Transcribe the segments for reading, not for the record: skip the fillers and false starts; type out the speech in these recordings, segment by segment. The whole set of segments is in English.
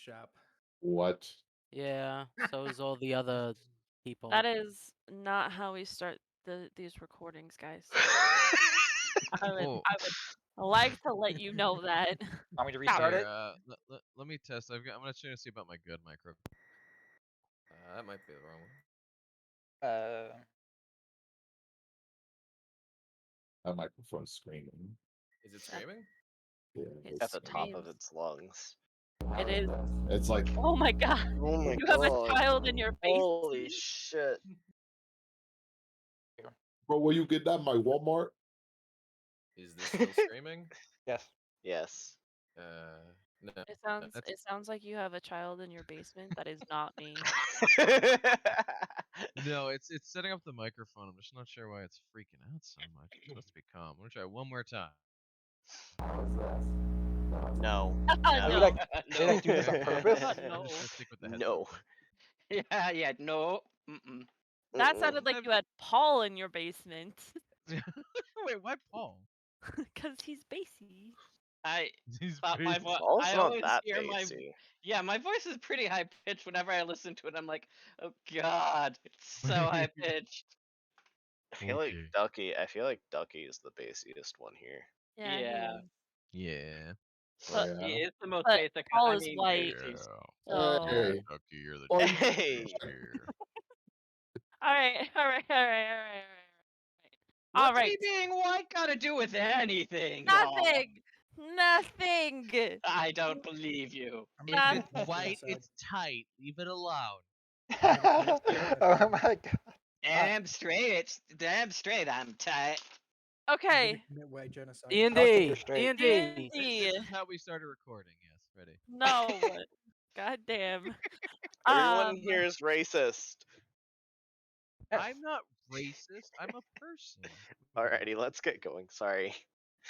shop. What? Yeah, so is all the other people. That is not how we start these recordings, guys. I would like to let you know that. Want me to restart it? Let me test. I'm gonna try to see about my good micro. That might be the wrong one. My microphone's screaming. Is it screaming? Yeah, It At the top screams. of its lungs. It is. It's like, Oh my god! Oh my You god! have a child in your basement. Holy shit! bro, where you get that? My Walmart? Is this still screaming? Yes. Yes. No. It sounds like you have a child in your basement. That is not me. No, it's setting up the microphone. I'm just not sure why it's freaking out so much. It's supposed to be calm. I'm gonna try one more time. No. Are you like, they like do this on purpose? No. I'm just gonna stick with the headset. No. Yeah, no. Mm-mm. That sounded like you had Paul in your basement. Wait, why Paul? Cause he's bassy. I He's thought my voice. Paul's I not always that hear my. bassy. Yeah, my voice is pretty high pitched. Whenever I listen to it, I'm like, oh god, it's so high pitched. I feel like Ducky is the bassiest one here. Yeah. Yeah. But He is the most but basic. Paul I is mean, white. Casey's- So. Hey. Ducky, you're the Oh, Hey! here. All right. What's me being white got to do with anything? y'all? Nothing. I don't believe you. If it's white, it's tight. Leave it alone. Oh my god. Damn straight. Damn straight. I'm tight. Okay. White genocide. You're D&D. straight. D&D. This is how we started recording. Yes, ready. No. God damn. Everyone here is racist. I'm not racist. I'm a person. Alrighty, let's get going. Sorry.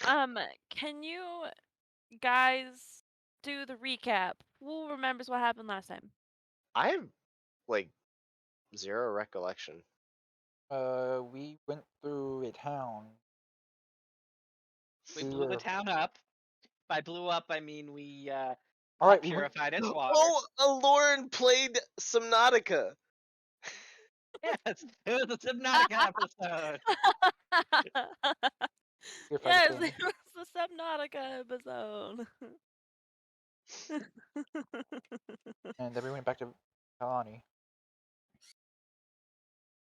Can you guys do the recap? Who remembers what happened last time? I have like zero recollection. We went through a town. We blew the town up. By blew up, I mean we All right, purified its water. Oh, Lauren played Subnautica. Yes, it was a Subnautica episode. Yes, it was the Subnautica episode. And then we went back to Kalani.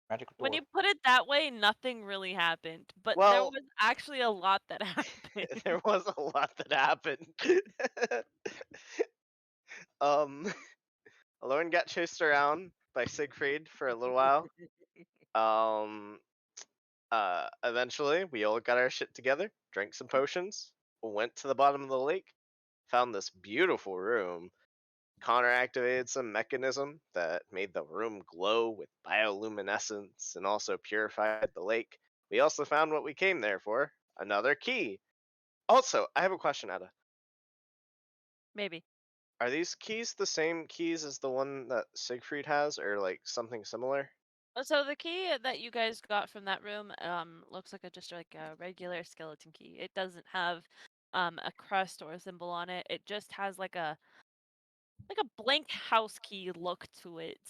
Magical door. When you put it that way, nothing really happened. But there Well- was actually a lot that happened. There was a lot that happened. Lauren got chased around by Siegfried for a little while. Eventually, we all got our shit together, drank some potions, went to the bottom of the lake, found this beautiful room. Connor activated some mechanism that made the room glow with bioluminescence and also purified the lake. We also found what we came there for, another key. Also, I have a question, Ada. Maybe. Are these keys the same keys as the one that Siegfried has, or like something similar? So the key that you guys got from that room looks like just like a regular skeleton key. It doesn't have a crest or a symbol on it. It just has like a blank house key look to it.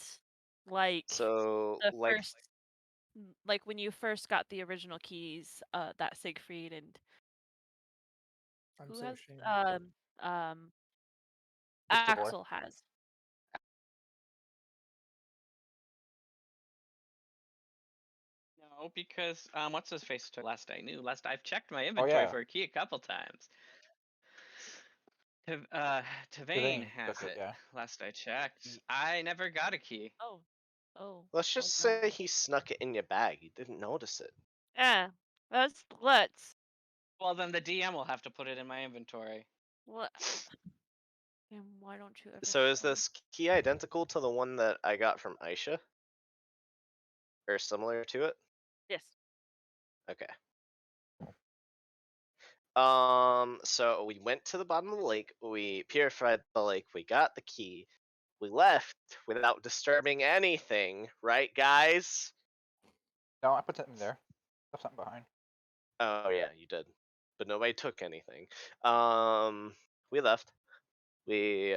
Like So, the like, first like when you first got the original keys that Siegfried and I'm who so has ashamed. Mr. Boy. Axel has. No, because what's his face took last I knew. Last I've checked my inventory for a key a couple times. Tavane has took it, it. yeah. Last I checked. I never got a key. Oh. Let's just say he snuck it in your bag. You didn't notice it. Yeah, that's let's. Well, then the DM will have to put it in my inventory. What? And why don't you ever? So is this key identical to the one that I got from Aisha? Or similar to it? Yes. Okay. So we went to the bottom of the lake, we purified the lake, we got the key, we left without disturbing anything, right guys? No, I put something there. Left something behind. Oh yeah, you did. But nobody took anything. We left. We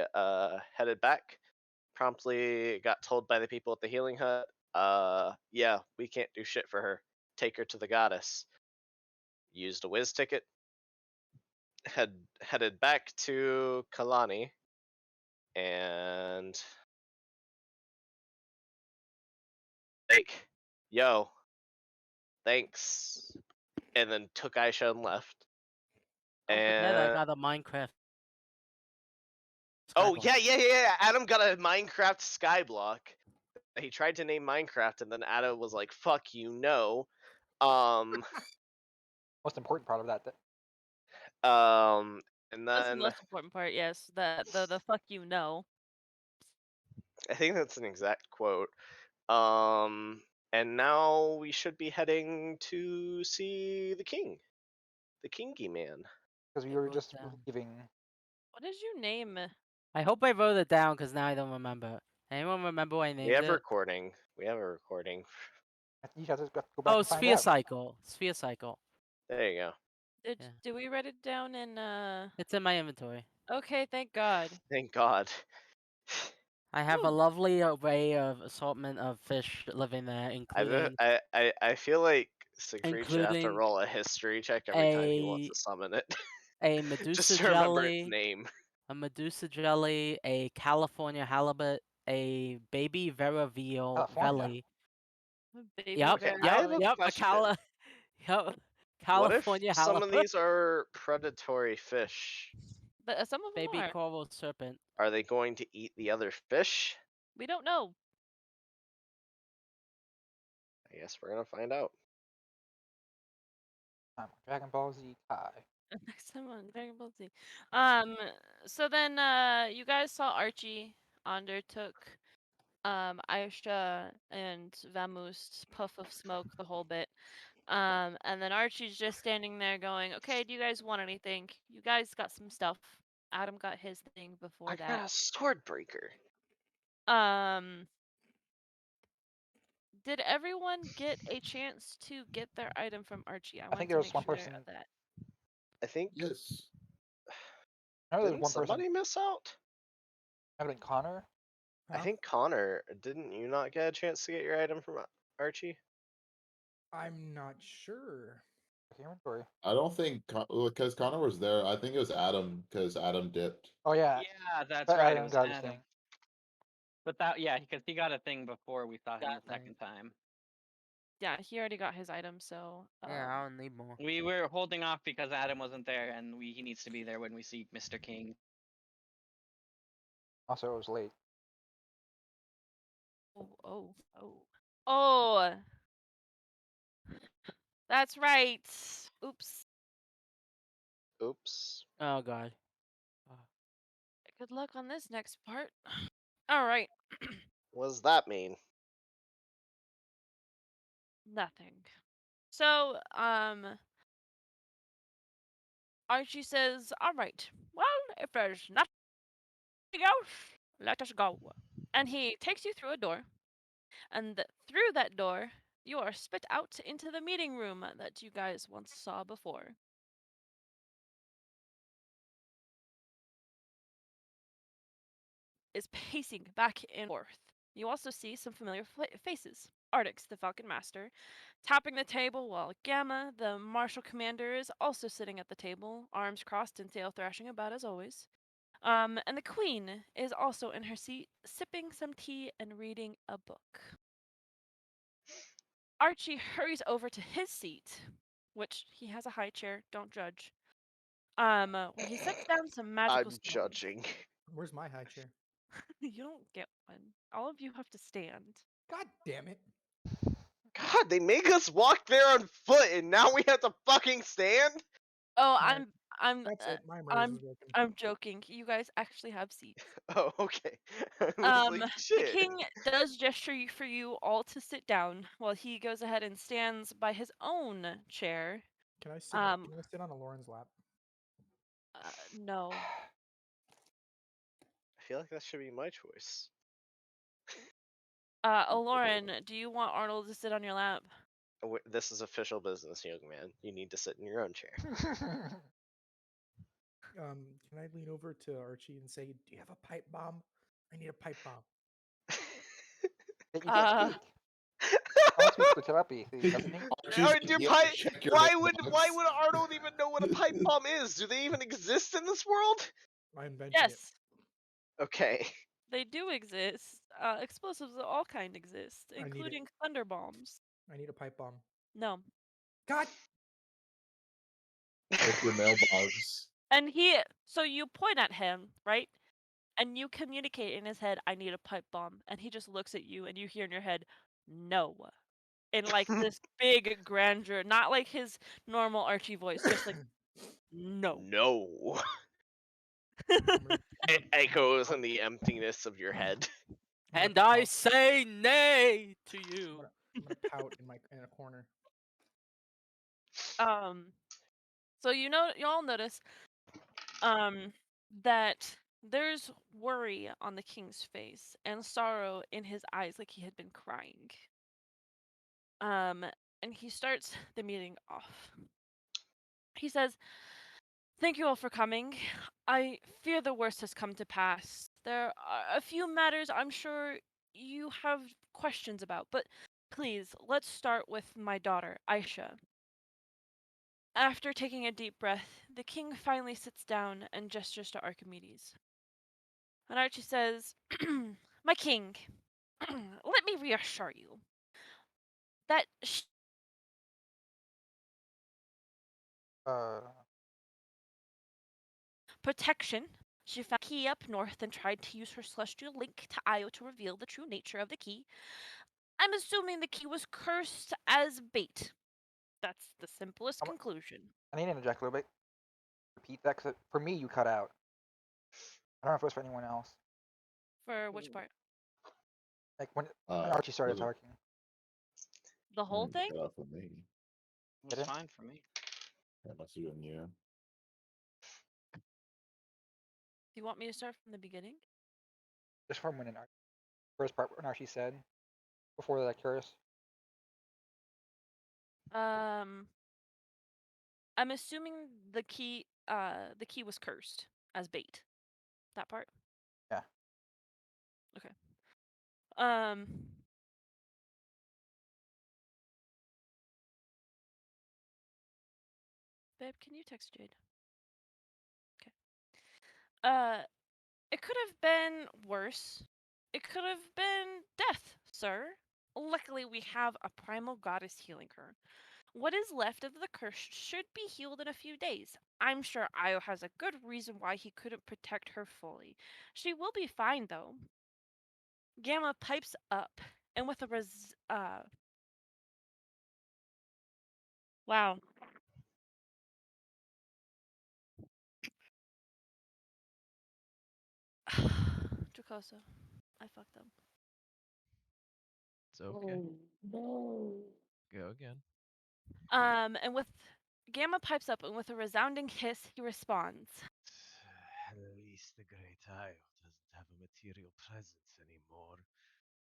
headed back. Promptly got told by the people at the healing hut, yeah, we can't do shit for her. Take her to the goddess. Used a whiz ticket. Headed back to Kalani. And like, yo, thanks. And then took Aisha and left. Don't forget I And got a Minecraft. oh Skyblock. yeah. Adam got a Minecraft skyblock. He tried to name Minecraft, and then Adam was like, "Fuck you, no." Most important part of that. And That's the then most important part. Yes, the fuck you know. I think that's an exact quote. And now we should be heading to see the king, the kingy man. Because we I were wrote just down. leaving. What did you name? I hope I wrote it down because now I don't remember. Anyone remember what I We named have a it? recording. We have a recording. You have to go back Oh, and find Sphere out. Cycle. Sphere Cycle. There you go. Did Yeah. did we write it down in It's in my inventory. Okay, thank God. Thank God. I have a lovely array of assortment of fish living there, including I feel like Siegfried should have to including roll a history check every time he wants a to summon it. a Just Medusa to remember its jelly, name. a Medusa jelly, a California halibut, a baby Vera veal California? belly. Baby Yep, Okay, bear I yep, have a belly. yep, question. yep, What if California some of halibut, these are predatory fish? But some of them baby are. coral serpent. Are they going to eat the other fish? We don't know. I guess we're gonna find out. Dragon Ball Z Kai. Next time on Dragon Ball Z. So then you guys saw Archie undertook Aisha and Vamoose puff of smoke the whole bit. And then Archie's just standing there going, "Okay, do you guys want anything? You guys got some stuff." Adam got his thing before I that. got a sword breaker. Did everyone get a chance to get their item from Archie? I think wanted there to was make one sure person. of that. I think. Yes. I know there's Didn't one person. somebody miss out? I think Connor. I think Connor. Didn't you not get a chance to get your item from Archie? I'm not sure. Okay, inventory. I don't think because Connor was there. I think it was Adam because Adam dipped. Oh yeah. Yeah, that's But right. It Adam was got his Adam. thing. But that, yeah, because he got a thing before we saw him Got the second time. Yeah, he already got his item, so Yeah, I don't need more. We were holding off because Adam wasn't there, and he needs to be there when we see Mr. King. Also, it was late. Oh. That's right. Oops. Oops. Oh god. Good luck on this next part. All right. What does that mean? Nothing. So, Archie says, "All right. Well, if there's nothing else, let us go." And he takes you through a door, and through that door, you are spit out into the meeting room that you guys once saw before. Is pacing back and forth. You also see some familiar faces. Artix, the Falcon Master, tapping the table, while Gamma, the Martial Commander, is also sitting at the table, arms crossed and tail thrashing about as always. And the Queen is also in her seat, sipping some tea and reading a book. Archie hurries over to his seat, which he has a high chair, don't judge, where he sets down some magical I'm stones. judging. Where's my high chair? You don't get one. All of you have to stand. God damn it. God, they make us walk there on foot, and now we have to fucking stand. Oh, My- I'm That's it. My mirrors is broken. I'm joking. You guys actually have seats. Oh, okay. I was like, The shit. king does gesture for you all to sit down while he goes ahead and stands by his own chair. Can I sit? Can I sit on a Lauren's lap? No. I feel like that should be my choice. Lauren, do you want Arnold to sit on your lap? This is official business, young man. You need to sit in your own chair. can I lean over to Archie and say, "Do you have a pipe bomb? I need a pipe bomb." You can't Uh, speak. Connor speaks through telepathy, doesn't he? Archie's Your you have to pipe. check your Why mailbox. would Arnold even know what a pipe bomb is? Do they even exist in this world? I invented it. yes, Okay. they do exist. Explosives of all kind exist, I need it. including thunder bombs. I need a pipe bomb. No. God. Check your mailbox. And so you point at him, right? And you communicate in his head, I need a pipe bomb. And he just looks at you and you hear in your head, no. In like this big grandeur, not like his normal Archie voice, just like, no. No. I'm gonna- It echoes in the emptiness of your head. I'm And gonna I pout- say nay to I'm you. gonna pout in a corner. So you all notice that there's worry on the king's face and sorrow in his eyes like he had been crying. And he starts the meeting off. He says, "Thank you all for coming. I fear the worst has come to pass. There are a few matters I'm sure you have questions about, but please, let's start with my daughter, Aisha." After taking a deep breath, the king finally sits down and gestures to Archimedes. And Archie says, "My king, let me reassure you that Uh, protection. She found a key up north and tried to use her celestial link to Io to reveal the true nature of the key. I'm assuming the key was cursed as bait. That's the simplest conclusion." I need to interject a little bit. Repeat that, because for me, you cut out. I don't know if it was for anyone else. For which part? Like when Archie started was it- talking. The whole thing? Cut off for me. It's Did it? fine for me. That must have been you. Do you want me to start from the beginning? Just from when first part when Archie said before that curse. I'm assuming the key was cursed as bait. That part? Yeah. Okay. Um Babe, can you text Jade? Okay. It could have been worse. It could have been death, sir. Luckily, we have a primal goddess healing her. What is left of the curse should be healed in a few days. I'm sure Io has a good reason why he couldn't protect her fully. She will be fine, though. Gamma pipes up, and with a wow. Dracosa, I fucked up. It's okay. No. Go again. And with Gamma pipes up, and with a resounding hiss, he responds. At least the Great Isle doesn't have a material presence anymore.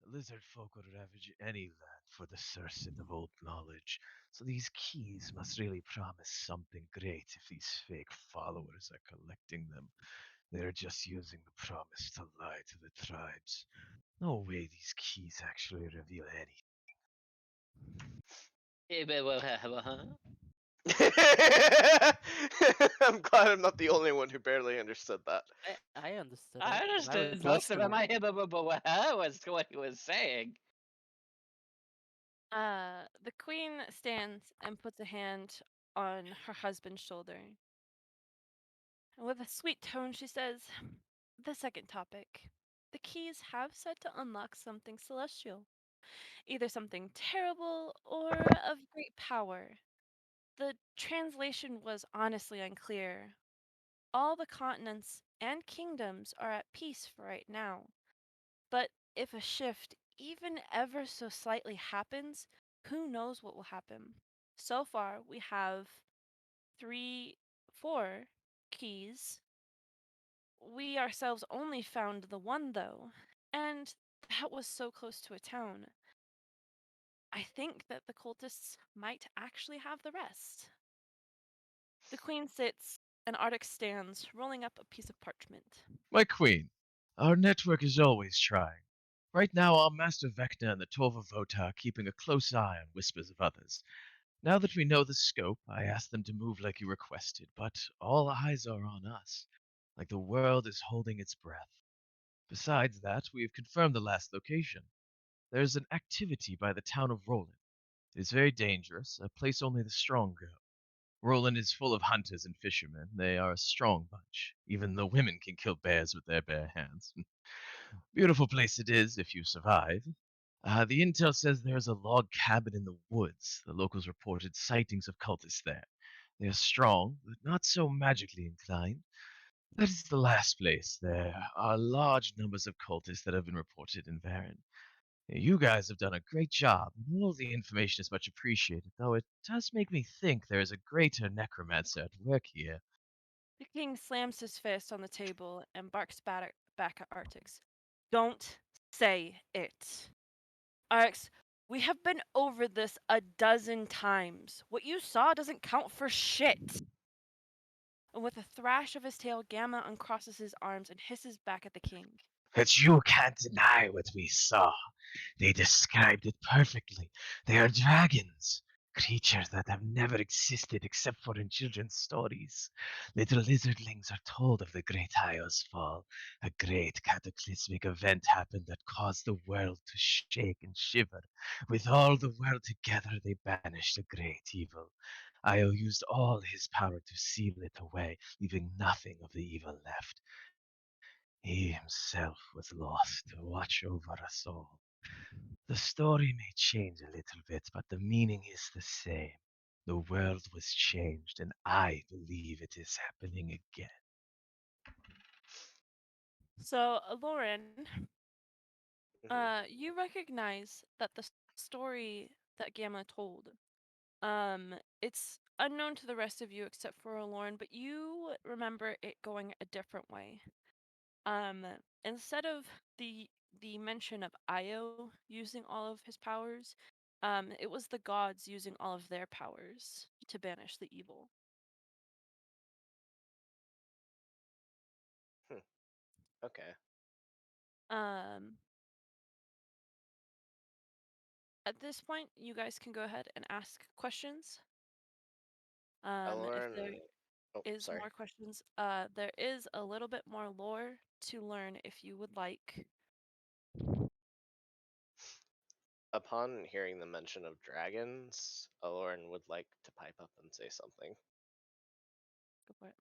The lizard folk would ravage any land for the surset of old knowledge, so these keys must really promise something great if these fake followers are collecting them. They're just using the promise to lie to the tribes. No way these keys actually reveal anything. I'm glad I'm not the only one who barely understood that. I understood I it. 'cause I understood was most of it. listening. Was what he was saying. The queen stands and puts a hand on her husband's shoulder. And with a sweet tone, she says, "The second topic. The keys have said to unlock something celestial. Either something terrible or of great power. The translation was honestly unclear. All the continents and kingdoms are at peace for right now. But if a shift, even ever so slightly, happens, who knows what will happen? So far, we have 4 keys. We ourselves only found the one, though, and that was so close to a town. I think that the cultists might actually have the rest." The queen sits And Arctic stands, rolling up a piece of parchment. My queen, our network is always trying. Right now, our Master Vecna and the Torva Vota are keeping a close eye on whispers of others. Now that we know the scope, I asked them to move like you requested, but all eyes are on us, like the world is holding its breath. Besides that, we have confirmed the last location. There is an activity by the town of Roland. It is very dangerous, a place only the strong go. Roland is full of hunters and fishermen. They are a strong bunch. Even the women can kill bears with their bare hands. Beautiful place it is if you survive. The intel says there is a log cabin in the woods. The locals reported sightings of cultists there. They are strong, but not so magically inclined. That is the last place. There are large numbers of cultists that have been reported in Varen. You guys have done a great job, and all the information is much appreciated, though it does make me think there is a greater necromancer at work here. The king slams his fist on the table and barks back at Artix. Don't say it. Artix, we have been over this a dozen times. What you saw doesn't count for shit. And with a thrash of his tail, Gamma uncrosses his arms and hisses back at the king. But you can't deny what we saw. They described it perfectly. They are dragons. Creatures that have never existed except for in children's stories. Little lizardlings are told of the Great Io's fall. A great cataclysmic event happened that caused the world to shake and shiver. With all the world together, they banished the great evil. Io used all his power to seal it away, leaving nothing of the evil left. He himself was lost to watch over us all. The story may change a little bit, but the meaning is the same. The world was changed, and I believe it is happening again. So, Lauren, Mhm. you recognize that the story that Gamma told, it's unknown to the rest of you except for Lauren, but you remember it going a different way. Um, Instead of the mention of Io using all of his powers, it was the gods using all of their powers to banish the evil. Okay. Um, at this point, you guys can go ahead and ask questions. If there Lauren. Oh, is sorry. more questions, there is a little bit more lore to learn if you would like. Upon hearing the mention of dragons, Lauren would like to pipe up and say something. Go for it.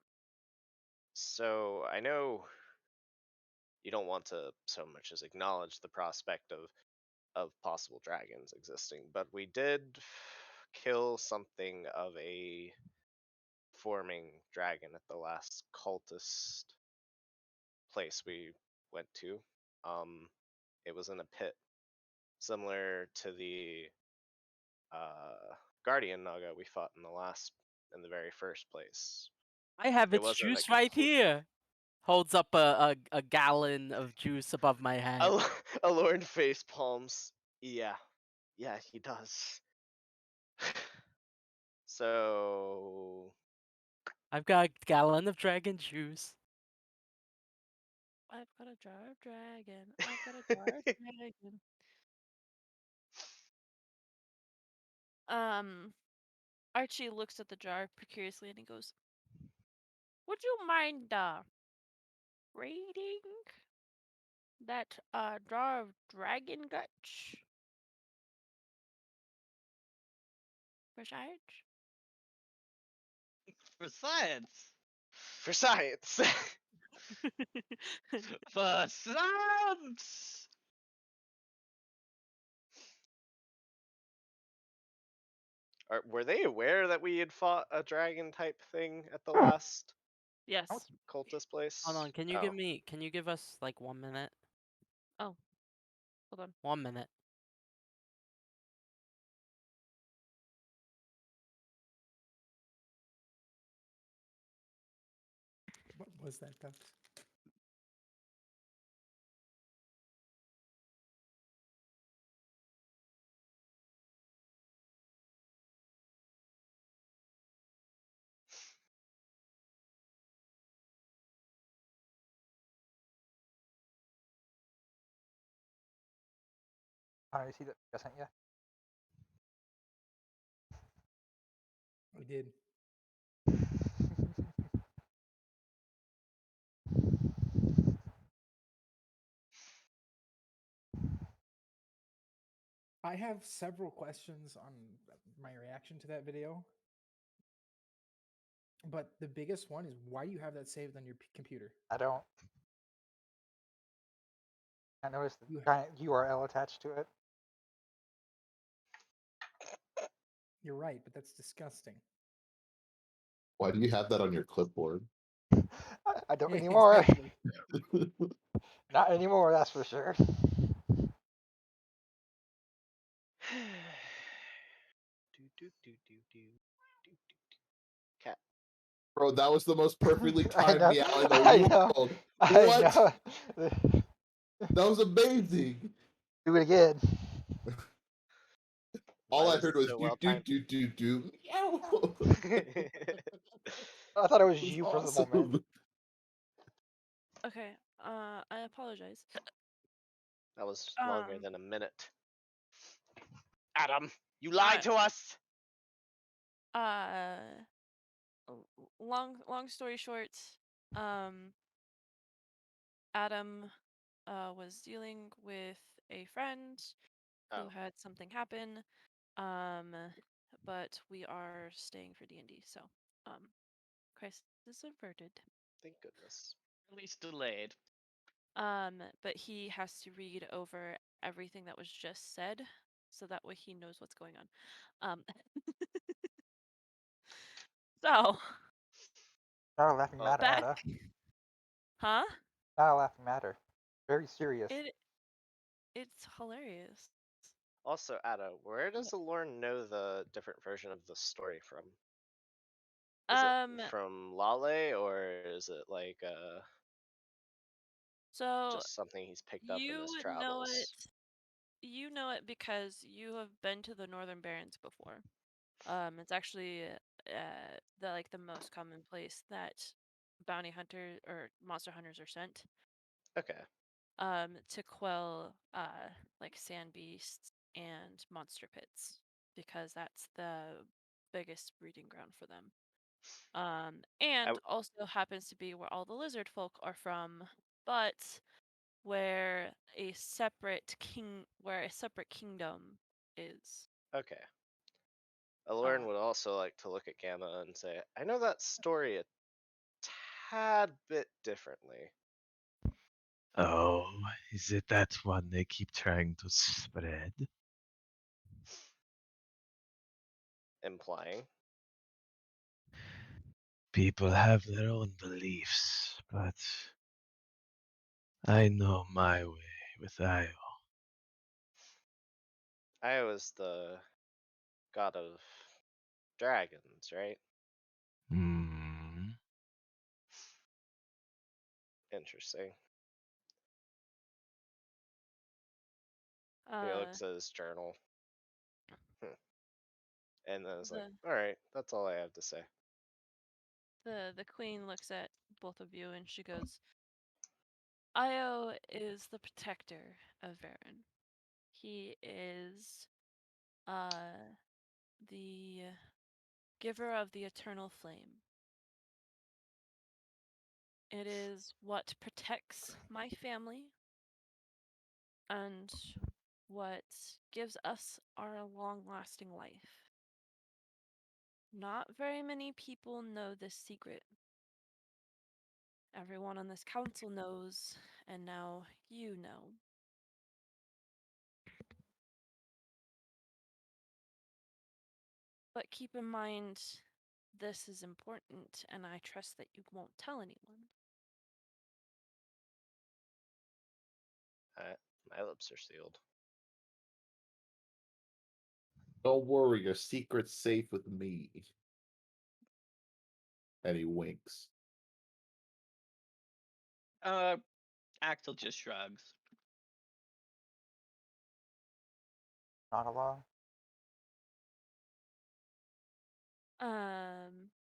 So I know you don't want to so much as acknowledge the prospect of possible dragons existing, but we did kill something of a forming dragon at the last cultist place we went to. It was in a pit, similar to the guardian naga we fought in the very first place. I have It its wasn't a juice right complete. here. Holds up a gallon of juice above my head. Alorn face palms. Yeah, yeah, he does. So I've got a gallon of dragon juice. I've got a jar of dragon. I've got a jar of dragon. Archie looks at the jar curiously and he goes, "Would you mind raiding that jar of dragon guts for science?" For science. for science. For science. Were they aware that we had fought a dragon type thing at the last Yes. cultist place? Hold on, can Oh. you give us like 1 minute? Oh, hold on. 1 minute. What was that, Dux? Connor, you see that I sent you? I did. I have several questions on my reaction to that video. But the biggest one is why do you have that saved on your computer? I don't. I noticed the You- giant URL attached to it. You're right, but that's disgusting. Why do you have that on your clipboard? I don't Yeah, anymore. exactly. Not anymore, that's for sure. Cat. Bro, that was the most perfectly I timed know. meow in the I know. world. I What? know. That was amazing. Do it again. All Why I was heard it was so do well do timed? do do do meow. I thought it was It was you for the moment. awesome. Okay. I apologize. That was longer Um, than a minute. Adam, you lied I- to us. uh, long story short, um, Adam was dealing with a friend who Oh, had something happen. Um, but we are staying for D&D, so crisis averted. thank goodness. At least delayed. But he has to read over everything that was just said, so that way he knows what's going on. So Not a laughing Well, matter, back, Ada. huh? Not a laughing matter. Very serious. It's hilarious. Also, Ada, where does Alorn know the different version of the story from? Is Um, it from Lale, or is it like so just something he's picked up in you his know it. travels? You know it because you have been to the Northern Barrens before. It's actually the most common place that bounty hunters or monster hunters are sent. Okay. To quell like sand beasts and monster pits because that's the biggest breeding ground for them. And also happens to be where all the lizard folk are from, but where a separate kingdom is. Okay. Alorn would also like to look at Gamma and say, I know that story a tad bit differently. Oh, is it that one they keep trying to spread? Implying. People have their own beliefs, but I know my way with Io. I was the god of dragons, right? Hmm. Interesting. He Uh, looks at his journal. And then it's like, the alright, that's all I have to say. the queen looks at both of you and she goes, Io is the protector of Varen. He is the giver of the eternal flame. It is what protects my family and what gives us our long-lasting life. Not very many people know this secret. Everyone on this council knows, and now you know. But keep in mind, this is important, and I trust that you won't tell anyone. My lips are sealed. Don't worry, your secret's safe with me. And he winks. Axel just shrugs. Not alone.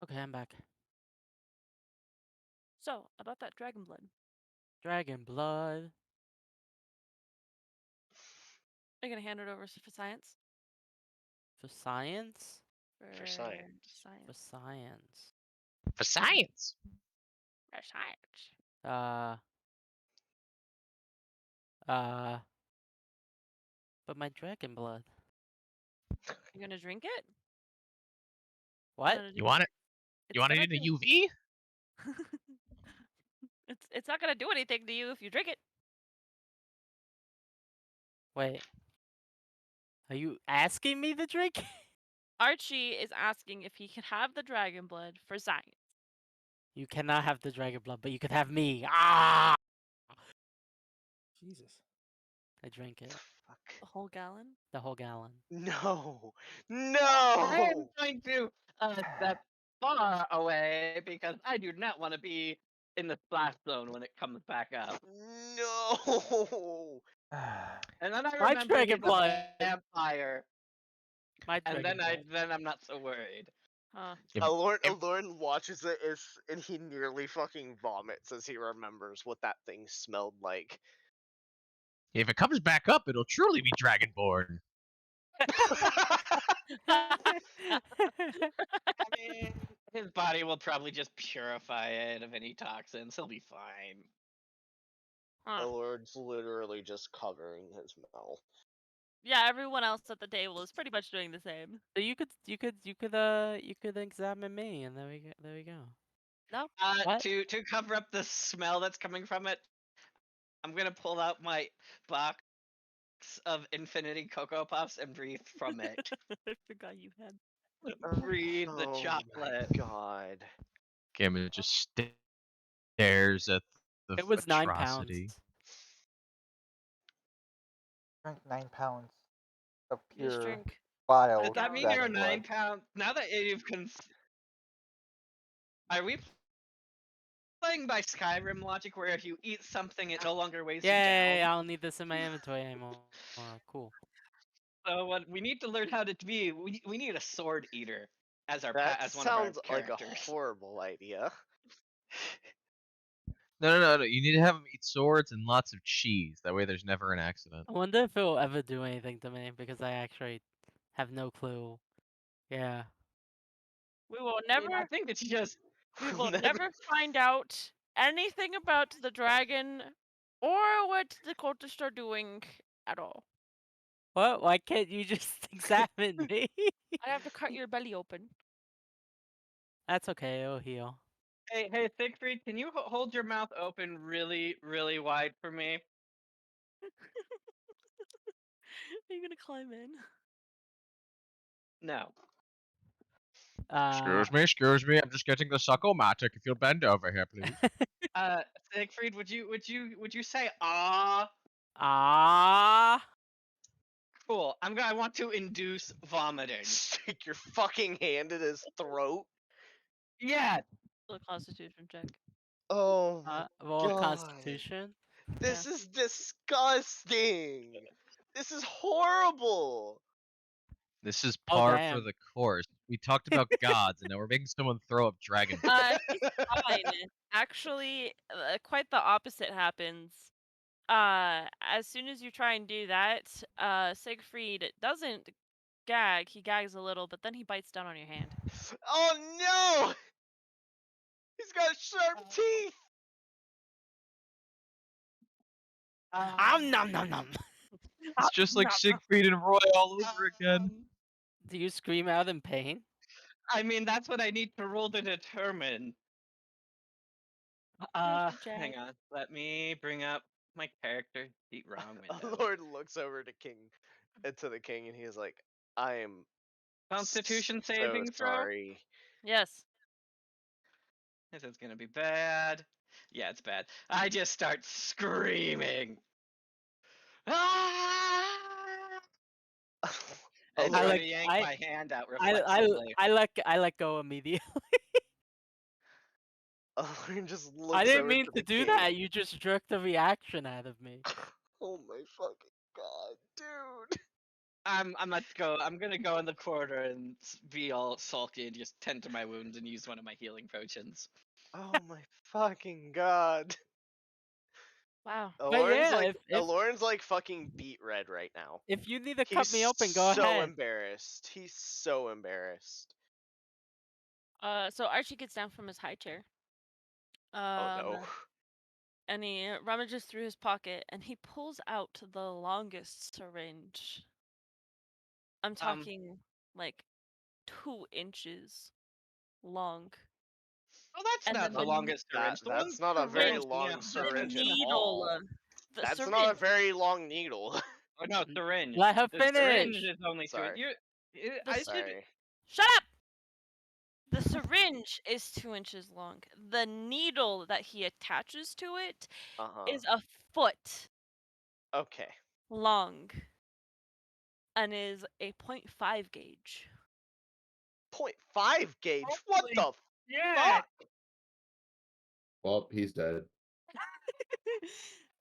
Okay, I'm back. So about that dragon blood. Dragon blood. Are you gonna hand it over for science? For science? For science. For science. For science. For science. But my dragon blood. You gonna drink it? What? You want it? You want it in a UV? It's not gonna do anything to you if you drink it. Wait. Are you asking me to drink? Archie is asking if he can have the dragon blood for science. You cannot have the dragon blood, but you could have me. Ah! Jesus. I drank it. Fuck. The whole gallon? The whole gallon. No. I am No. going to step far away because I do not want to be in the splash zone when it comes back up. No. And then I My remember dragon he's blood. a vampire, My and dragon blood. then I'm not so worried. Huh. Alorn watches it and he nearly fucking vomits as he remembers what that thing smelled like. If it comes back up, it'll truly be Dragonborn. I mean, his body will probably just purify it of any toxins. He'll be fine. Huh. Alorn's literally just covering his mouth. Yeah, everyone else at the table is pretty much doing the same. So you could examine me, and there we go. No? What? To cover up the smell that's coming from it, I'm gonna pull out my box of infinity Cocoa Puffs and breathe from it. I forgot you had. Breathe the Oh chocolate. my god. Gammon just stares at the It was 9 atrocity. pounds. Drink 9 pounds of You just pure drink. vile Does that mean dragon you're blood. 9 pounds? Now that you've Are we playing by Skyrim logic where if you eat something it no longer weighs you Yay! down? I don't need this in my inventory anymore. Cool. So what we need to learn how to be, we need a sword eater as our That as one of our sounds like a characters. horrible idea. No. You need to have him eat swords and lots of cheese. That way there's never an accident. I wonder if it will ever do anything to me because I actually have no clue. Yeah. We will I mean, never. I think it's just We We'll will never find out anything about the dragon or what the cultists are doing at all. What? Why can't you just examine me? I have to cut your belly open. That's okay. It'll heal. Hey Siegfried, can you hold your mouth open really, really wide for me? Are you gonna climb in? No. Excuse me. I'm just getting the succomatic. If you'll bend over here, please. Siegfried, would you say ah? Ah. Cool. I want to induce vomiting. Stick your fucking hand in his throat. Yeah. A constitution check. Oh my Well, God. Constitution. This is disgusting. This is horrible. This is Oh, par for damn. the course. We talked about gods, and now we're making someone throw up dragon. He's fine. Actually, quite the opposite happens. As soon as you try and do that, Siegfried doesn't gag. He gags a little, but then he bites down on your hand. Oh no! He's got sharp teeth. Nom nom nom. It's just like Siegfried and Roy all over again. Do you scream out in pain? I mean, that's what I need to roll to determine. Jack. Hang on. Let me bring up my character sheet. Wrong window. Lord looks over to the king, and he's like, "I am Constitution so saving throw. sorry." Yes. This is gonna be bad. Yeah, it's bad. I just start screaming. Ah! And I try like- to yank I- my hand out reflexively. I let go immediately. Alorn just looks I didn't over mean to to the do king. that. You just jerked the reaction out of me. Oh my fucking god, dude. I'm gonna go in the corner and be all sulky and just tend to my wounds and use one of my healing potions. Oh my fucking god. Wow. Aloran's yeah, like if Aloran's like fucking beat red right now. if you need to He's cut me open, go so ahead. embarrassed. He's so embarrassed. So Archie gets down from his high chair. Oh no. And he rummages through his pocket and he pulls out the longest syringe. I'm talking like 2 inches long. Oh, that's And not then the the longest syringe. The That's one not a very syringe, long yeah, the syringe at needle, all. the That's syringe. not a very long needle. Oh no, syringe. Let her The syringe finish. is only two. Sorry. I should. Sorry. Shut up! The syringe is 2 inches long. The needle that he attaches to it is a foot Okay. long and is a .5 gauge. 0.5 gauge. What Holy the Yeah. fuck? Well, he's dead.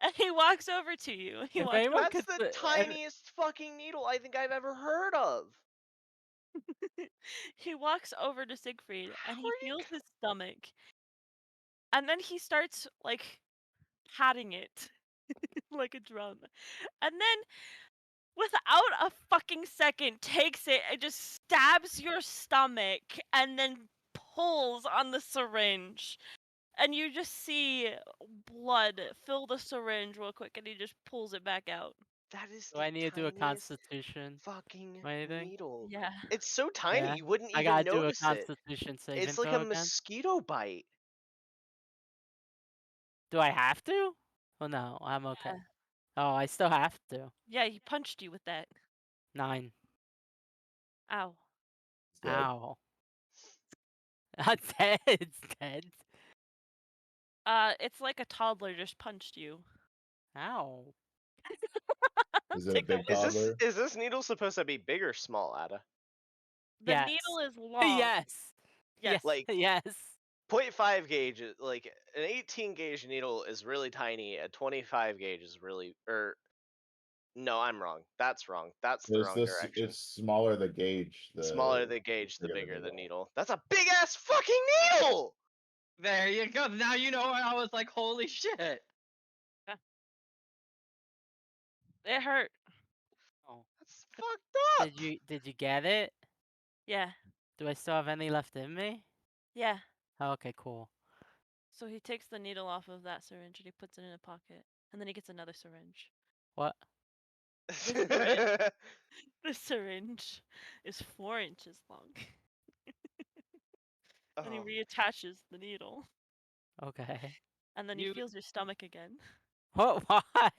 And he walks over to you. He If walks anyone That's could, the tiniest fucking needle I think I've ever heard of. he walks over to Siegfried and How he are you feels his stomach. And then he starts like patting it like a drum. And then without a fucking second takes it and just stabs your stomach and then pulls on the syringe. And you just see blood fill the syringe real quick and he just pulls it back out. That is do the I need to do a tiniest constitution fucking or anything? needle. Yeah. It's so tiny Yeah. you wouldn't I even gotta do a notice it. constitution saving It's like throw a again. mosquito bite. Do I have to? Oh no, I'm okay. Yeah. Oh, I still have to. Yeah, he punched you with that. 9. Ow. He's dead. Ow. It's dead. It's dead. It's like a toddler just punched you. Ow. Is it a Take that big one. toddler? Is this needle supposed to be big or small, Ada? The Yes. needle is long. Yes. Yes. Like Yes. 0.5 gauge, like an 18 gauge needle is really tiny. A 25 gauge is really, no, I'm wrong. That's wrong. That's the wrong direction. It's smaller the gauge. Smaller the gauge, the bigger bigger the needle. That's a big ass fucking needle. There you go. Now you know. I was like, holy shit. It hurt. Oh. That's fucked up. Did you get it? Yeah. Do I still have any left in me? Yeah. Oh, okay, cool. So he takes the needle off of that syringe and he puts it in a pocket. And then he gets another syringe. What? The syringe is 4 inches long. And he Oh. reattaches the needle. Okay. And then he feels your stomach again. What? Why?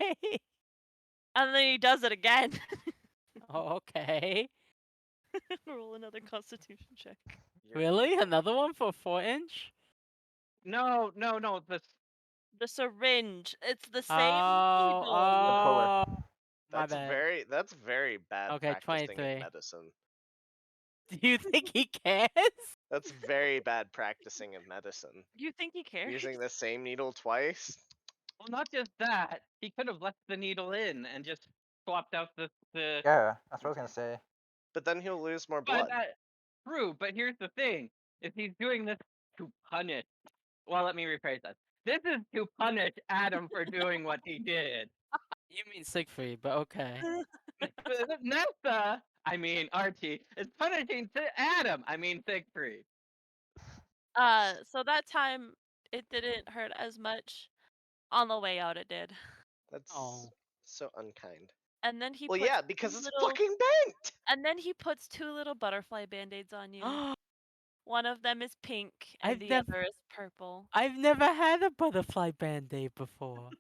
And then he does it again. Oh, okay. Roll another constitution check. Really? Another one for 4-inch? No. The syringe. It's the same Oh, needle. oh. My That's bad. that's very bad Okay, practicing 23. in medicine. Do you think he cares? That's very bad practicing in medicine. Do you think he cares? Using the same needle twice. Well, not just that. He could have left the needle in and just swapped out the. Yeah, that's what I was gonna say. But then he'll lose more But blood. true. But here's the thing: if he's doing this to punish, well, let me rephrase that. This is to punish Adam for doing what he did. You mean Siegfried, but okay. Nessa, I mean Archie, is punishing Adam. I mean Siegfried. So that time it didn't hurt as much. On the way out, it did. That's Oh. so unkind. And then he Well, puts yeah, because two it's little, fucking bent. and then he puts 2 little butterfly band-aids on you. One of them is pink and I've the nev- other is purple. I've never had a butterfly band-aid before.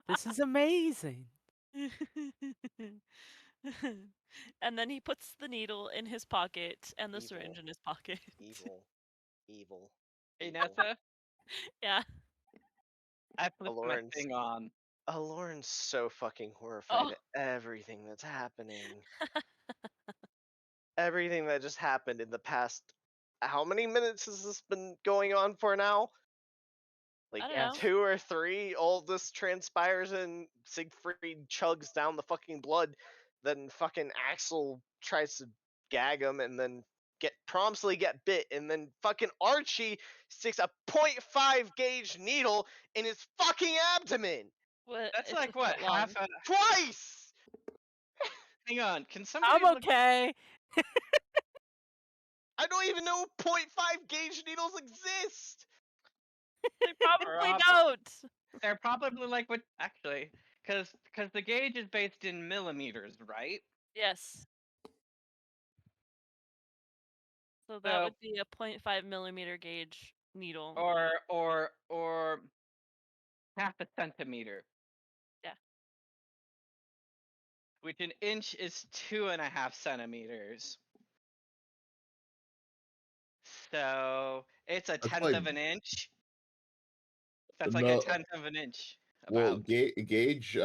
This is amazing. And then he puts the needle in his pocket and the Evil. syringe in his pocket. Evil. Hey Evil. Nessa, Yeah. I flipped my Aloran's- thing on. Aloran's so fucking horrified Oh. at everything that's happening. Everything that just happened in the past. How many minutes has this been going on for now? Like I don't know. 2 or 3. All this transpires and Siegfried chugs down the fucking blood. Then fucking Axel tries to gag him, and then promptly get bit, and then fucking Archie sticks a 0.5 gauge needle in his fucking abdomen What? That's it's a like what foot long. half a. twice. Hang on, can somebody I'm look? okay. I don't even know 0.5 gauge needles exist. They probably Rob. don't. They're probably like what actually, because the gauge is based in millimeters, right? Yes. So that So would be a 0.5 millimeter gauge needle. or half a centimeter. Yeah. Which an inch is 2.5 centimeters. So it's a tenth like- of an inch. That's like No. a tenth of an inch. Well, About. gauge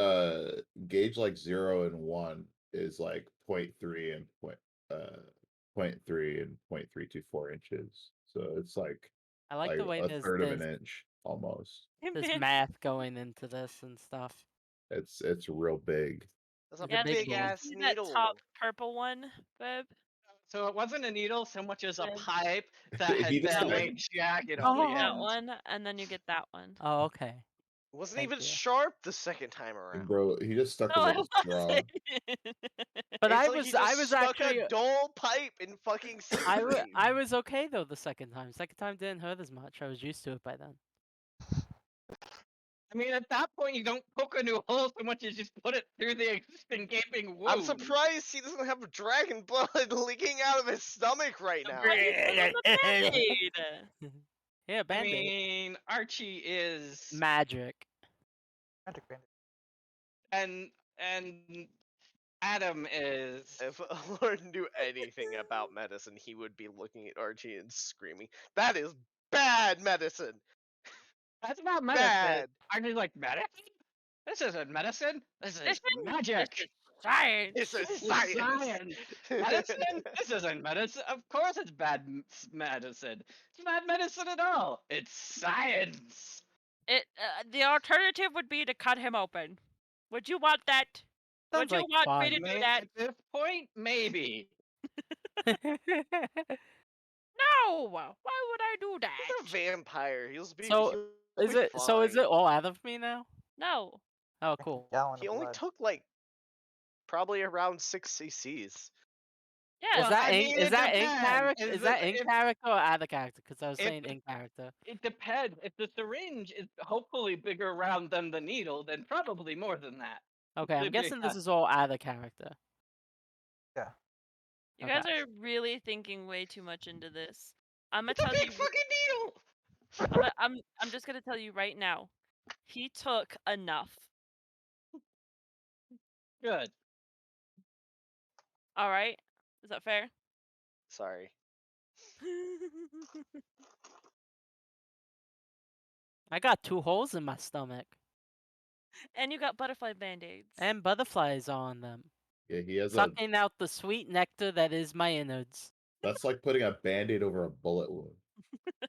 like 0 and 1 is like 0.3 and 0.3 and 0.324 inches. So it's like I like the way a there's third of an inch almost. there's Man. math going into this and stuff. It's real big. That's a Yeah, Yeah, big big did you ass see that needle. top purple one, babe? So it wasn't a needle so much as a Yeah. pipe that He had just been got made jagged You on the get that end. one, and then you get that one. Oh, okay. It wasn't Thank even you. sharp the second time around. Bro, he just stuck No, him it with a straw. wasn't. But It's I like was he just I was stuck actually a dull pipe in fucking silicone. I was okay though the second time. Second time didn't hurt as much. I was used to it by then. I mean, at that point, you don't poke a new hole so much as just put it through the existing gaping wound. I'm surprised he doesn't have dragon blood leaking out of his stomach right now. But you give him a Band-Aid. Yeah, I Band-Aid. mean, Archie is Magic. Magic bandit. and Adam is. If Lord knew anything about medicine, he would be looking at Archie and screaming, "That is bad medicine! That's not medicine. Bad!" Archie's like medicine. This isn't medicine. This is magic. This is science. This is This is science! science. Medicine? This isn't medicine. Of course it's bad medicine. It's not medicine at all. It's science. The alternative would be to cut him open. Would you want that? Sounds Would you like want fun. me to do that? At this point, maybe. No! Why would I do He's that? a vampire. He'll be. So, he'll is be it so? Is fine. it all out of me now? No. Oh, cool. Gallon He of only blood. took like probably around 6 cc's. Yeah. Is that I in mean, is it that in depends. character? Is Is that it- in character or out of character? Because I was if- saying in character. It depends. If the syringe is hopefully bigger round than the needle, then probably more than that. Okay, I'm Should be guessing this cut. is all out of character. You guys Okay. are really thinking way too much into this. I'm gonna It's a tell big you. fucking needle. I'm just gonna tell you right now. He took enough. Good. All right. Is that fair? Sorry. I got 2 holes in my stomach And you got butterfly band-aids. and butterflies on them, Yeah, he has sucking out the sweet nectar that is my innards. that's like putting a band-aid over a bullet wound.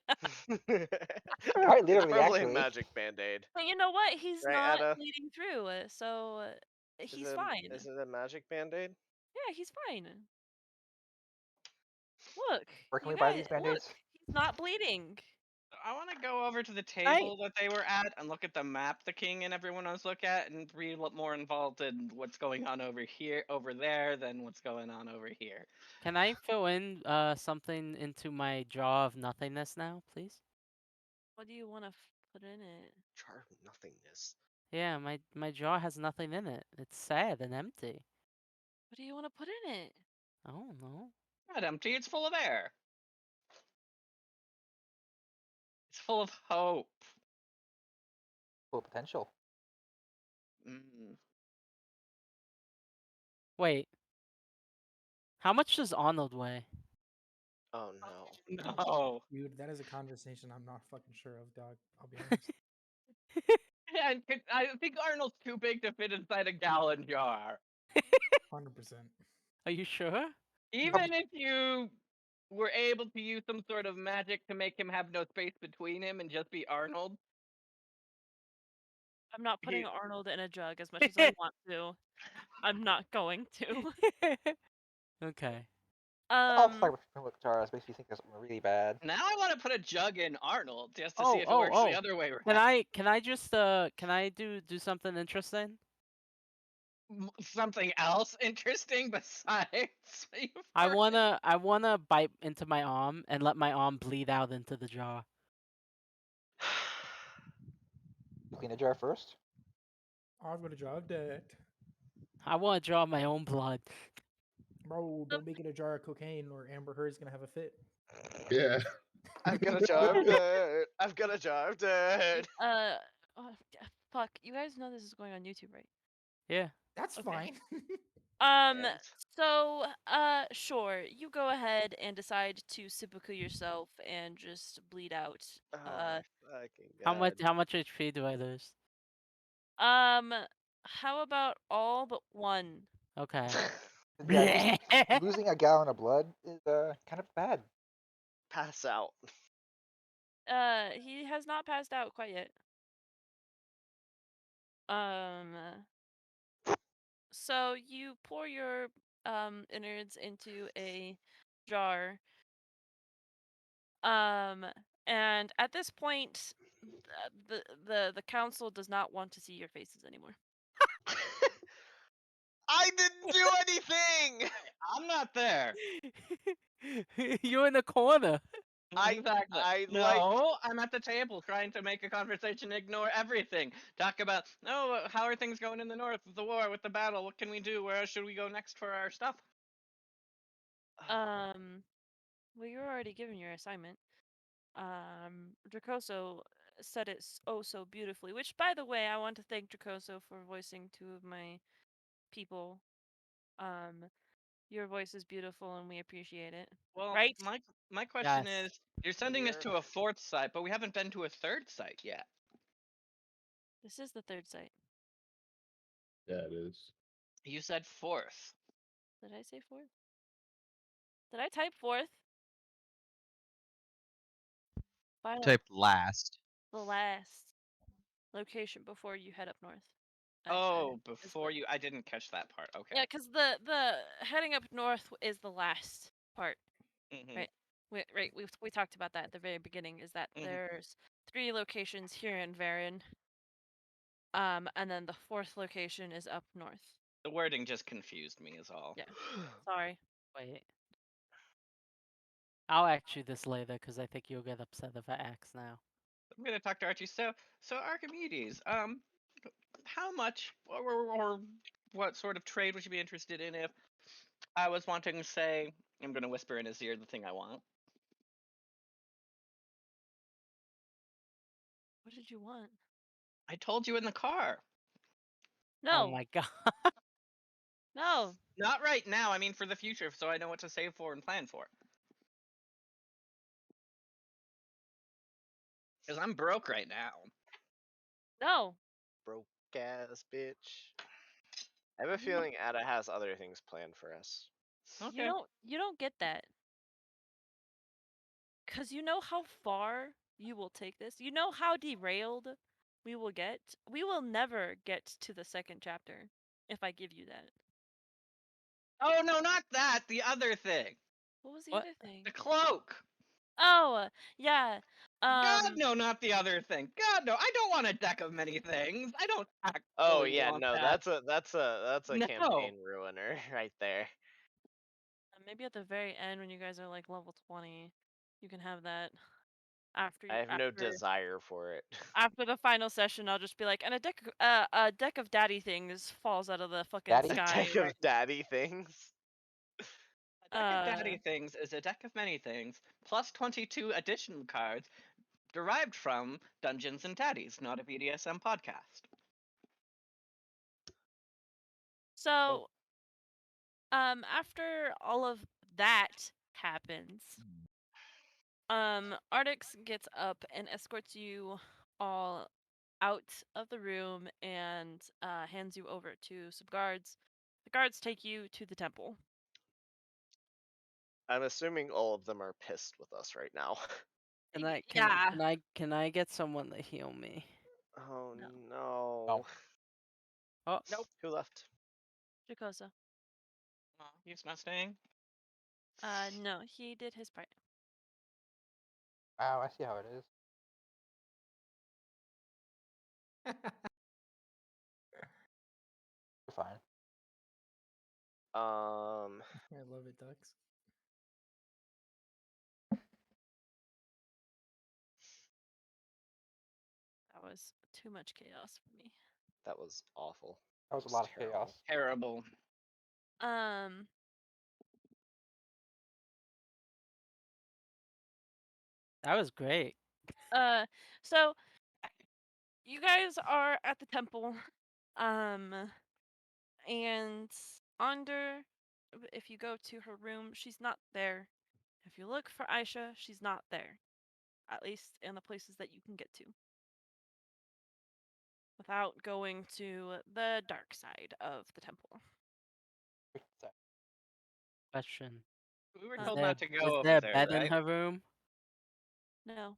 Quite It's literally, probably a actually. magic band-aid. But you know what? He's Right, not Ada? bleeding through, so he's fine. Is it a magic band-aid? Yeah, he's fine. Look. Where can you we buy guys- these band-aids? Look, he's not bleeding. I want to go over to the table that they were at and look at the map the king and everyone else look at and read what more involved in what's going on over here, over there, than what's going on over here. Can I fill in something into my jar of nothingness now, please? What do you want to put in it? Jar of nothingness. Yeah, my jar has nothing in it. It's sad and empty. What do you want to put in it? I don't know. Not empty, it's full of air. It's full of hope. Full potential. Mm. Wait. How much does Arnold weigh? Oh no. No. Dude, that is a conversation I'm not fucking sure of, dog. I'll be honest. And I think Arnold's too big to fit inside a gallon jar. 100%. Are you sure? Even if you were able to use some sort of magic to make him have no space between him and just be Arnold. I'm not putting Arnold in a jug as much as I want to. I'm not going to. Okay. I'll Um. talk about jars. Makes me think of something really bad. Now I want to put a jug in Arnold just to Oh, see if it works the oh. other way around. Can I just can I do something interesting? Something else interesting besides you I farted? wanna bite into my arm and let my arm bleed out into the jar. Clean the jar first. I'm gonna jog that. I want to draw my own blood. Bro, don't make it a jar of cocaine or Amber Heard's gonna have a fit. Yeah. I've got a jar of dirt. I've got a jar of dirt. Fuck. You guys know this is going on YouTube, right? Yeah. That's Okay. fine. Um. And- So, sure. You go ahead and decide to seppuku yourself and just bleed out. Oh, fucking How much God. HP do I lose? How about all but one? Okay. Yeah, losing a gallon of blood is kind of bad. Pass out. He has not passed out quite yet. So you pour your innards into a jar. And at this point, the council does not want to see your faces anymore. I didn't do anything. I'm not there. You're in the corner. Exactly. I no, like- I'm at the table trying to make a conversation, ignore everything. Talk about, how are things going in the north with the war, with the battle? What can we do? Where should we go next for our stuff? Well, you're already given your assignment. Dracoso said it so beautifully. Which, by the way, I want to thank Dracoso for voicing two of my people. Your voice is beautiful, and we appreciate it. Well, Right? my question Yes. is, you're sending us We're- to a fourth site, but we haven't been to a third site yet. This is the third site. Yeah, it is. You said fourth. Did I say fourth? Did I type fourth? Final, Typed last. the last location before you head up north. Oh, is before the- you, I didn't catch that part. Okay. Yeah, because the heading up north is the last part. Mhm. Right. We talked about that at the very beginning. Is that Mhm. there's 3 locations here in Varin. And then the 4th location is up north. The wording just confused me, is all. Yeah. Sorry. Wait. I'll ask you this later because I think you'll get upset if I ask now. I'm gonna talk to Archie. So Archimedes, how much or what sort of trade would you be interested in if I was wanting to say, I'm gonna whisper in his ear the thing I want. What did you want? I told you in the car. No. Oh my god. No. Not right now. I mean for the future, so I know what to save for and plan for. Because I'm broke right now. No. Broke ass bitch. I have a feeling Ada has other things planned for us. Okay. You don't get that. Cuz you know how far you will take this. You know how derailed we will get. We will never get to the 2nd chapter if I give you that. Oh no, not that. The other thing. What was the What? other thing? The cloak. Oh, yeah. God no, not the other thing. God no, I don't want a deck of many things. I don't actually Oh yeah, want no, that. that's a No. campaign ruiner right there. Maybe at the very end when you guys are like level 20, you can have that. After I have no after desire for it. after the final session, I'll just be like, and a deck of daddy things falls out of the fucking Daddy? A sky. deck of daddy things. A deck of daddy Uh, things is a deck of many things, plus 22 additional cards derived from Dungeons and Daddies, not a BDSM podcast. So, after all of that happens, Artix gets up and escorts you all out of the room and hands you over to some guards. The guards take you to the temple. I'm assuming all of them are pissed with us right now. Can I get someone to heal me? Oh No. no. Oh, Nope. Who left? Jacosa. He's not staying. No, he did his part. Wow, I see how it is. You're fine. I love it, ducks. That was too much chaos for me. That was awful. That was a It lot of terrible. chaos. Terrible. That was great. So you guys are at the temple, and under, if you go to her room, she's not there. If you look for Aisha, she's not there. At least in the places that you can get to. Without going to the dark side of the temple. Question. We were Is told There, not to is go there over a there, bed in right? her room? No.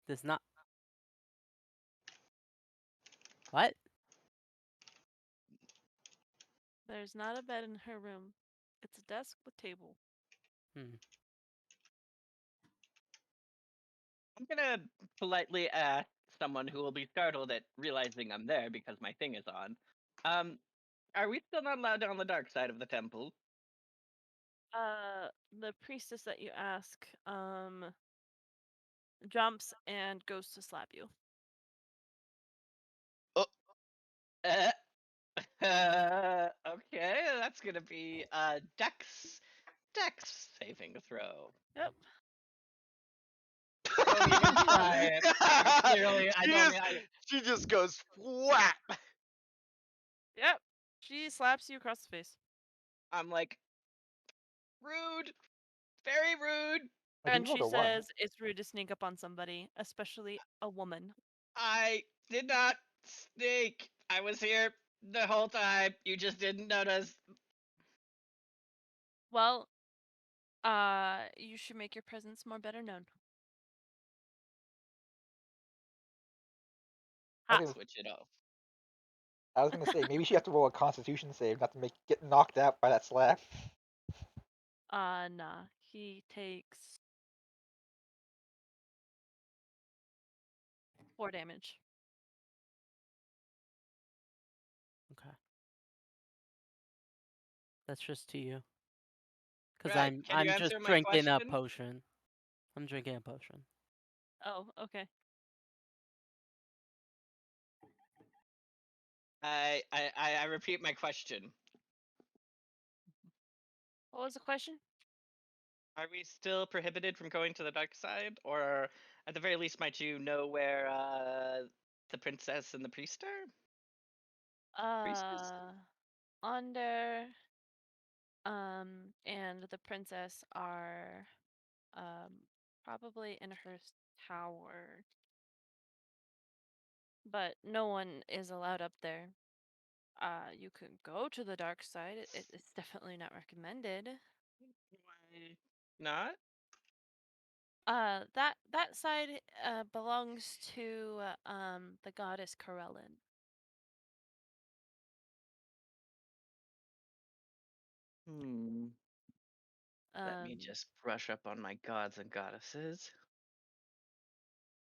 There's not. What? There's not a bed in her room. It's a desk with table. Hmm. I'm gonna politely ask someone who will be startled at realizing I'm there because my thing is on. Are we still not allowed on the dark side of the temple? The priestess that you ask, jumps and goes to slap you. Uh, okay, that's gonna be Dex saving throw. Yep. Don't even try it. Clearly, I don't. She just goes whap. Yep. She slaps you across the face. I'm like, rude, very rude. And she says it's rude to sneak up on somebody, especially a woman. I did not sneak. I was here the whole time. You just didn't notice. Well, you should make your presence more better known. Okay. Switch it off. I was gonna say maybe she has to roll a Constitution save not to get knocked out by that slap. Nah. He takes 4 damage. Okay. That's just to you. Because Right, can you I'm just answer my drinking a question? potion. I'm drinking a potion. Oh, okay. I repeat my question. What was the question? Are we still prohibited from going to the dark side, or at the very least, might you know where the princess and the priest are? Priestess? Under, and the princess are, probably in her tower. But no one is allowed up there. You can go to the dark side. It's definitely not recommended. Why not? That side belongs to the goddess Corellin. Let me just brush up on my gods and goddesses.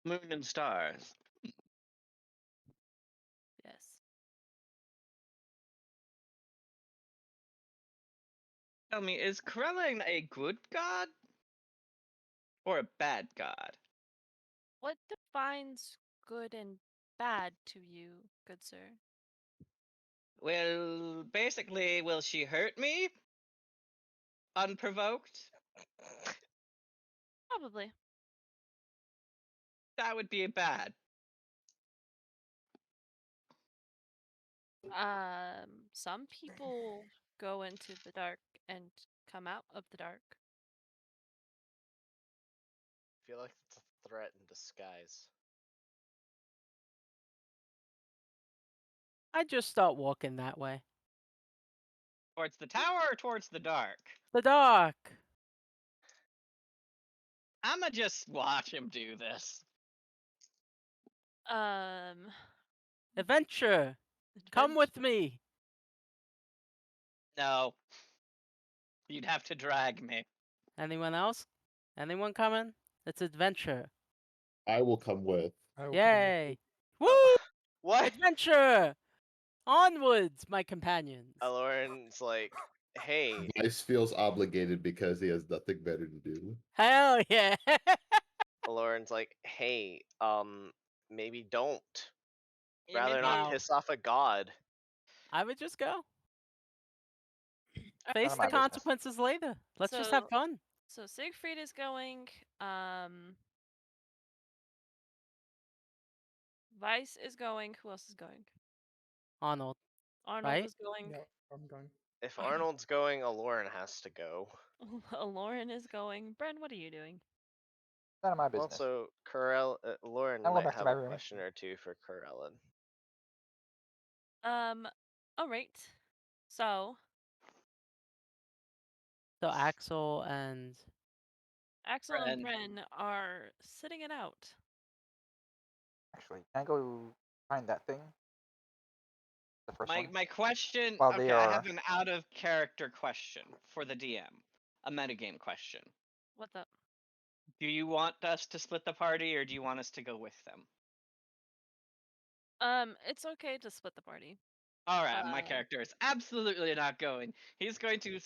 Moon and stars. Yes. Tell me, is Corellin a good god or a bad god? What defines good and bad to you, good sir? Well, basically, will she hurt me? Unprovoked? Probably. That would be bad. Some people go into the dark and come out of the dark. I feel like it's a threat in disguise. I just start walking that way. Towards the tower or towards the dark? The dark. I'ma just watch him do this. Adventure. Come with me. No. You'd have to drag me. Anyone else? Anyone coming? It's adventure. I will come with. I will come with Yay! Woo! What? Adventure! Onwards, my companions. Aloran's like, hey, Vice feels obligated because he has nothing better to do. Hell yeah! Aloran's like, hey, maybe don't. Yeah, Rather maybe- not Wow. piss off a god. I would just go. None Face of the my business. consequences later. Let's just have So- fun. So Siegfried is going. Vice is going. Who else is going? Arnold. Arnold Right? is going. No, I'm going. If Arnold's going, Aloran has to go. Lauren is going. Bren, what are you doing? None of my business. Also, Lauren I'll go might back to have my a room. question or two for Corellin. All right. So So Axel and Axel and Bren. Bren are sitting it out. Actually, can I go find that thing? The first one. My question. While Okay, they I are- have an out of character question for the DM, a metagame question. What's up? Do you want us to split the party, or do you want us to go with them? It's okay to split the party. All right, my Uh, character is absolutely not going. He's going to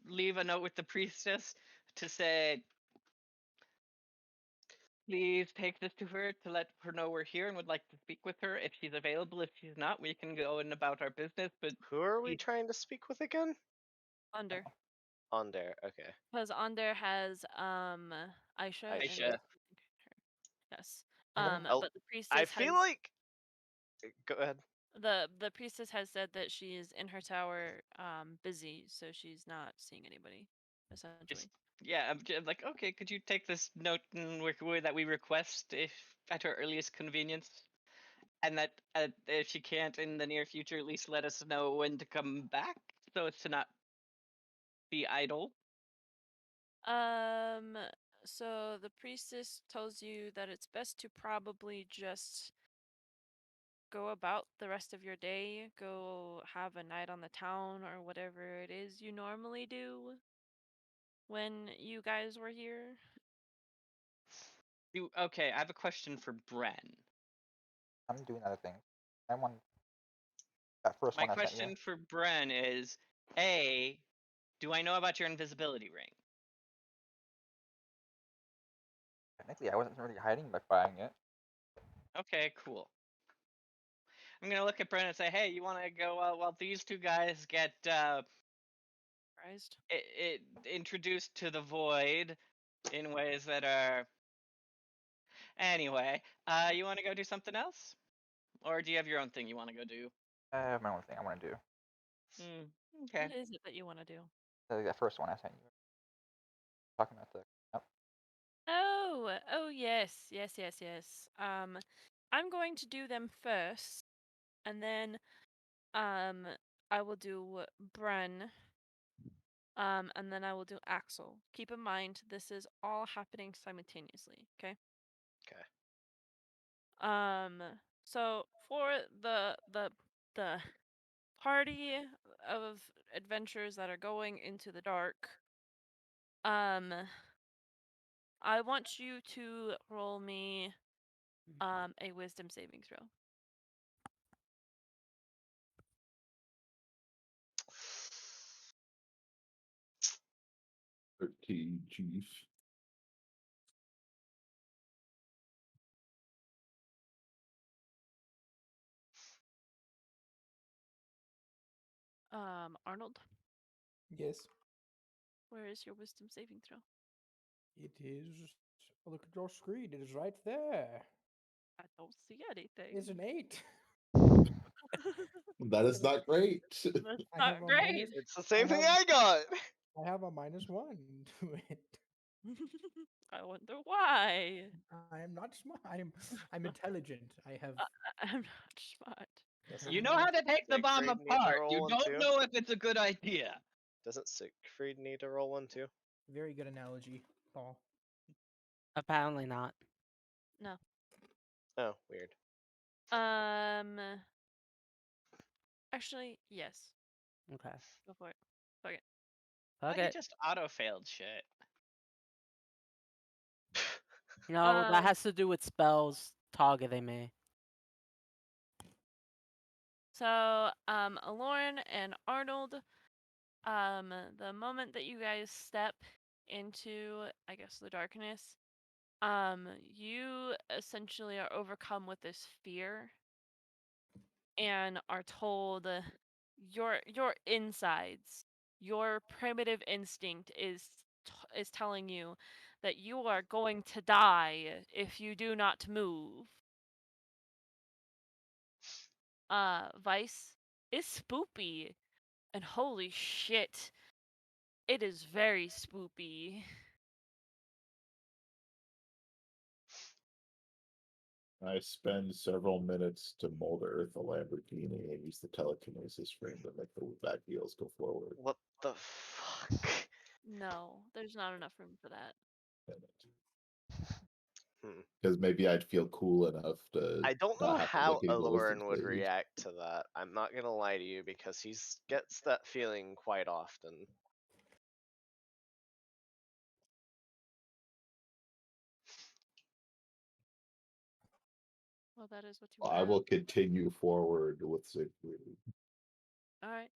leave a note with the priestess to say, please take this to her to let her know we're here and would like to speak with her. If she's available, if she's not, we can go in about our business. But Who are we He- trying to speak with again? Under. Onder, okay. Because Under has Aisha. and Aisha. her. Yes. Okay. But the priestess I feel has like. Go ahead. the priestess has said that she is in her tower, busy, so she's not seeing anybody. Essentially. yeah, I'm like, okay, could you take this note and that we request if at her earliest convenience, and that if she can't in the near future, at least let us know when to come back, so as to not be idle. So the priestess tells you that it's best to probably just go about the rest of your day, go have a night on the town or whatever it is you normally do when you guys were here. Okay, I have a question for Bren. I'm doing other things. I want that first My one I sent question you. for Bren is: A, do I know about your invisibility ring? Technically, I wasn't really hiding by buying it. Okay, cool. I'm gonna look at Bren and say, "Hey, you want to go while these two guys get Surprised? introduced to the void in ways that are anyway? You want to go do something else, or do you have your own thing you want to go do? I have my own thing I want to do. Okay. What is it that you want to do? That first one I sent you. Talking about the. Yep. Oh yes. I'm going to do them first, and then I will do Bren, and then I will do Axel. Keep in mind this is all happening simultaneously, okay? Okay. So for the party of adventurers that are going into the dark, I want you to roll me a wisdom saving throw. 13, chief. Arnold, Yes, where is your wisdom saving throw? it is. Look at your screen. It is right there. I don't see anything. It's an 8. That is not great. That's I not have a great. minus. It's the same thing have- I got. I have a -1 to it. I wonder why. I am not smart. I'm intelligent. I have. I'm not smart. Yes, You I know am. how to take the bomb Siegfried need to apart. roll You one don't too? know if it's a good idea. Doesn't Siegfried need to roll one too? Very good analogy, Paul. apparently not. Oh, weird. Actually, yes. Okay. Go for it. Fuck it. Why Okay. he just auto failed shit? No, that has to do with spells targeting me. So, Aloran and Arnold, the moment that you guys step into, I guess, the darkness, you essentially are overcome with this fear and are told your insides, your primitive instinct is telling you that you are going to die if you do not move. Vice is spoopy, and holy shit, it is very spoopy. I spend several minutes to mold Earth a Lamborghini and use the telekinesis frame to make the back wheels go forward. What the fuck? No, there's not enough room for that. Because maybe I'd feel cool enough to I don't not know have to how look at ballistic Aloran would stage. react to that. I'm not gonna lie to you because he gets that feeling quite often. Well, that is what you I have. will continue forward with Siegfried. All right.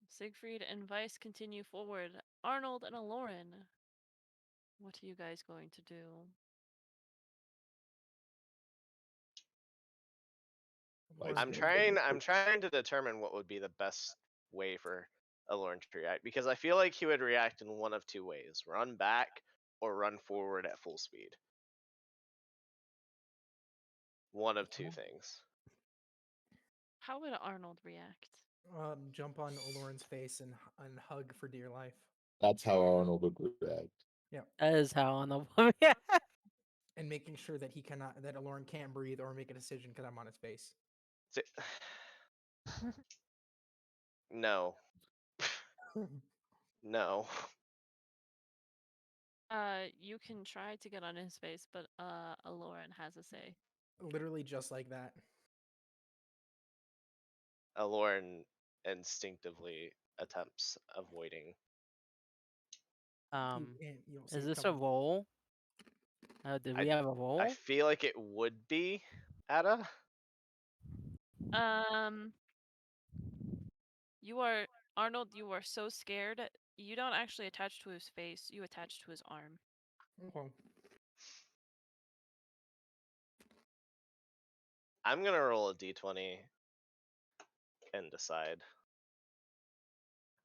Siegfried and Vice continue forward. Arnold and Aloran, what are you guys going to do? I'm trying to determine what would be the best way for Aloran to react because I feel like he would react in one of two ways: run back or run forward at full speed. One of two things. How would Arnold react? Jump on Aloran's face and hug for dear life. That's how Arnold would react. Yeah. That is how on the And making sure that that Aloran can't breathe or make a decision because I'm on his face. No. No. You can try to get on his face, but Aloran has a say. Literally just like that. Aloran instinctively attempts avoiding. You don't see Is it this a coming. roll? Did we have a roll? I feel like it would be, Ada. You are Arnold. You are so scared. You don't actually attach to his face. You attach to his arm. Okay. I'm gonna roll a d20 and decide.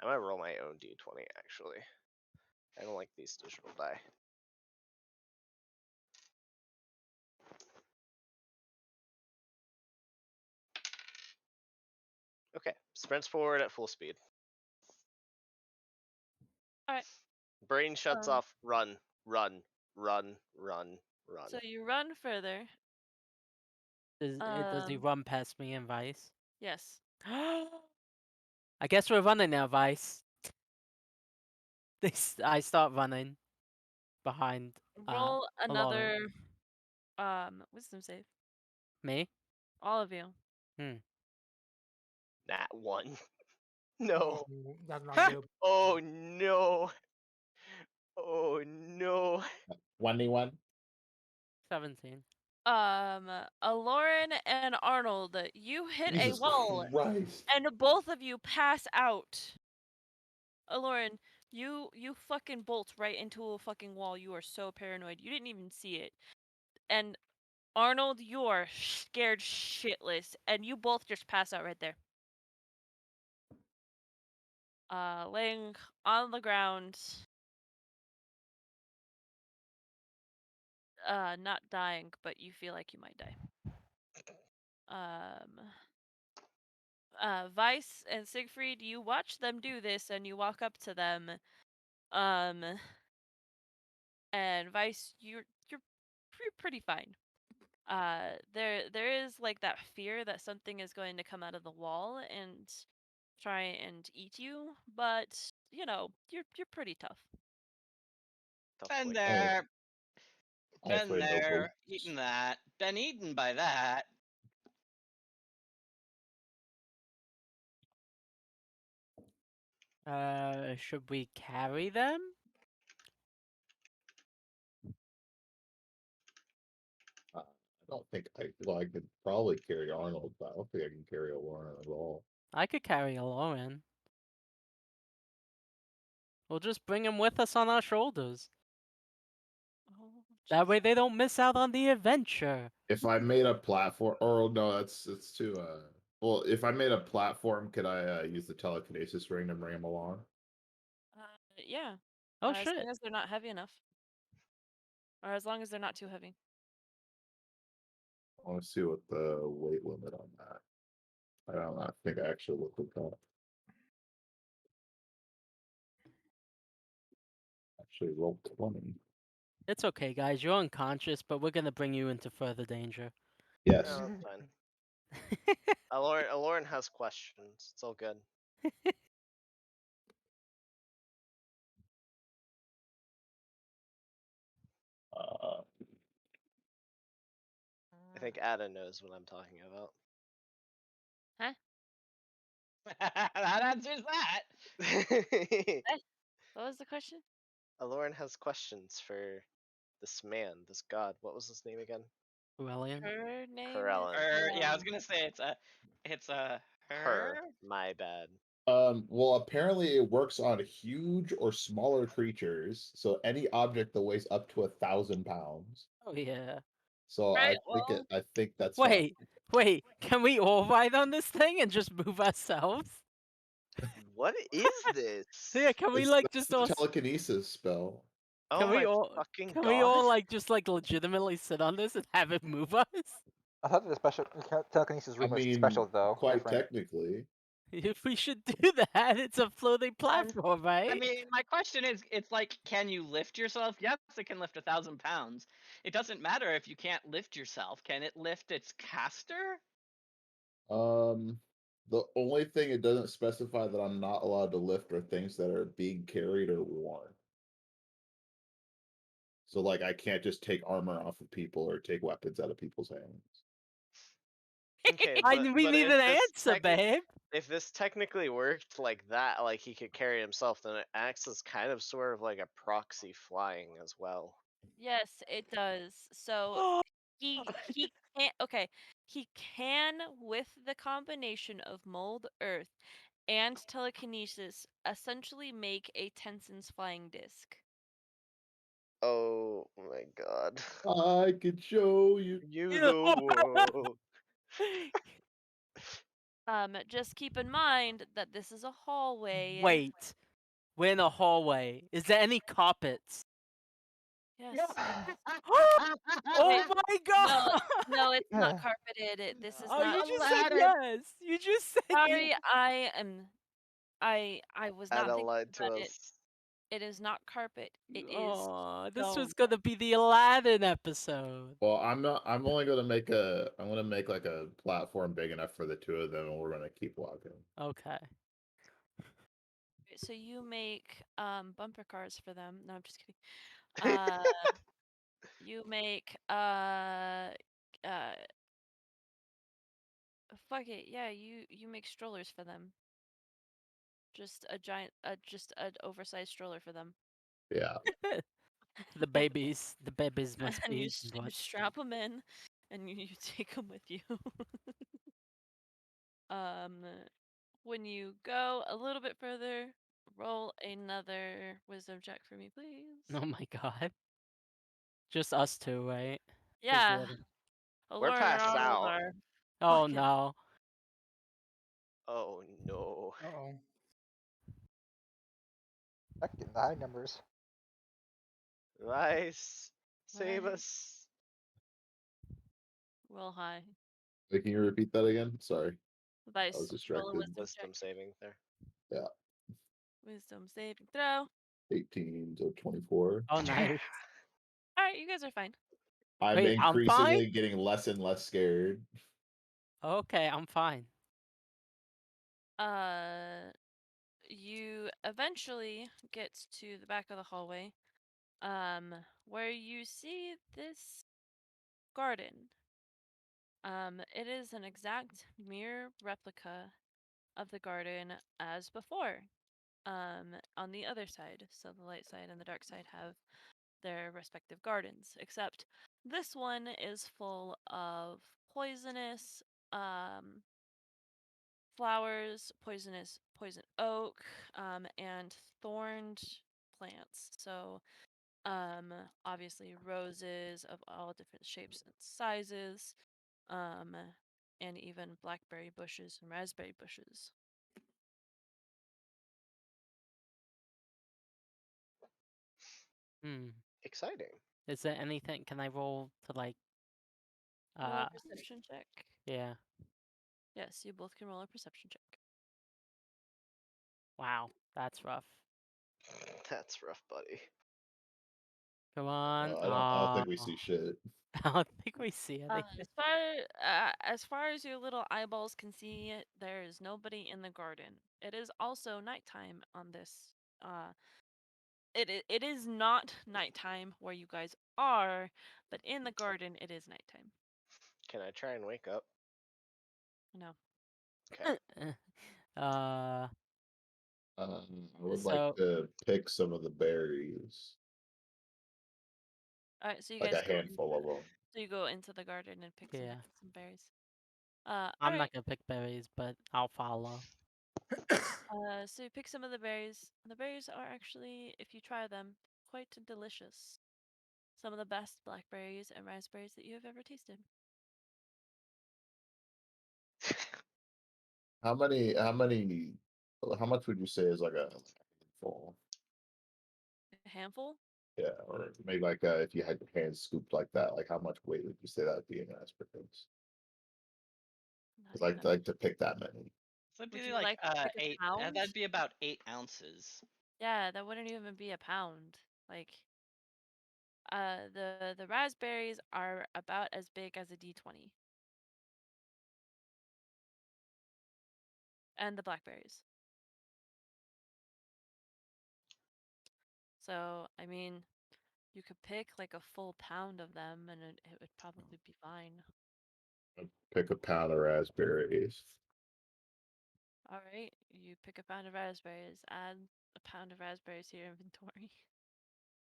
I might roll my own d20 actually. I don't like these digital die. Okay, sprints forward at full speed. Alright. Brain shuts off. Run, run, run, run, run. So you run further. Does he run past me and Vice? Yes. I guess we're running now, Vice. I start running behind. Roll another Aloran. wisdom save. Me? All of you. Nat 1. No. Oh, that's not good. Oh no. Oh no. 21. 17. Aloran and Arnold, you hit Jesus a wall, Christ. and both of you pass out. Aloran, you fucking bolt right into a fucking wall. You are so paranoid. You didn't even see it. And Arnold, you are scared shitless, and you both just pass out right there. Laying on the ground. Not dying, but you feel like you might die. Vice and Siegfried, you watch them do this, and you walk up to them. And Vice, you're pretty fine. There is like that fear that something is going to come out of the wall and try and eat you, but you know, you're pretty tough. Been boy. there. I'm Been afraid no there. bullets. Eaten that. Been eaten by that. Should we carry them? don't think I could probably carry Arnold, but I don't think I can carry Lauren at all. I could carry a Lauren. We'll just bring him with us on our shoulders. Oh, That way jeez. they don't miss out on the adventure. If I made a platform, or no, it's too. Well, if I made a platform, could I use the telekinesis ring to bring him along? Yeah. Oh As shit. long as they're not heavy enough. Or as long as they're not too heavy. I want to see what the weight limit on that. I don't know. I think I actually looked at that. Actually, rolled 20. It's okay, guys. You're unconscious, but we're gonna bring you into further danger. Yes. No, it's fine. Aloran has questions. It's all good. I think Ada knows what I'm talking about. That answers that. What was the question? Aloran has questions for this man, this god. What was his name again? Llewellyn. Her name Corellin. is. Yeah, I was gonna say it's a Her. My bad. Well, apparently it works on huge or smaller creatures, so any object that weighs up to 1,000 pounds. Oh yeah. So Right, I think that's fine. Wait. Can we all ride on this thing and just move ourselves? What is this? Yeah. Can we It's like that's just the all? telekinesis spell. Oh Can we my all? fucking Can god! we all like just like legitimately sit on this and have it move us? I thought the special telekinesis I room was mean, special though. quite Different. technically. If we should do that, it's a floating platform, right? I mean, my question is, it's like, can you lift yourself? Yes, it can lift 1,000 pounds. It doesn't matter if you can't lift yourself. Can it lift its caster? The only thing it doesn't specify that I'm not allowed to lift are things that are being carried or worn. So like I can't just take armor off of people or take weapons out of people's hands. Okay, We but need if an this answer, babe. if this technically worked like that, like he could carry himself, then it acts as kind of sort of like a proxy flying as well. Yes, it does. So he can't. Okay, he can with the combination of mold, earth, and telekinesis essentially make a Tensen's flying disc. Oh my god. I could show you. You the world. Just keep in mind that this is a hallway. Wait, we're in a hallway. Is there any carpets? Yes. Oh my god! No, it's Yeah. not carpeted. This is Oh, not. you just said Aladdin. yes. You just said Sorry, yes. I was not Ada thinking lied to about it. us. It is not carpet. It is Oh, this was stone. gonna be the Aladdin episode. Well, I'm not. I'm only going to make a. I'm going to make like a platform big enough for the two of them, and we're going to keep walking. Okay. So you make bumper cars for them. No, I'm just kidding. You make fuck it. Yeah, you make strollers for them. Just a giant just an oversized stroller for them. Yeah. The babies must And be. you what? strap them in and you take them with you. When you go a little bit further, roll another wisdom check for me, please. Oh my god. Just us two, right? 'Cause the Yeah. other- We're Lauren and passed Arnold out. are Oh fucking- no. Oh no. Oh. Back in the high numbers. Rice, save Right. us. Roll high. Wait, can you repeat that again? Sorry. Vice. I was Roll a distracted. wisdom check. Wisdom saving there. Wisdom saving throw. 18 to 24. Oh nice. Alright, you guys are fine. I'm Wait, I'm increasingly fine? getting less and less scared. Okay, I'm fine. You eventually get to the back of the hallway, where you see this garden. It is an exact mirror replica of the garden as before. On the other side, so the light side and the dark side have their respective gardens, except this one is full of poisonous flowers, poison oak, and thorned plants. So, obviously roses of all different shapes and sizes, um, and even blackberry bushes and raspberry bushes. Hmm. Exciting. Is there anything? Can I roll to like? Roll a perception check. Yeah. Yes, you both can roll a perception check. Wow, that's rough. That's rough, buddy. Come on. I don't think we see shit. I don't think we see anything. As far as your little eyeballs can see, there is nobody in the garden. It is also nighttime on this. It is not nighttime where you guys are, but in the garden it is nighttime. Can I try and wake up? No. Okay. I would like So- to pick some of the berries, All right, so you like guys a go. handful of them. So you go into the garden and pick Yeah. some berries. I'm Alright, not gonna pick berries, but I'll follow. so you pick some of the berries. The berries are actually, if you try them, quite delicious. Some of the best blackberries and raspberries that you have ever tasted. How much would you say is like a handful? A handful? Yeah, or maybe like if you had your hands scooped like that, like how much weight would you say that would be in raspberries? Not Because I'd even- like to pick that many. So it'd Would be you like, like to pick a 8. pound? That'd be about 8 ounces. Yeah, that wouldn't even be a pound. Like, the raspberries are about as big as a D20. And the blackberries. So, I mean, you could pick like a full pound of them and it would probably be fine. I'd pick a pound of raspberries. All right, you pick a pound of raspberries, add a pound of raspberries to your inventory.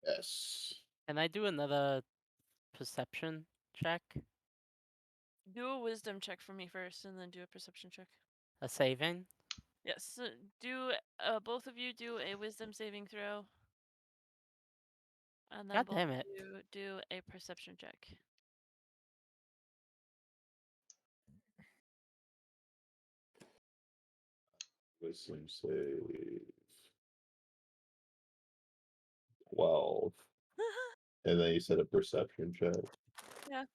Yes. Can I do another perception check? Do a wisdom check for me first and then do a perception check. A saving? Yes, do both of you do a wisdom saving throw. And then God both damn of it. you do a perception check. Wisdom save 12. And then you said a perception check. Yeah.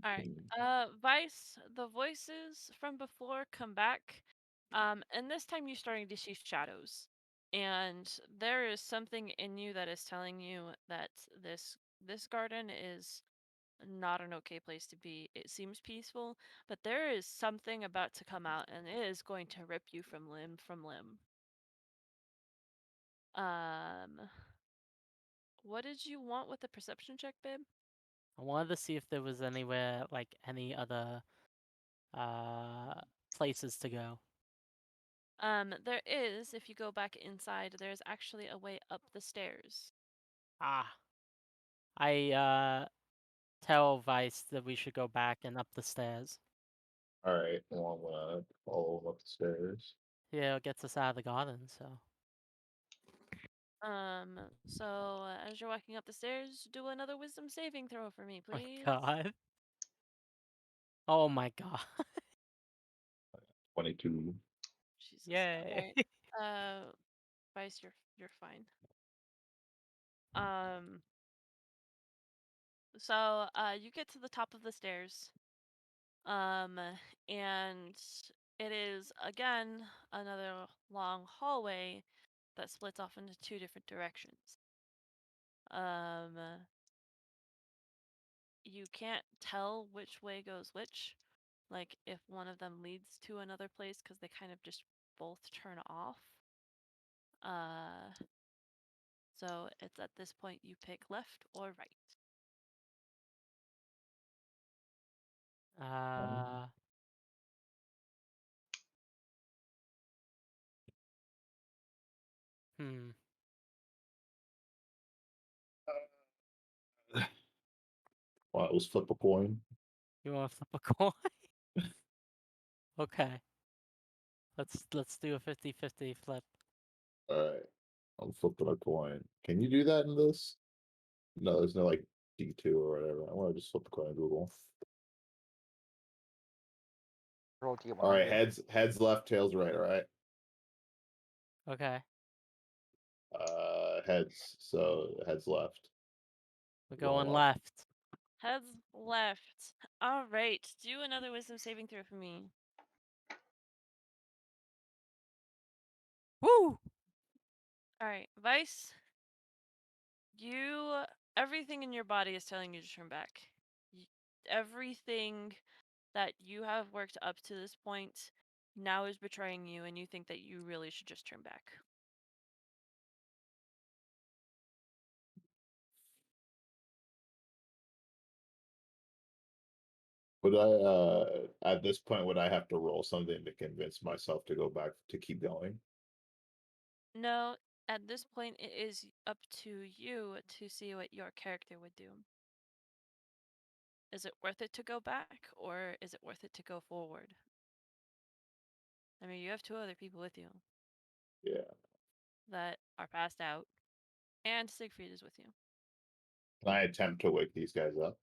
All right. Vice, the voices from before come back. And this time you're starting to see shadows. And there is something in you that is telling you that this garden is not an okay place to be. It seems peaceful, but there is something about to come out and it is going to rip you from limb. What did you want with the perception check, babe? I wanted to see if there was anywhere, like any other places to go. There is, if you go back inside, there's actually a way up the stairs. I tell Vice that we should go back and up the stairs. Alright, well, I'm gonna follow him up the stairs. Yeah, it gets us out of the garden, so. So as you're walking up the stairs, do another wisdom saving throw for me, please. My god. Oh my god. 22. Jesus. Yay. Alright. Vice, you're fine. So you get to the top of the stairs. And it is again another long hallway that splits off into two different directions. You can't tell which way goes which, like if one of them leads to another place because they kind of just both turn off. So it's at this point you pick left or right. Hmm. Well, let's flip a coin. You want to flip a coin? Okay. Let's do a 50-50 flip. All right, I'm flipping a coin. Can you do that in this? No, there's no like D2 or whatever. I want to just flip a coin on Google. Roll D100. All right, heads left, tails right. All right. Okay. Heads. So heads left. We're going Wrong. left. Heads left. All right. Do another wisdom saving throw for me. Woo! All right, Vice. Everything in your body is telling you to turn back. Everything that you have worked up to this point now is betraying you, and you think that you really should just turn back. Would I at this point would I have to roll something to convince myself to go back to keep going? No, at this point, it is up to you to see what your character would do. Is it worth it to go back, or is it worth it to go forward? I mean, you have 2 other people with you Yeah. that are passed out, and Siegfried is with you. Can I attempt to wake these guys up?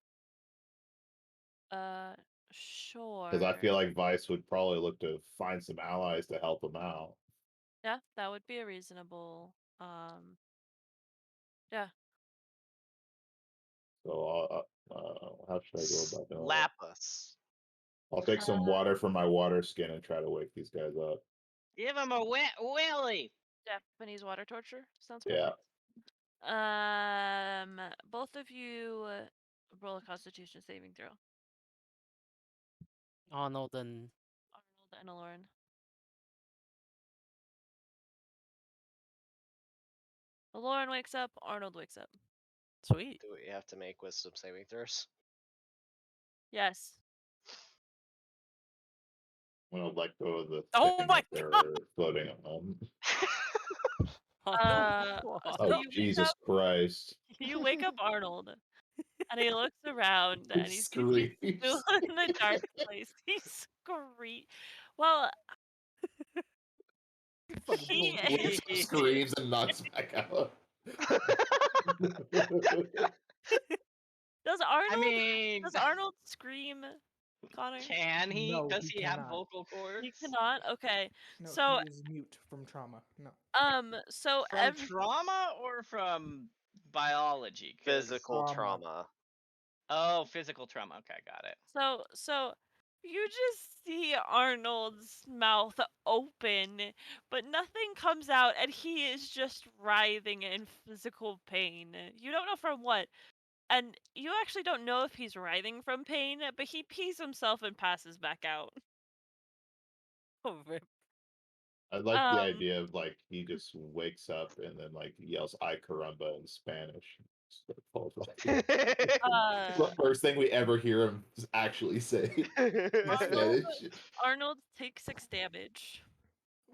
Sure. Because I feel like Vice would probably look to find some allies to help them out. Yeah, that would be a reasonable. Yeah. So how should I go about doing Slap us. I'll take some water from my water skin and try to wake these guys up. Give him a wet willy. Japanese water torture sounds Yeah. perfect. Both of you roll a Constitution saving throw. Arnold and Arnold and Aloran. Aloran wakes up. Arnold wakes up. sweet. Do we have to make wisdom saving throws? Yes. I'm gonna let go of the Oh thing my that they're God! floating on. Oh, So Oh you wake Jesus up. Christ! You wake up Arnold, and he looks around, and he sees you still Screams. in the dark place. He screams. Well, he Wakes up, screams and knocks back out. does I mean, Arnold scream, Connor? can he? No, Does he he have cannot. vocal cords? He cannot. Okay. No, So he is mute from trauma. No. so From trauma or from biology? 'Cause- Physical Trauma. trauma. Oh, physical trauma. Okay, got it. So you just see Arnold's mouth open, but nothing comes out, and he is just writhing in physical pain. You don't know from what. And you actually don't know if he's writhing from pain, but he pees himself and passes back out. Oh, rip. I like the Um, idea of like he just wakes up and then like yells "I caramba" in Spanish. Just falls off. The first thing we ever hear him actually say in Arnold, Spanish. Arnold takes 6 damage.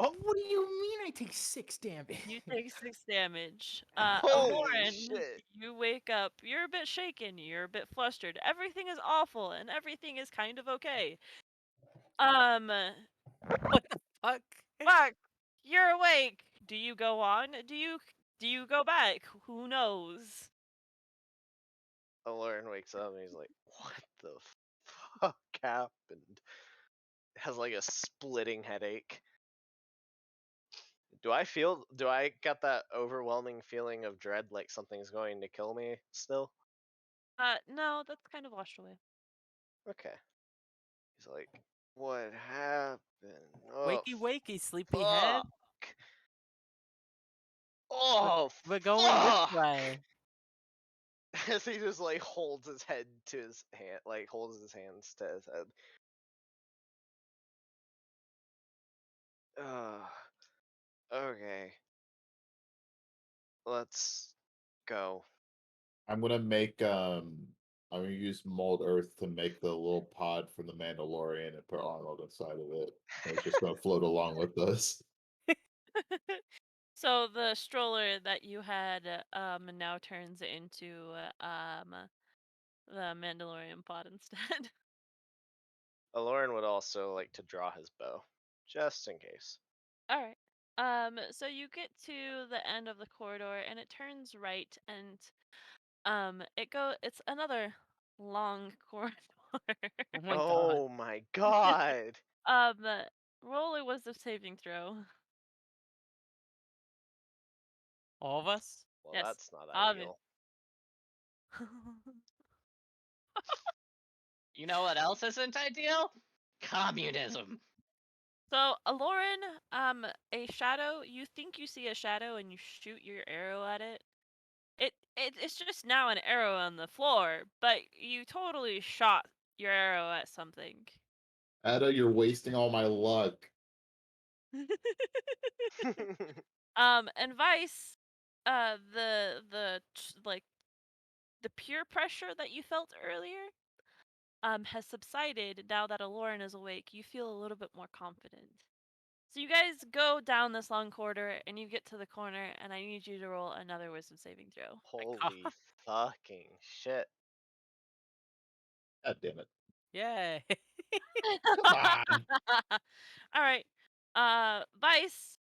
Oh, what do you mean I take 6 damage? You take 6 damage. Holy Aloran, shit. you wake up. You're a bit shaken. You're a bit flustered. Everything is awful, and everything is kind of okay. What the fuck? Fuck. You're awake. Do you go on? Do you go back? Who knows? Lauren wakes up and he's like, what the fuck happened? Has like a splitting headache. Do I get that overwhelming feeling of dread like something's going to kill me still? No, that's kind of washed away. Okay. He's like, what happened? Oh, Wakey, wakey, sleepyhead. fuck. Oh, We're going fuck. this way. As he just like holds his head to his hand, like holds his hands to his head. Okay. Let's go. I'm gonna use mold earth to make the little pod from the Mandalorian and put Arnold inside of it. And it's just gonna float along with us. So the stroller that you had now turns into the Mandalorian pod instead. Aloran would also like to draw his bow, just in case. All right. So you get to the end of the corridor and it turns right and it's another long corridor. Oh my god. Oh my god! um roll a wisdom saving throw. All of us? Well, Yes, that's not Ovid. ideal. You know what else isn't ideal? Communism. So Aloran, a shadow, you think you see a shadow and you shoot your arrow at it. It's just now an arrow on the floor, but you totally shot your arrow at something. Ada, you're wasting all my luck. And Vice, like the peer pressure that you felt earlier, has subsided now that Aloran is awake. You feel a little bit more confident. So you guys go down this long corridor and you get to the corner, and I need you to roll another wisdom saving throw. Holy fucking shit. God damn it. Yay. Come on. All right. Vice,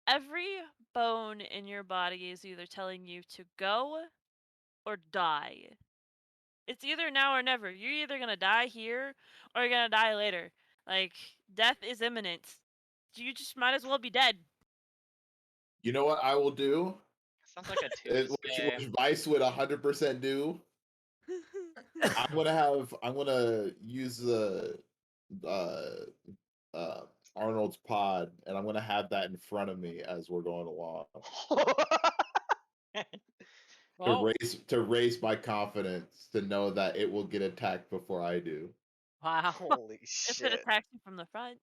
every bone in your body is either telling you to go or die. It's either now or never. You're either gonna die here or you're gonna die later. Like, death is imminent. You just might as well be dead. You know what I will do? Sounds like a Which Tuesday. Vice would 100% do. I'm gonna use the uh Arnold's pod, and I'm gonna have that in front of me as we're going along Oh, to raise my confidence to know that it will get attacked before I do. wow. Holy If it shit. attacks you from the front.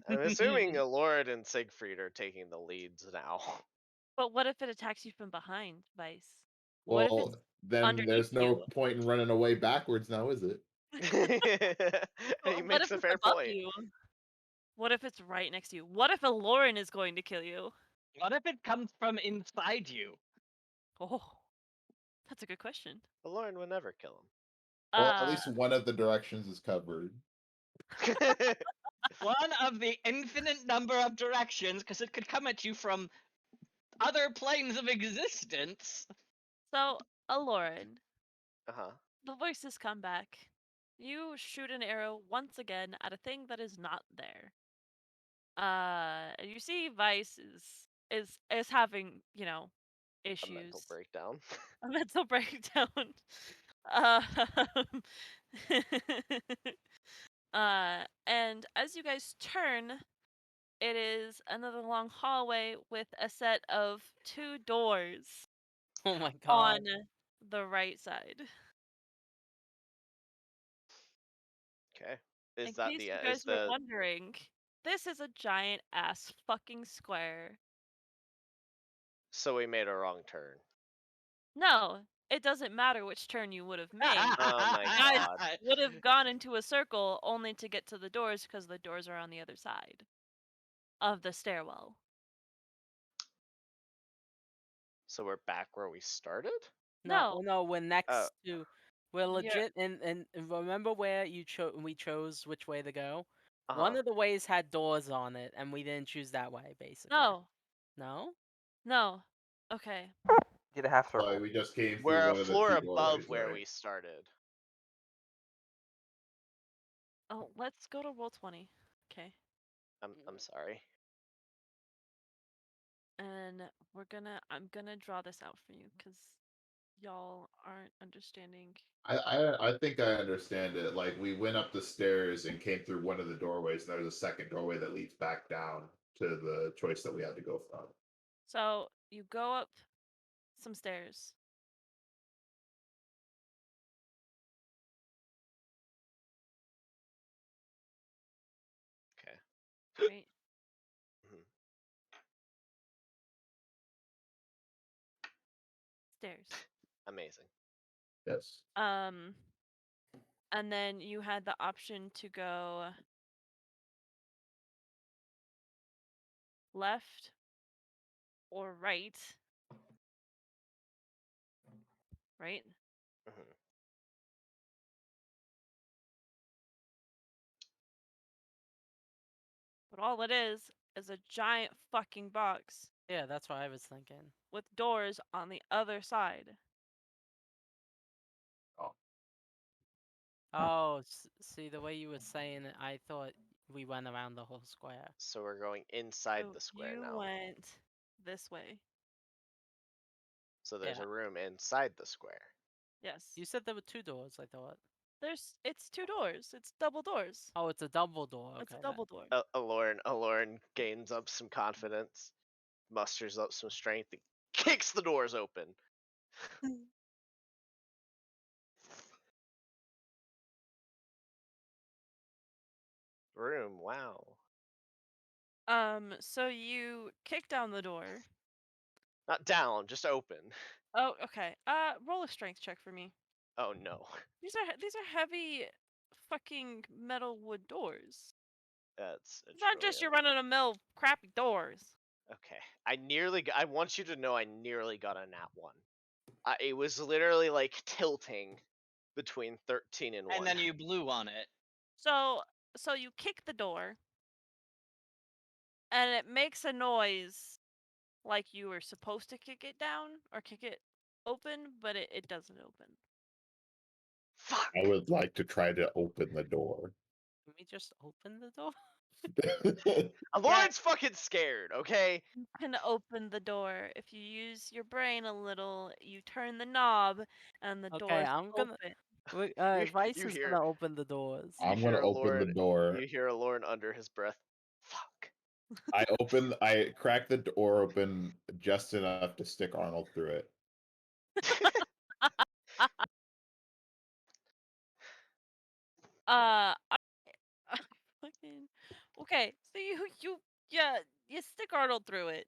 I'm assuming Aloran and Siegfried are taking the leads now. But what if it attacks you from behind, Vice? What if it's Well, then underneath there's no you? point in running away backwards now, is it? He What makes if a it's fair above point. you? What if it's right next to you? What if Aloran is going to kill you? What if it comes from inside you? Oh, that's a good question. Aloran would never kill Well, at least one of the directions is covered. him. One of the infinite number of directions, because it could come at you from other planes of existence. So, Aloran, Uh-huh. the voices come back. You shoot an arrow once again at a thing that is not there. You see Vice is having, A issues. mental breakdown. A mental breakdown. Um, and as you guys turn, it is another long hallway with a set of 2 doors Oh my on god. the right side. Okay. In Is that case the you is guys were the wondering, this is a giant ass fucking square. so we made a wrong turn. No, it doesn't matter which turn you would have made. Oh my You guys god. would have gone into a circle only to get to the doors because the doors are on the other side of the stairwell. So we're back where we started? No. No, we're next Oh. to. We're You're- legit, and remember where we chose which way to go? Uh-huh. One of the ways had doors on it, and we didn't choose that way, basically. No. No? No. Okay. Did a half circle. Sorry, we just came through We're a one of the floor two above doorways, where right? we started. Oh, let's go to roll 20. Okay. I'm sorry. And I'm gonna draw this out for you because y'all aren't understanding. I think I understand it. Like we went up the stairs and came through one of the doorways, and there's a second doorway that leads back down to the choice that we had to go from. So you go up some stairs. Okay. Right? Mhm. Stairs. Amazing. Yes. And then you had the option to go left, or right. Right? Mhm. But all it is a giant fucking box Yeah, that's what I was thinking. with doors on the other side. Oh, see, the way you were saying it, I thought we went around the whole square. So we're going inside So the square you now. went this way. So there's Yeah. a room inside the square. Yes. You said there were 2 doors, I thought. It's 2 doors. It's double doors. Oh, it's a double door. Okay. It's a double door. Alorn gains up some confidence, musters up some strength, and kicks the doors open. Room, wow. So you kick down the door. Not down, just open. Oh, okay. Roll a strength check for me. Oh no. These are heavy fucking metal wood doors. That's a It's not just your trillion. run-of-the-mill crappy doors. Okay. I want you to know I nearly got a nat 1. It was literally like tilting between 13 and 1. And then you blew on it. So you kick the door, and it makes a noise like you were supposed to kick it down or kick it open, but it doesn't open. Fuck! I would like to try to open the door. Can we just open the door? Alorn's fucking scared, okay? You can open the door. If you use your brain a little, you turn the knob, and the Okay, door's I'm gonna. open. Vice you is hear- gonna open the doors. You I'm hear gonna open the Alorn- door. You hear Alorn under his breath. Fuck. I crack the door open just enough to stick Arnold through it. I- fucking okay. So you stick Arnold through it.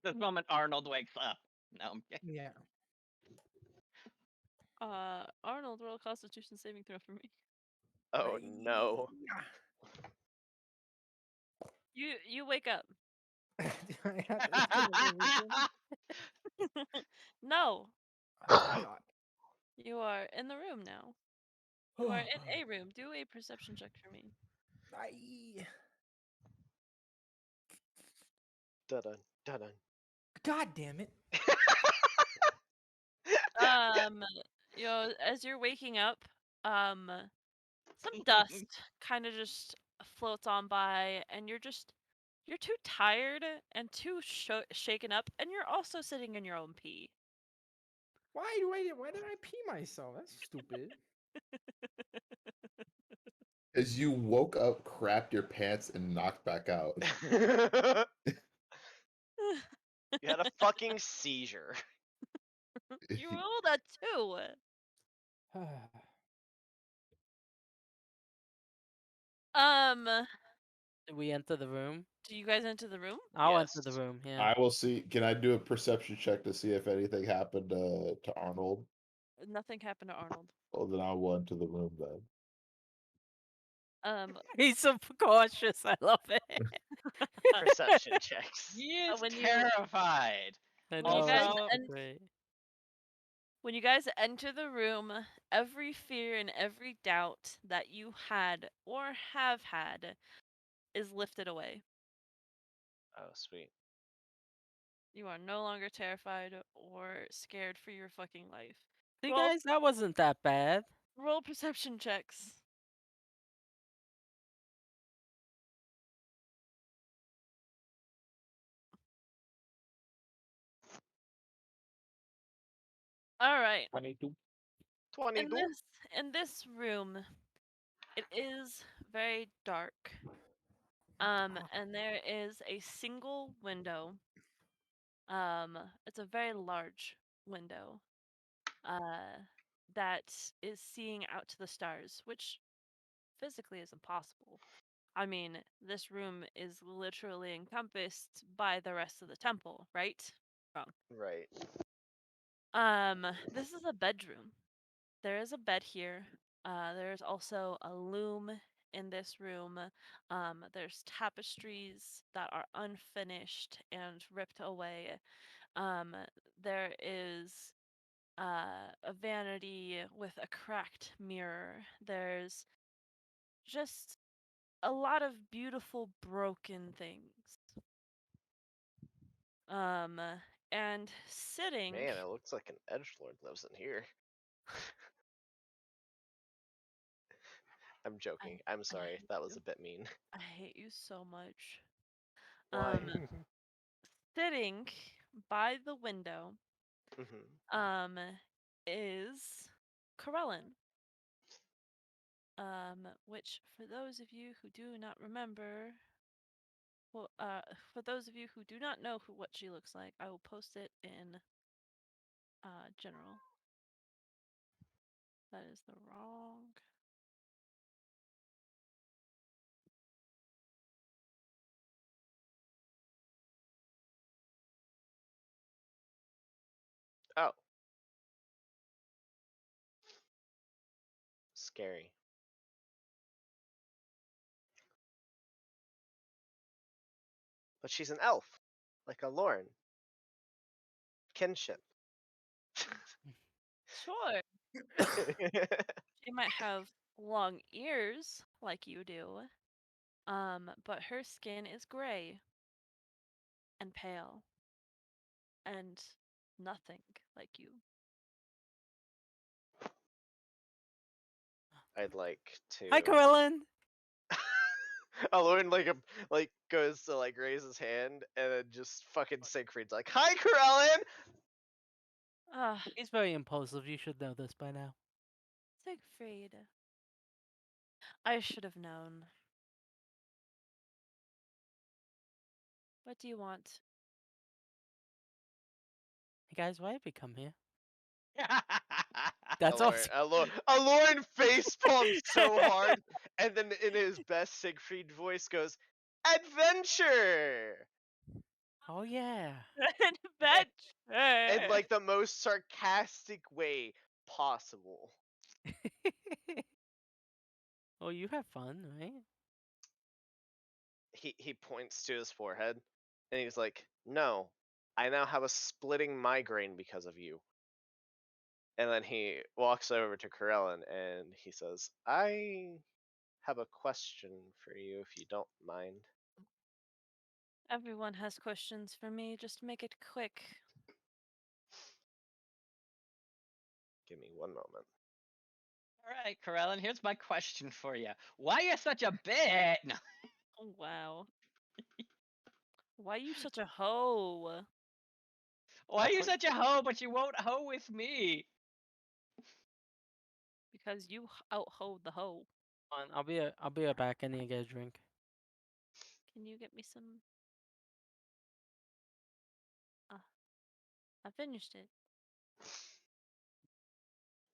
This moment, Arnold wakes up. No, I'm kidding. Yeah. Arnold, roll a Constitution saving throw for me. Oh no. You wake up. Do I have anything in vision? No, Fuck. you are in the room now. You are in a room. Do a perception check for me. Aye. Dun dun dun. God damn it. As you're waking up, some dust kind of just floats on by, and you're too tired and too shaken up, and you're also sitting in your own pee. Why did I pee myself? That's stupid. As you woke up, crapped your pants, and knocked back out. You had a fucking seizure. You rolled a 2. Did we enter the room? Do you guys enter the room? I'll enter the Yes. room. Yeah. I will see. Can I do a perception check to see if anything happened to Arnold? Nothing happened to Arnold. Well, then I will enter the room then. He's so cautious. I love it. Perception checks. He is when you- terrified. I When you know. guys Also- it's great. When you guys enter the room, every fear and every doubt that you had or have had is lifted away. Oh, sweet. You are no longer terrified or scared for your fucking life. See, Roll- guys, that wasn't that bad. Roll perception checks. All right. 22. 22. In this room, it is very dark. And there is a single window. It's a very large window. That is seeing out to the stars, which physically is impossible. I mean, this room is literally encompassed by the rest of the temple, right? Right. This is a bedroom. There is a bed here. There is also a loom in this room. There's tapestries that are unfinished and ripped away. There is a vanity with a cracked mirror. There's just a lot of beautiful broken things. And sitting. Man, it looks like an edgelord lives in here. I'm joking. I'm sorry. hate That was you. a bit mean. I hate you so much. Why? Sitting by the window, Hmm. is Corellin. Which for those of you who do not remember, well, for those of you who do not know what she looks like, I will post it in general. That is the wrong. Oh. Scary. But she's an elf, like a Lauren. Kinship. Sure. She might have long ears like you do. But her skin is gray and pale and nothing like you. I'd like to. Hi, Corellin. Lauren like goes to like raise his hand and then just fucking Siegfried's like, "Hi, Corellin." Ah, He's very impulsive. You should know this by now. Siegfried. I should have known. What do you want? Hey guys, why have we come here? That's Lauren, awesome. Lauren face palms so hard, and then in his best Siegfried voice goes, "Adventure!" Oh yeah. Adventure. In like the most sarcastic way possible. Oh, you have fun, right? He points to his forehead, and he's like, "No, I now have a splitting migraine because of you." And then he walks over to Corellin and he says, "I have a question for you if you don't mind." Everyone has questions for me. Just make it quick. Give me one moment. All right, Corellin, here's my question for you. Why you such a bitch? No. Oh, wow. Why you such a hoe? Why you such a hoe, but you won't hoe with me? Because you out-hoed the hoe. Fine, I'll be right back. I need to get a drink. Can you get me some? I finished it.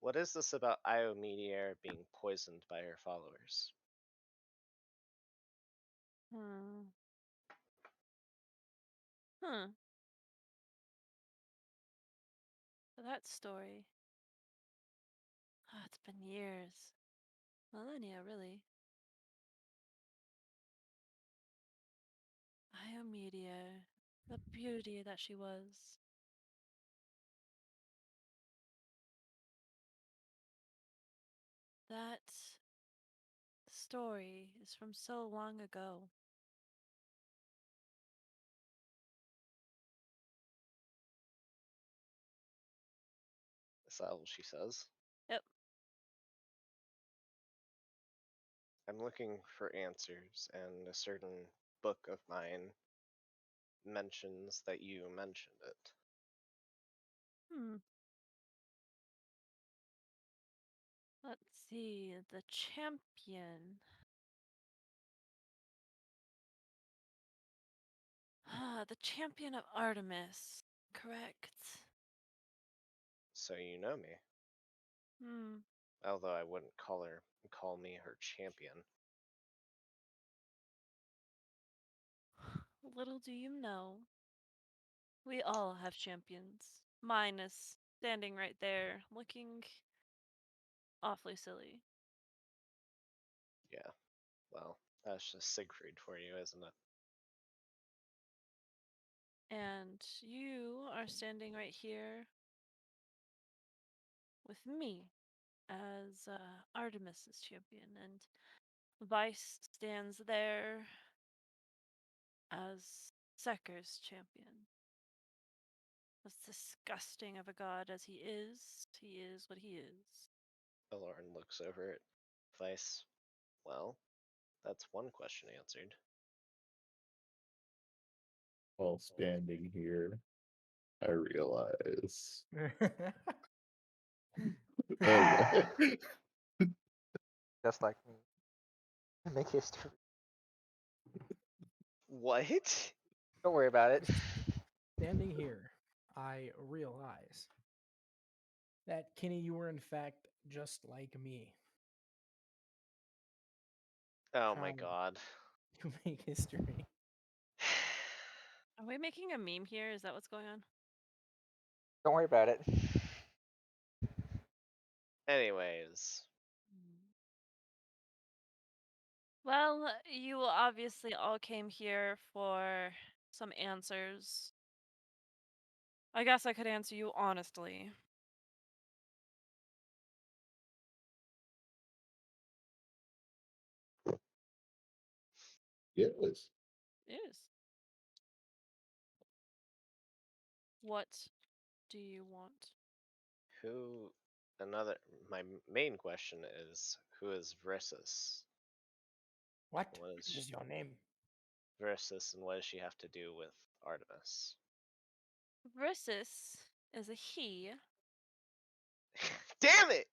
What is this about Io Meteor being poisoned by her followers? Hmm. Huh. So that story. It's been years. Millennia, really. Iomedia. The beauty that she was. That story is from so long ago. Is that all she says? Yep. I'm looking for answers, and a certain book of mine mentions that you mentioned it. Hmm. Let's see. The champion. The champion of Artemis. Correct. So you know me. Hmm. Although I wouldn't call me her champion. Little do you know, we all have champions. Mine is standing right there, looking awfully silly. Yeah. Well, that's just Siegfried for you, isn't it? And you are standing right here with me as Artemis's champion, and Vice stands there as Sekir's champion. As disgusting of a god as he is what he is. Lauren looks over at Vice. Well, that's one question answered. While standing here, I realize. Okay. Just like me. Make history. What? Don't worry about it. Standing here, I realize that Kenny, you were in fact just like me. Oh my Trying god. to make history. Are we making a meme here? Is that what's going on? Don't worry about it. Anyways, Well, you obviously all came here for some answers. I guess I could answer you honestly. Yes. Yes. What do you want? who my main question is who is Versus? What What is is your name? Versus and what does she have to do with Artemis? Versus is a he, Damn it!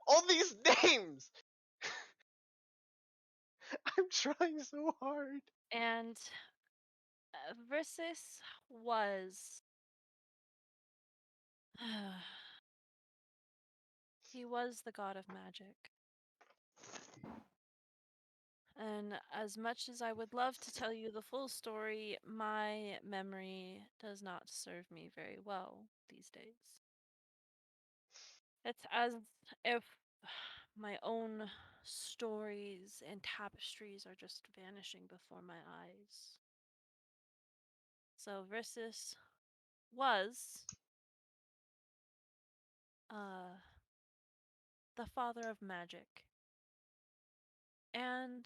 All these names! I'm trying so hard. and Versus was. He was the god of magic. And as much as I would love to tell you the full story, my memory does not serve me very well these days. It's as if my own stories and tapestries are just vanishing before my eyes. So Versus was the father of magic and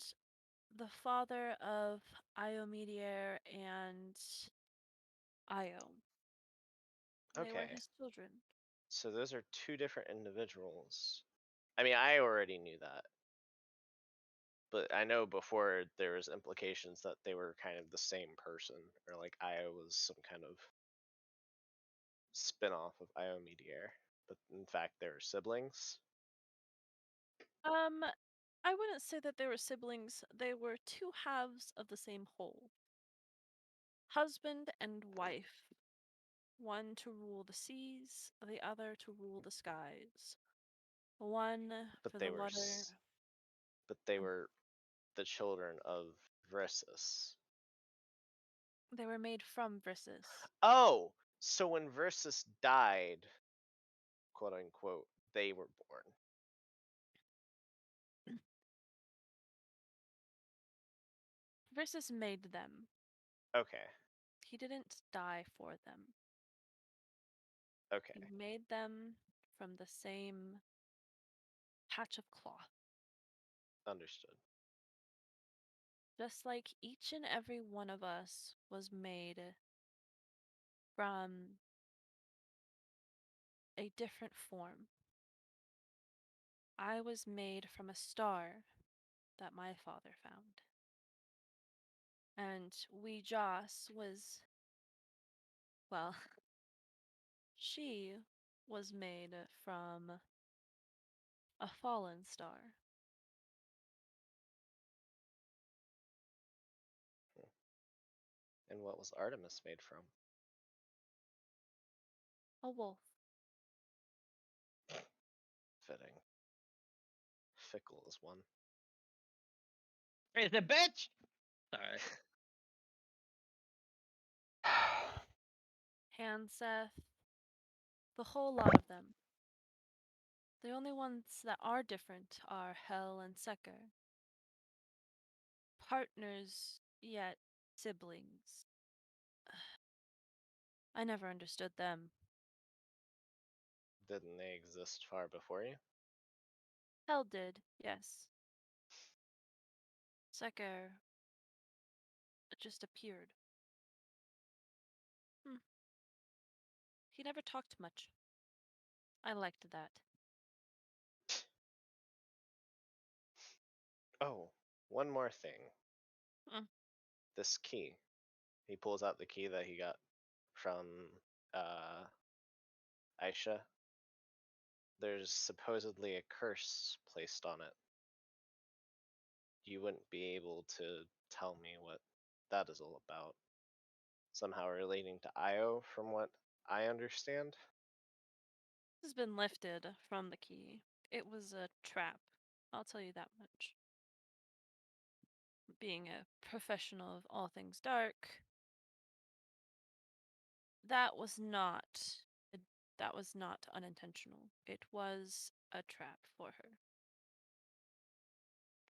the father of Iomedier and Io. They were Okay, his children. so those are two different individuals. I mean, I already knew that. But I know before there was implications that they were kind of the same person, or like Io was some kind of spin-off of Io Meteor. But in fact, they were siblings. I wouldn't say that they were siblings. They were two halves of the same whole. Husband and wife. One to rule the seas, the other to rule the skies. One But for they the were water. but they were the children of Versus. They were made from Versus. Oh, so when Versus died, quote unquote, they were born. Versus made them. Okay. He didn't die for them. Okay. He made them from the same patch of cloth. Understood. Just like each and every one of us was made from a different form. I was made from a star that my father found. And Wee Joss was, well, she was made from a fallen star. And what was Artemis made from? A wolf. Fitting. Fickle is one. Is a bitch. Sorry. Hanseth. The whole lot of them. The only ones that are different are Hel and Seker. partners, yet siblings. I never understood them. Didn't they exist far before you? Hell did, yes. Seker just appeared. He never talked much. I liked that. Oh, one more thing. Mm. This key. He pulls out the key that he got from Aisha. There's supposedly a curse placed on it. You wouldn't be able to tell me what that is all about. Somehow relating to Io, from what I understand. This has been lifted from the key. It was a trap. I'll tell you that much. Being a professional of all things dark, that was not unintentional. It was a trap for her.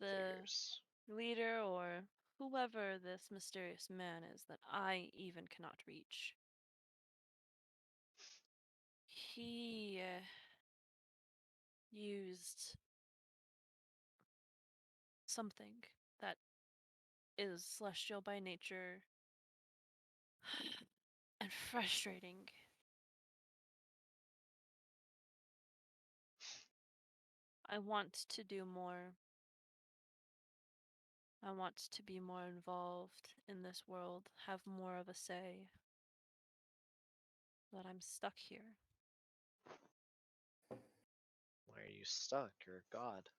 The Figures. leader or whoever this mysterious man is that I even cannot reach. He used something that is celestial by nature and frustrating. I want to do more. I want to be more involved in this world, have more of a say. But I'm stuck here. Why are you stuck? You're a god.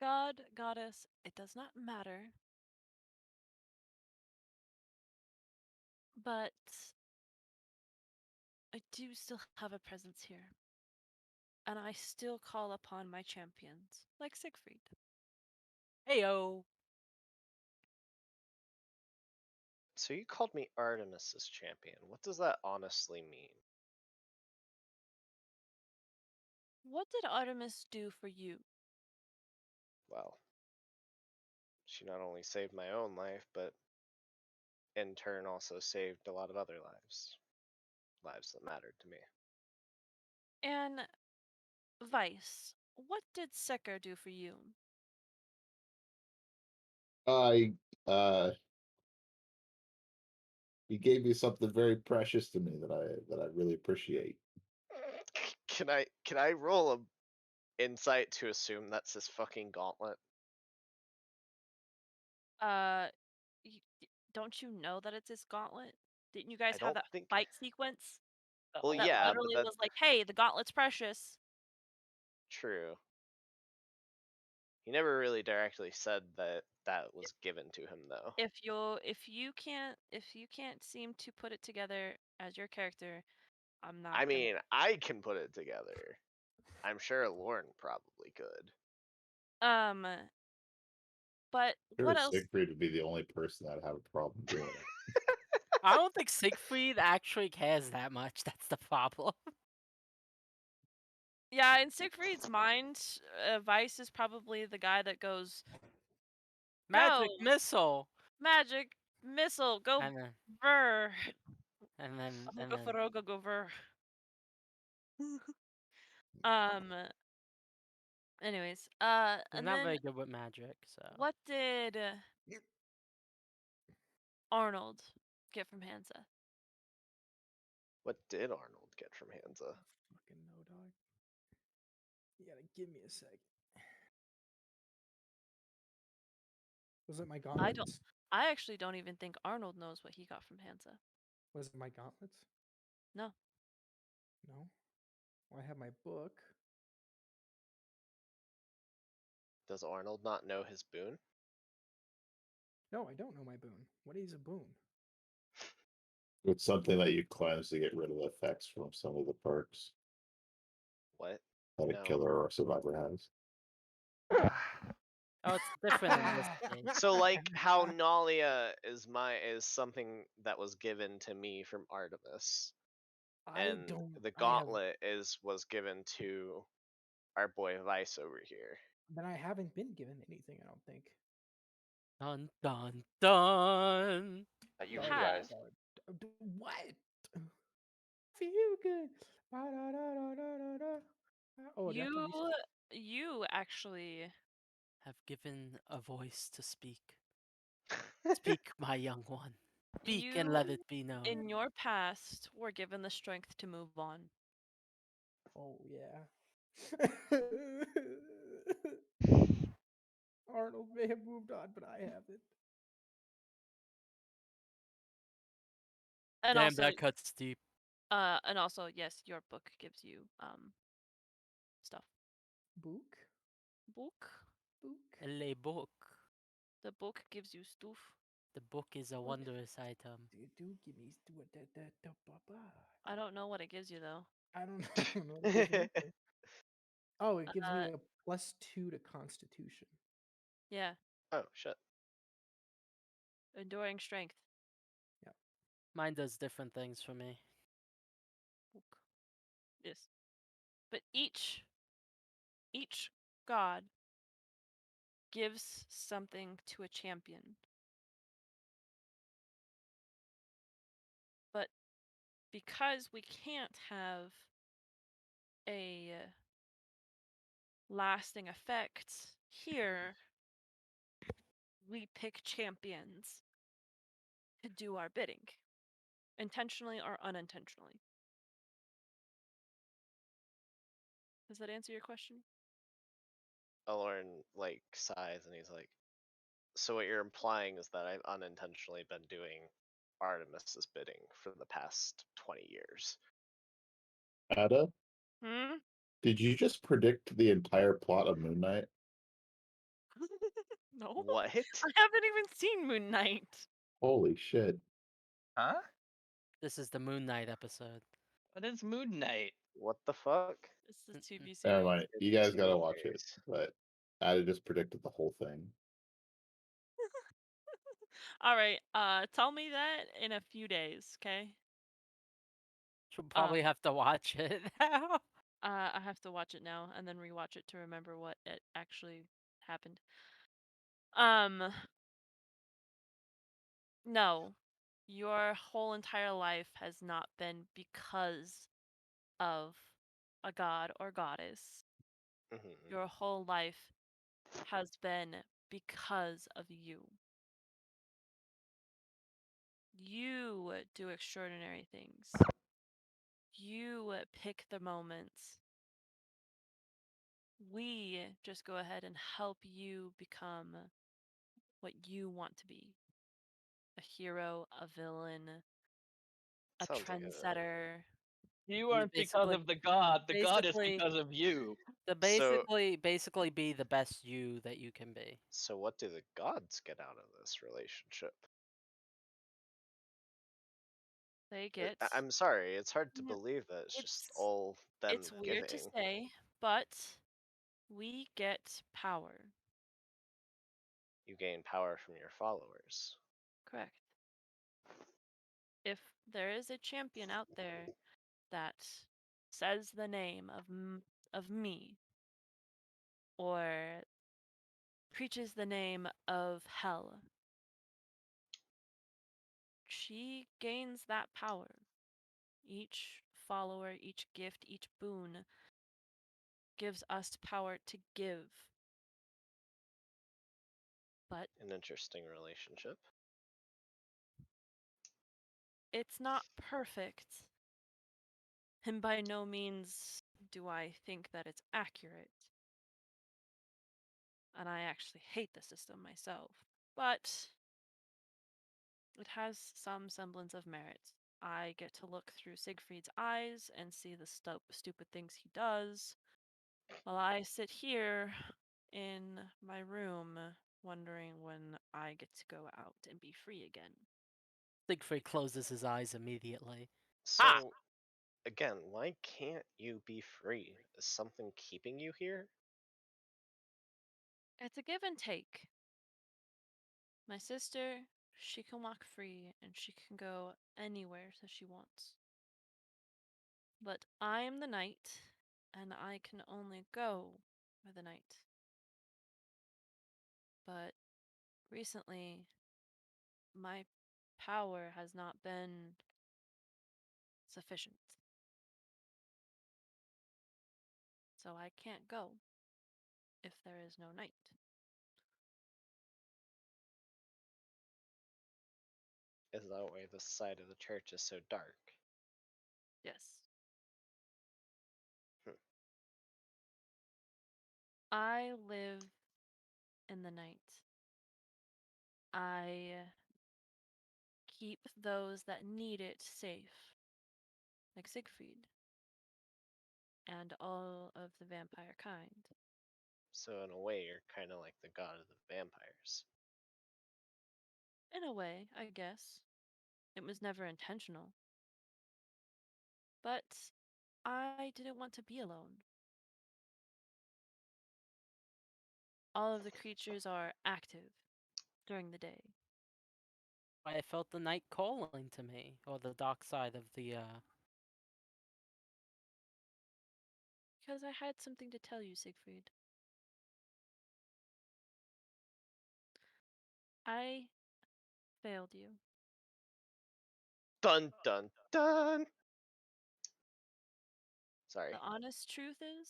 God, goddess, it does not matter. But I do still have a presence here. And I still call upon my champions, like Siegfried. Heyo. So you called me Artemis's champion. What does that honestly mean? What did Artemis do for you? Well, she not only saved my own life, but in turn also saved a lot of other lives. Lives that mattered to me. And Vice, what did Seker do for you? I he gave me something very precious to me that I really appreciate. Can I roll a insight to assume that's his fucking gauntlet? Don't you know that it's his gauntlet? Didn't you I guys have don't that think. fight sequence Well, that yeah, but literally that's was like, "Hey, the gauntlet's precious." true. He never really directly said that that was given to him, though. If you can't seem to put it together as your character, I'm not I gonna. mean, I can put it together. I'm sure Lauren probably could. But Sure, what else? Siegfried would be the only person that'd have a problem doing it. I don't think Siegfried actually cares that much. That's the problem. Yeah, in Siegfried's mind, Vice is probably the guy that goes, Magic "Go, missile. magic missile, go And then ver, and then and Hoga then Faroga go ver." Um. Anyways, he's and not then very good with magic, so what did Arnold get from Hansa? What did Arnold get from Hansa? Fucking no, dog. You gotta give me a second. Was it my I gauntlets? actually don't even think Arnold knows what he got from Hansa. Was it my gauntlets? No. No. Well, I have my book. Does Arnold not know his boon? No, I don't know my boon. What is a boon? It's something that you cleanse to get rid of the effects from some of the perks What? that a No. killer or a survivor has. oh, it's different in this case. So like how Nalia is something that was given to me from Artemis. I And don't. the I have. gauntlet was given to our boy Vice over here. Then I haven't been given anything. I don't think. Dun dun dun. That You you have. guys. What? Feel good. Ba-da-da-da-da-da-da. Oh, do I have to reset? You actually, Have given a voice to speak. Speak, my young one. Speak and let you it be known. in your past were given the strength to move on. Oh yeah. Arnold may have moved on, but I haven't. And Damn, also, that cuts deep. yes, your book gives you stuff. Book? Book. Book? Le book. The book gives you stuff. The book is a What? wondrous item. Do give me I don't know what it gives you though. I don't know what it gives me either. Oh, it gives me a +2 to Constitution. Yeah, Oh shit. enduring strength. Mine does different things for me. Book. Yes, but each god gives something to a champion. But because we can't have a lasting effect here, we pick champions to do our bidding, intentionally or unintentionally. Does that answer your question? Alorn like sighs and he's like, so what you're implying is that I've unintentionally been doing Artemis's bidding for the past 20 years. Ada, Hmm? did you just predict the entire plot of Moon Knight? No. What? I haven't even seen Moon Knight. Holy shit. Huh? This is the Moon Knight episode. What is Moon Knight? What the fuck? It's the Mm-mm. TV Never series. mind. It's You a guys TV gotta watch it. series. But Ada just predicted the whole thing. All right. Tell me that in a few days, okay? She'll probably have to watch it now. I have to watch it now and then rewatch it to remember what it actually happened. No. Your whole entire life has not been because of a god or goddess. Mhm. Your whole life has been because of you. You do extraordinary things. You pick the moments. We just go ahead and help you become what you want to be. A hero, a villain, a Sounds like a trendsetter. You aren't because basically- of the god. The god is basically- because of you. To So- basically be the best you that you can be. So what do the gods get out of this relationship? They get. I'm sorry, it's hard to Yeah, believe that it's just it's- all them It's weird to giving. say, but we get power. You gain power from your followers. Correct. If there is a champion out there that says the name of me or preaches the name of hell, she gains that power. Each follower, each gift, each boon gives us power to give. But An interesting relationship. it's not perfect. And by no means do I think that it's accurate. And I actually hate the system myself. But it has some semblance of merit. I get to look through Siegfried's eyes and see the stupid things he does, while I sit here in my room wondering when I get to go out and be free again. Siegfried closes his eyes immediately. So, again, why can't you be free? Is something keeping you here? It's a give and take. My sister, she can walk free and she can go anywhere that she wants. But I am the knight, and I can only go by the night. But recently my power has not been sufficient. So I can't go if there is no night. Is that why this side of the church is so dark? Yes. Hmm. I live in the night. I keep those that need it safe, like Siegfried and all of the vampire kind. So in a way, you're kind of like the god of the vampires. In a way, I guess. It was never intentional. But I didn't want to be alone. All of the creatures are active during the day. I felt the night calling to me, or the dark side of the. Because I had something to tell you, Siegfried. I failed you. Dun dun dun! Sorry. The honest truth is,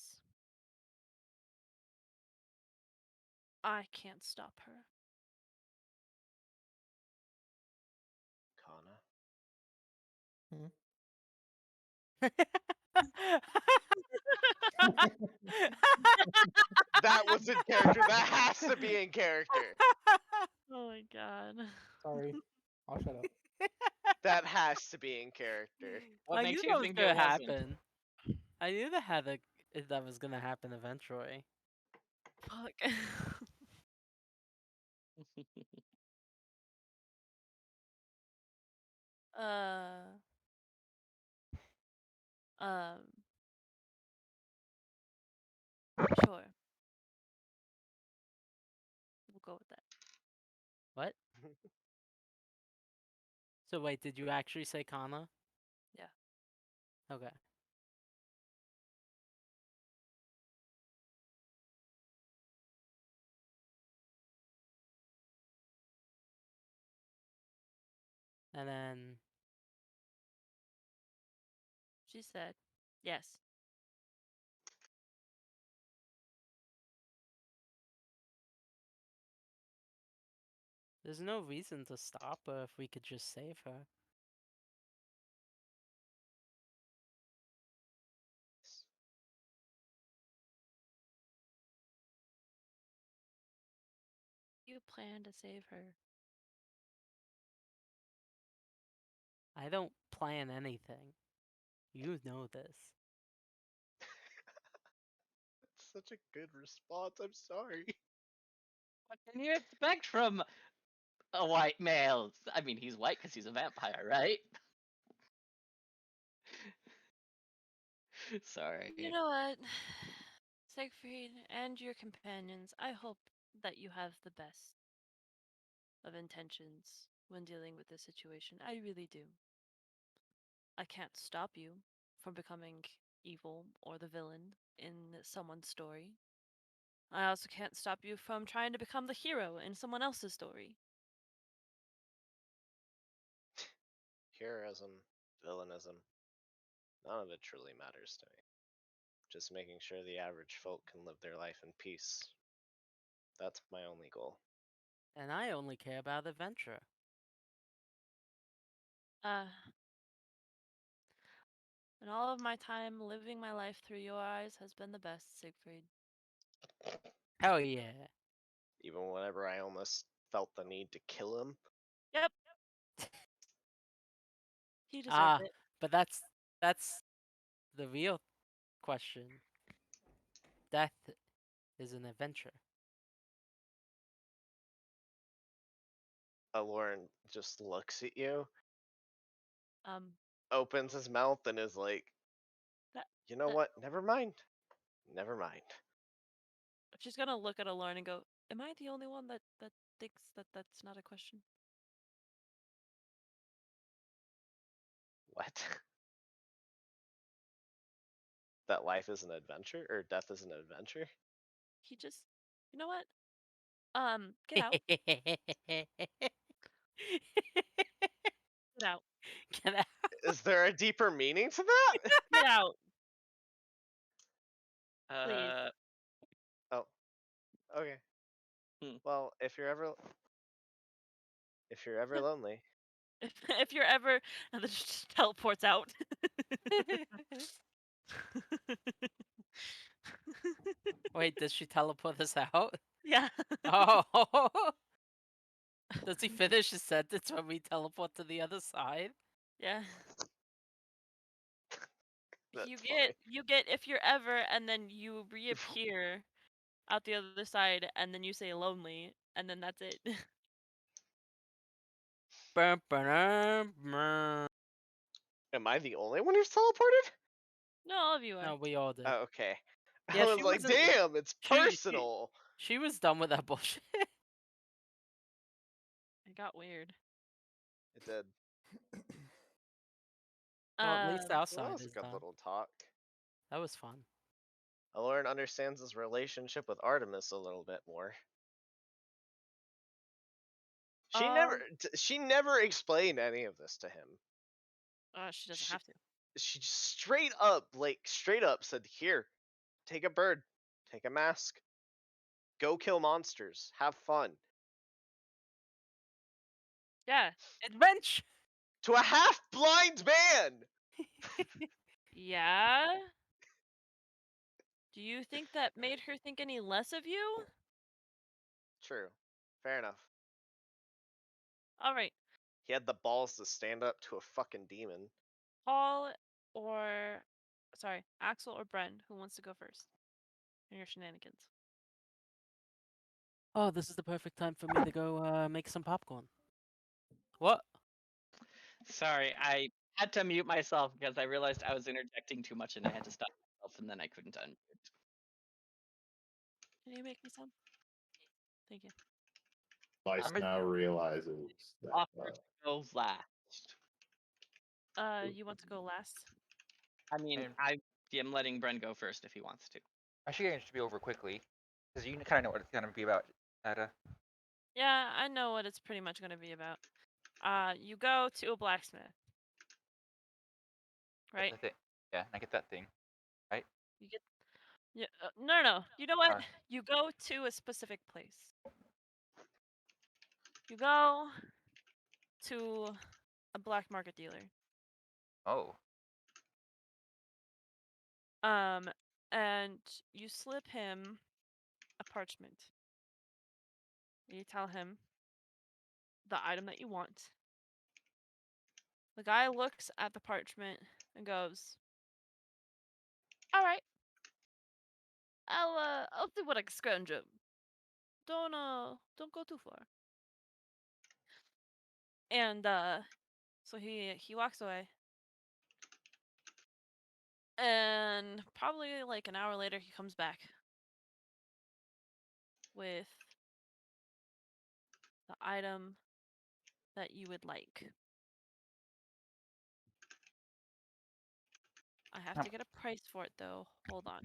I can't stop her. Kana. That was in character. That has to be in character. Oh my god. Sorry. I'll shut up. That has to be in character. What I makes knew you that was think gonna it wasn't? happen. I knew that was gonna happen eventually. Fuck. uh. Um. Sure. We'll go with that. What? So wait, did you actually say Kana? Yeah. Okay. And then She said, yes. there's no reason to stop her if we could just save her. You plan to save her. I don't plan anything. You know this. That's such a good response. I'm sorry. What can you expect from a white male? I mean, he's white because he's a vampire, right? Sorry. You know what? Siegfried and your companions, I hope that you have the best of intentions when dealing with this situation. I really do. I can't stop you from becoming evil or the villain in someone's story. I also can't stop you from trying to become the hero in someone else's story. Heroism, villainism, none of it truly matters to me. Just making sure the average folk can live their life in peace. That's my only goal. And I only care about adventure. And all of my time living my life through your eyes has been the best, Siegfried. Hell yeah. Even whenever I almost felt the need to kill him. Yep. He deserved Ah, it. but that's the real question. Death is an adventure. Lauren just looks at you, Um, opens his mouth, and is like, that, you know that what? Never mind. Never mind. she's gonna look at Alorn and go, "Am I the only one that thinks that that's not a question?" What? That life is an adventure? Or death is an adventure? He just, you know what? Get out. Get out. Get out. Is there a deeper meaning to that? Get out. Please. Oh, okay. Hmm. Well, if you're ever lonely, If you're ever and then just teleports out. Wait, does she teleport us out? Yeah. Oh. Does he finish his sentence when we teleport to the other side? Yeah. that's You funny. get if you're ever and then you reappear out the other side and then you say lonely and then that's it. Bum, ba-dum, bum. Am I the only one who's teleported? No, all of you are. No, we all did. Oh, okay. Yeah, I was she like, wasn't- damn, it's she- personal. She was done with that bullshit. It got weird. It did. Well, at least Um, our Well, that side was a is good done. little talk. That was fun. Aloran understands his relationship with Artemis a little bit more. She never explained any of this to him. she doesn't She- have to. She straight up said, "Here, take a bird, take a mask, go kill monsters, have fun." Yeah. Adventure! To a half-blind man. Yeah. Do you think that made her think any less of you? True. Fair enough. All right. He had the balls to stand up to a fucking demon. Paul or sorry, Axel or Bren, who wants to go first? In your shenanigans. Oh, this is the perfect time for me to go make some popcorn. What? Sorry, I had to mute myself because I realized I was interjecting too much and I had to stop myself, and then I couldn't unmute. Can you make me some? Thank you. Vice I'm now realizes that Offer to go last. You want to go last? I mean, And- I am letting Bren go first if he wants to. I should get it to be over quickly, because you kind of know what it's gonna be about, Ada. Yeah, I know what it's pretty much going to be about. You go to a blacksmith. Right? The thing. Yeah, and I get that thing. You get yeah, no. You know what? Alright. You go to a specific place. You go to a black market dealer. Oh. And you slip him a parchment. You tell him the item that you want. The guy looks at the parchment and goes, "All right, I'll see what I can scrounge up. Don't go too far." And so he walks away. And probably like an hour later, he comes back with the item that you would like. I have to get a price for it though. Hold on.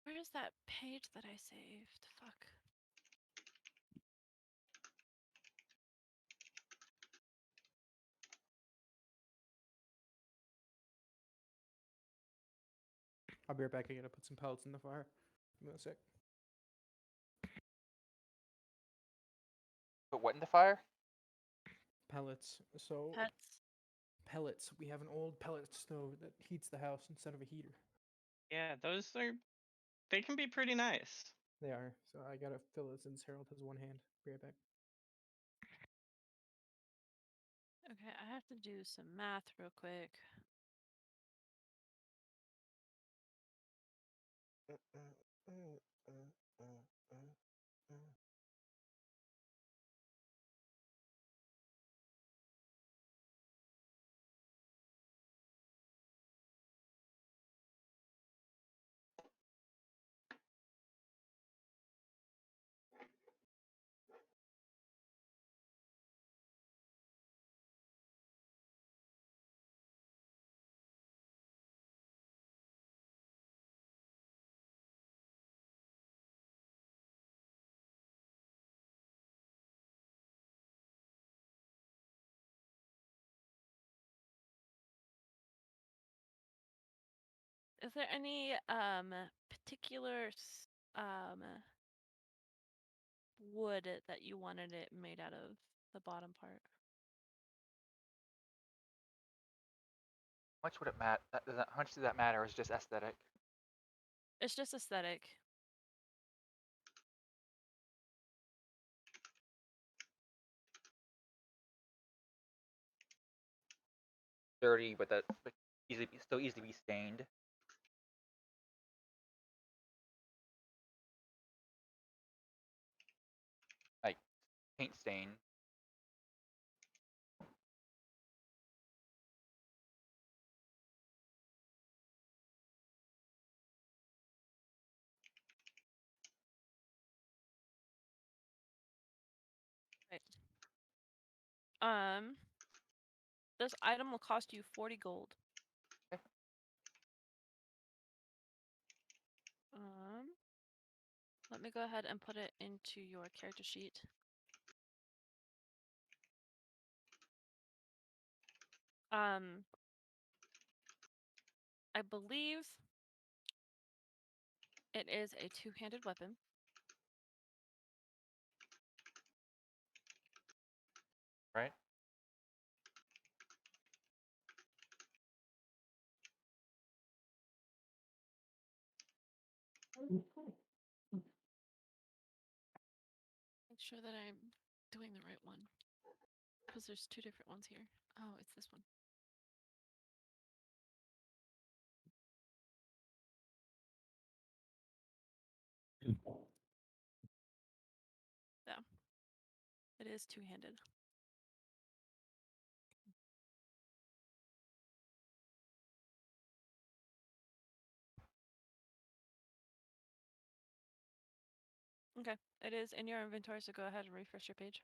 Where's that page that I saved? Fuck. I'll be right back. I gotta put some pellets in the fire. Give me a sec. Put what in the fire? Pellets. So Pets. pellets. We have an old pellet stove that heats the house instead of a heater. Yeah, they can be pretty nice. They are. So I gotta fill it since Harold has one hand. Be right back. Okay, I have to do some math real quick. Is there any particular wood that you wanted it made out of, the bottom part? How much would it matter? How much does that matter? Or is it just aesthetic? It's just aesthetic. Dirty, but that still easily be stained. Like paint stain. Right. This item will cost you 40 gold. Okay. Let me go ahead and put it into your character sheet. I believe it is a two-handed weapon. Right. Make sure that I'm doing the right one. Because there's two different ones here. Oh, it's this one. Yeah. It is two-handed. Okay. It is in your inventory, so go ahead and refresh your page.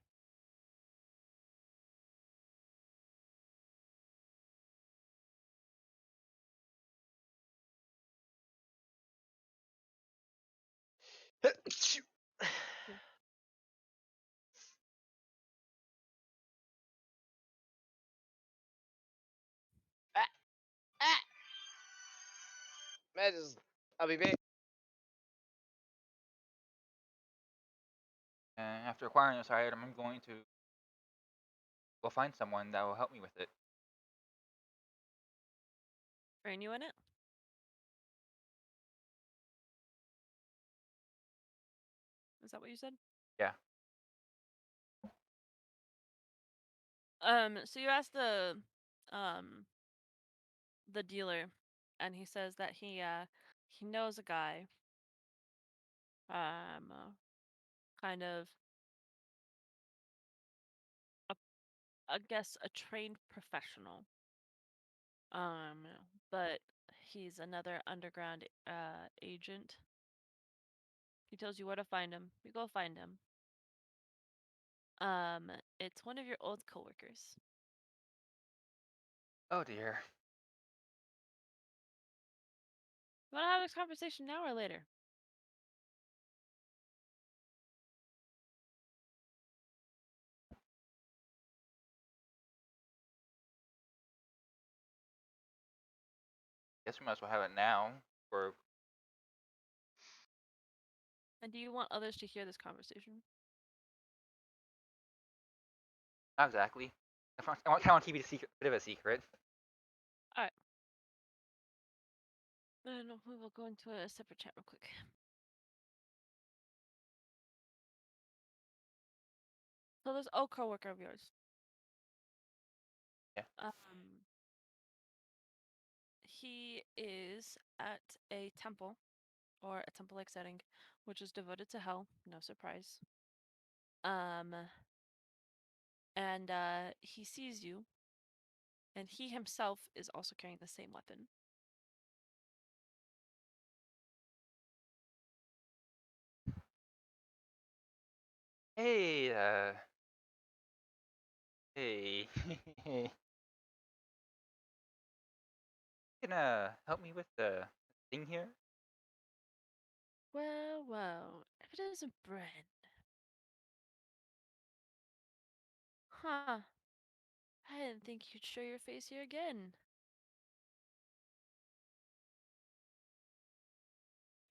Ah, ah. Matches. I'll be back. And after acquiring this item, I'm going to go find someone that will help me with it. Train you in it? Is that what you said? Yeah. So you asked the dealer, and he says that he knows a guy, kind of a, I guess a trained professional, but he's another underground agent. He tells you where to find him. You go find him. It's one of your old coworkers. Oh dear. You want to have this conversation now or later? Guess we might as well have it now. Or And do you want others to hear this conversation? not exactly. I want to keep it a secret, bit of a secret. And we will go into a separate chat real quick. So this old coworker of yours. Yeah. He is at a temple, or a temple-like setting, which is devoted to hell. No surprise. And he sees you, and he himself is also carrying the same weapon. Hey, hey. You can help me with the thing here? Well, well, if it isn't bread. Huh. I didn't think you'd show your face here again.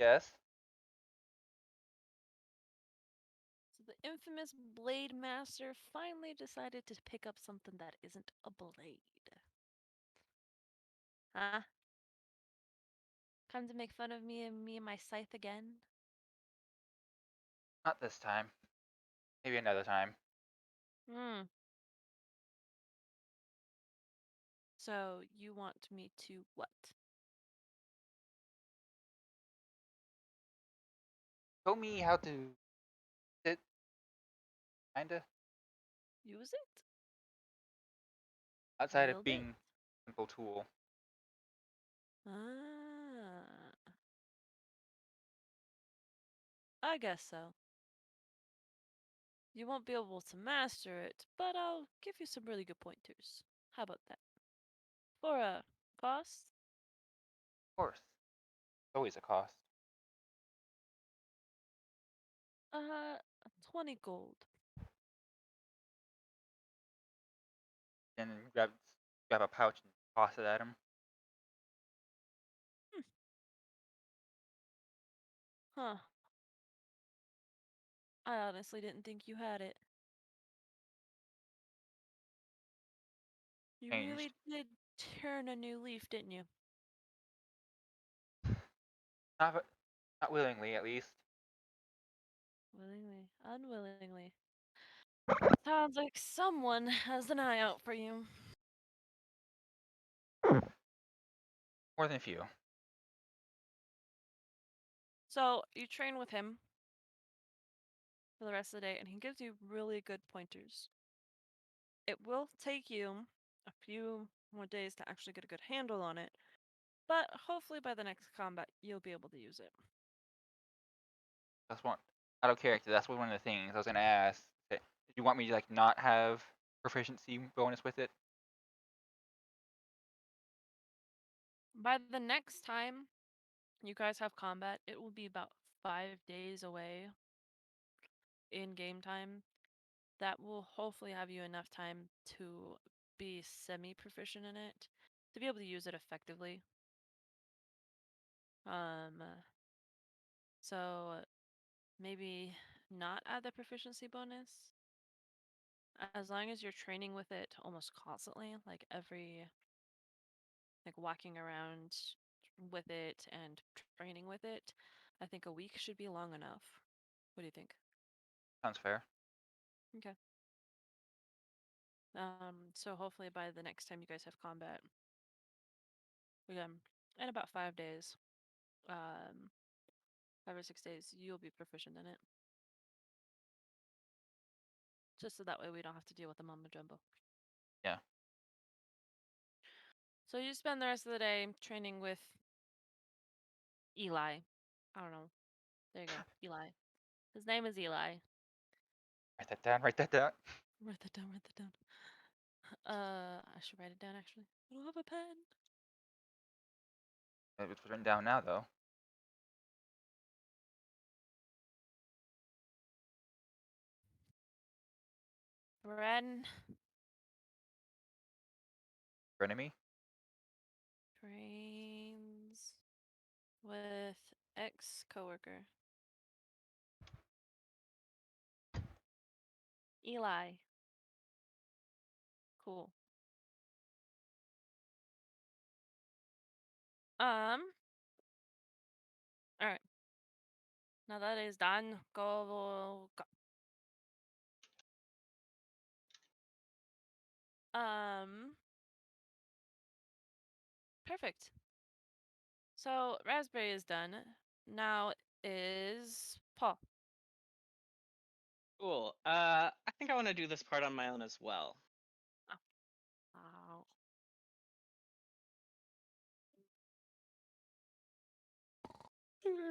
Yes. So the infamous Blade Master finally decided to pick up something that isn't a blade. Huh? Come to make fun of me and my scythe again? Not this time. Maybe another time. Hmm. So you want me to what? Show me how to sit. Kinda. Use it? Outside of Wield it? being a simple tool. Ah. I guess so. You won't be able to master it, but I'll give you some really good pointers. How about that? For a cost? Of course. Always a cost. Uh, 20 gold. And then grab a pouch and toss it at him. Huh. I honestly didn't think you had it. You Changed. really did turn a new leaf, didn't you? Not not willingly, at least. Willingly, unwillingly. Sounds like someone has an eye out for you. More than a few. So you train with him for the rest of the day, and he gives you really good pointers. It will take you a few more days to actually get a good handle on it, but hopefully by the next combat you'll be able to use it. That's one. Out of character, that's one of the things I was gonna ask. Did you want me to like not have proficiency bonus with it? By the next time you guys have combat, it will be about 5 days away in game time. That will hopefully have you enough time to be semi-proficient in it, to be able to use it effectively. So maybe not add the proficiency bonus. As long as you're training with it almost constantly, like walking around with it and training with it, I think a week should be long enough. What do you think? Sounds fair. Okay. So hopefully by the next time you guys have combat, in about 5 days, 5 or 6 days, you'll be proficient in it. Just so that way we don't have to deal with the mumbo jumbo. Yeah. So you spend the rest of the day training with Eli. I don't know. There you go. Eli. His name is Eli. Write that down. Write that down. Write that down, write that down. I should write it down actually. I don't have a pen. It's written down now though. Bren Frenemy. trains with ex-coworker. Eli. Cool. Alright. Now that is done, go. Perfect. So Raspberry is done. Now is Paul. Cool. I think I want to do this part on my own as well. Wow.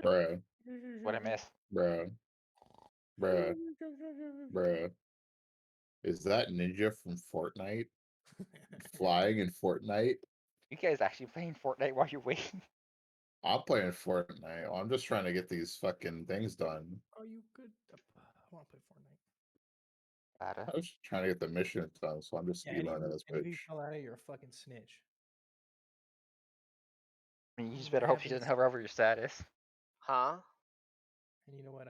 Bruh, What I missed. bruh, bruh, bruh. Is that Ninja from Fortnite? Flying in Fortnite? You guys actually playing Fortnite while you're waiting? I'm playing Fortnite. I'm just trying to get these fucking things done. Are you good? I want to play Fortnite. Ada. I was trying to get the mission done, so I'm just Yeah, speedrunning this any of you bitch. fell out of, you're a fucking snitch. I mean, you just What better hope she happens? doesn't hover over your status. Huh? And you know what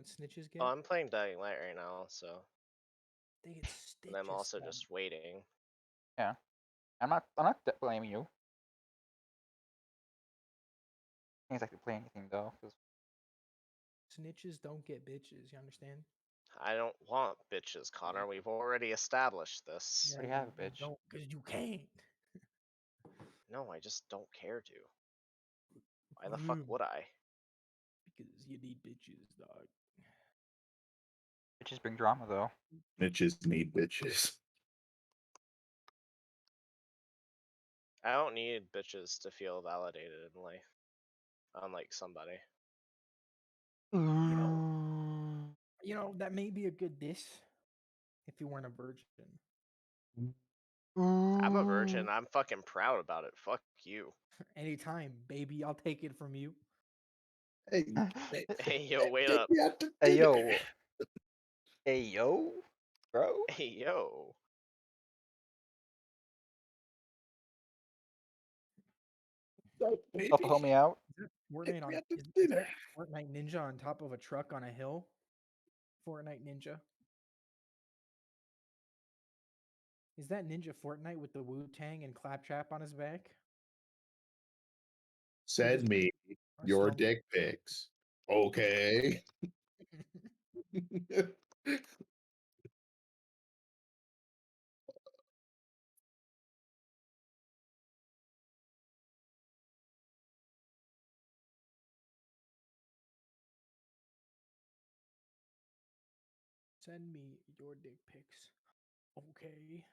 snitches get? Oh, I'm playing Dying Light right now, so. They get And I'm stitches. also dog. just waiting. Yeah. I'm not blaming you. Can't exactly play anything though, 'cause Snitches don't get bitches. You understand? I don't want bitches, Connor. We've already established this. already have a bitch. Don't, because you can't. No, I just don't care to. Why the fuck would I? Because you need bitches, dog. Bitches bring drama though. Bitches need bitches. I don't need bitches to feel validated in life. Unlike somebody. You know that may be a good diss if you weren't a virgin. I'm a virgin. I'm fucking proud about it. Fuck you. Anytime, baby, I'll take it from you. Hey, Hey, yo, wait take up. me out to Hey dinner. yo. Hey yo, bro. Hey, yo. No, baby. Help a homie out. Is that Take Fortnite me on out to is dinner. Fortnite Ninja on top of a truck on a hill? Fortnite Ninja. Is that Ninja Fortnite with the Wu Tang and Claptrap on his back? Send me Or your some- dick pics. Okay. Send me your dick pics. Okay.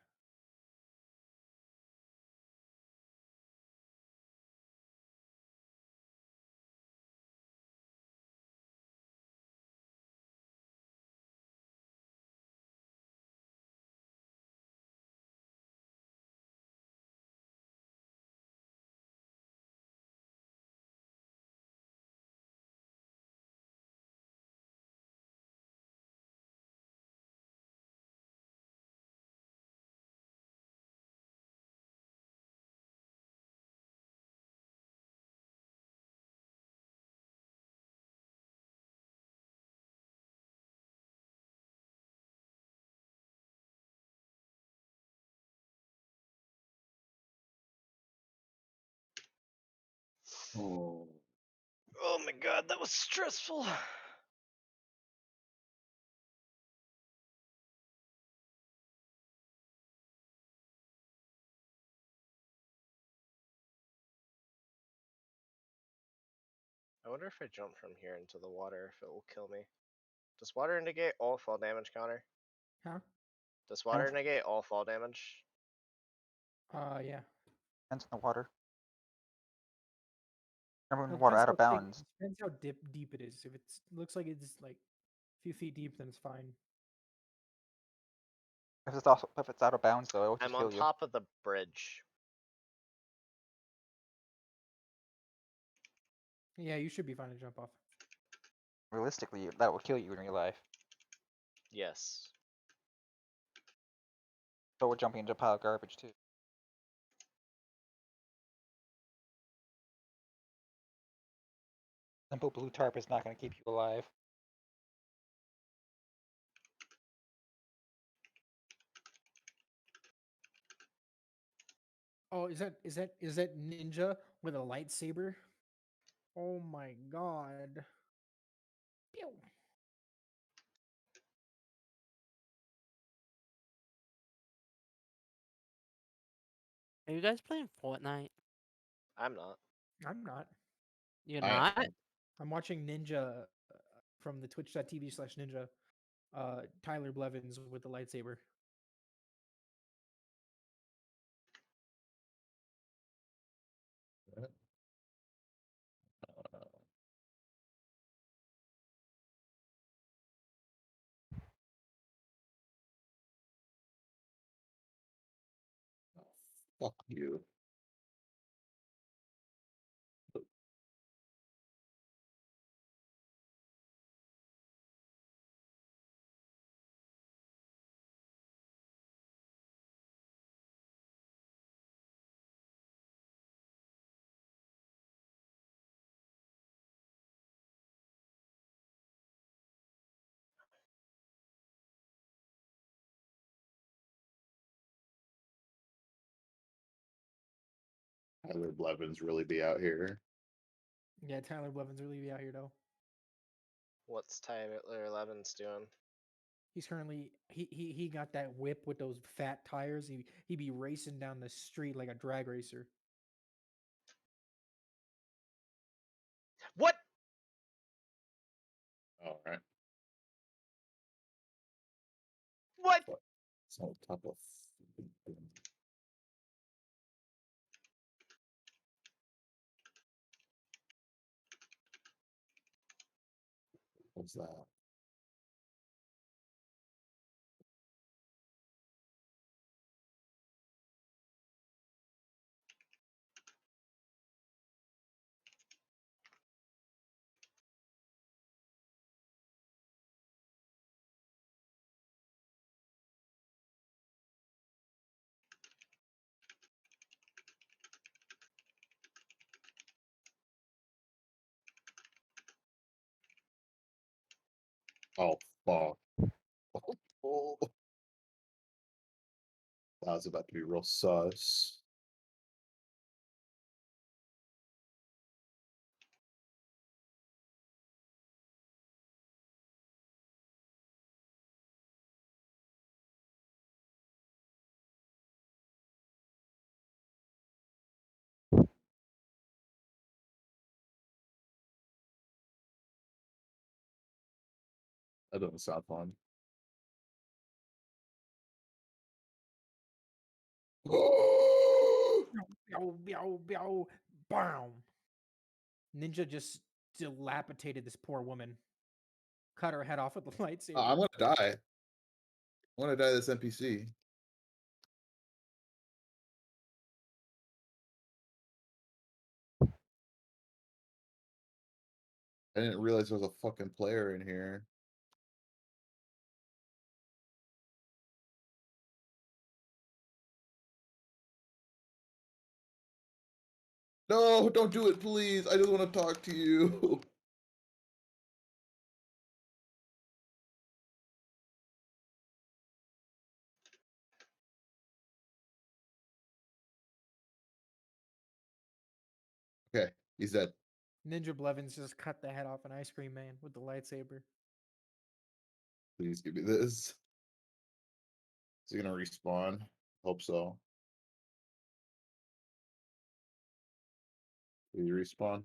Oh. Oh my god, that was stressful. I wonder if I jump from here into the water, if it will kill me. Does water negate all fall damage, Connor? Huh? Does water negate all fall damage? Yeah. Depends on the water. Remember when Well, water out of how bounds. depends how deep it is. If it looks like it's like a few feet deep, then it's fine. If it's out of bounds though, it will just I'm on kill you. top of the bridge. Yeah, you should be fine to jump off. Realistically, that will kill you in real life. Yes. So we're jumping into a pile of garbage too. Simple blue tarp is not going to keep you alive. Oh, is that ninja with a lightsaber? Oh my god. Pew. Are you guys playing Fortnite? I'm not. I'm not. You're I not? am. I'm watching Ninja from the twitch.tv/ninja. Tyler Blevins with the lightsaber. Fuck you. Tyler Blevins really be out here. Yeah, Tyler Blevins really be out here though. What's Tyler Levin's doing? He's currently he got that whip with those fat tires. He be racing down the street like a drag racer. What? All right. What? It's on top of. What's that? Oh fuck! Oh, that was about to be real sus. That doesn't sound fun. Bow, bow, bow, bow. Ninja just dilapidated this poor woman. Cut her head off with the lightsaber. I'm gonna die. I'm gonna die. This NPC. I didn't realize there was a fucking player in here. No, don't do it, please. I just want to talk to you. Okay, he's dead. Ninja Blevins just cut the head off an ice cream man with the lightsaber. Please give me this. Is he gonna respawn? Hope so. Did he respawn?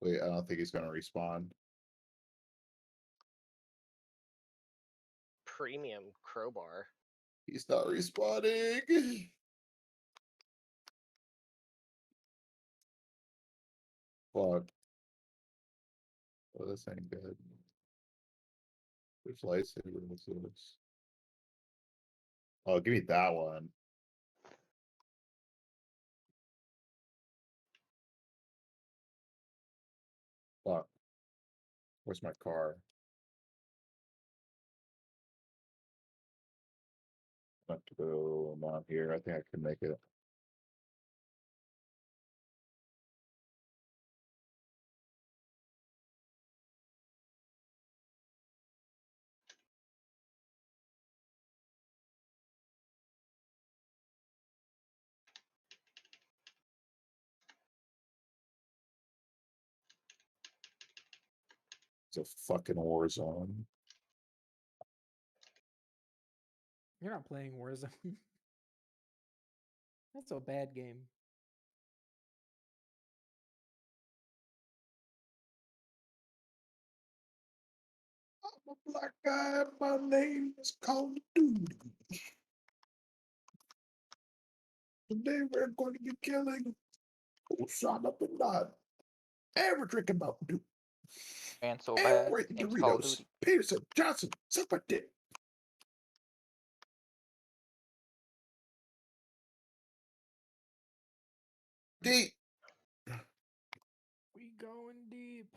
Wait, I don't think he's gonna respawn. Premium crowbar. He's not respawning. Fuck. Oh, this ain't good. Which lightsaber is this? Oh, give me that one. Fuck. Where's my car? I have to go down here. I think I can make it. It's a fucking war zone. You're not playing Warzone. That's a bad game. I'm a black guy. My name is Call of Duty. Today we're going to be killing Osama bin Laden. And we're drinking Mountain Dew. And so And bad. we're eating Name's Call of Doritos. Duty. Peterson, Johnson, suck my dick. Deep. We going deep.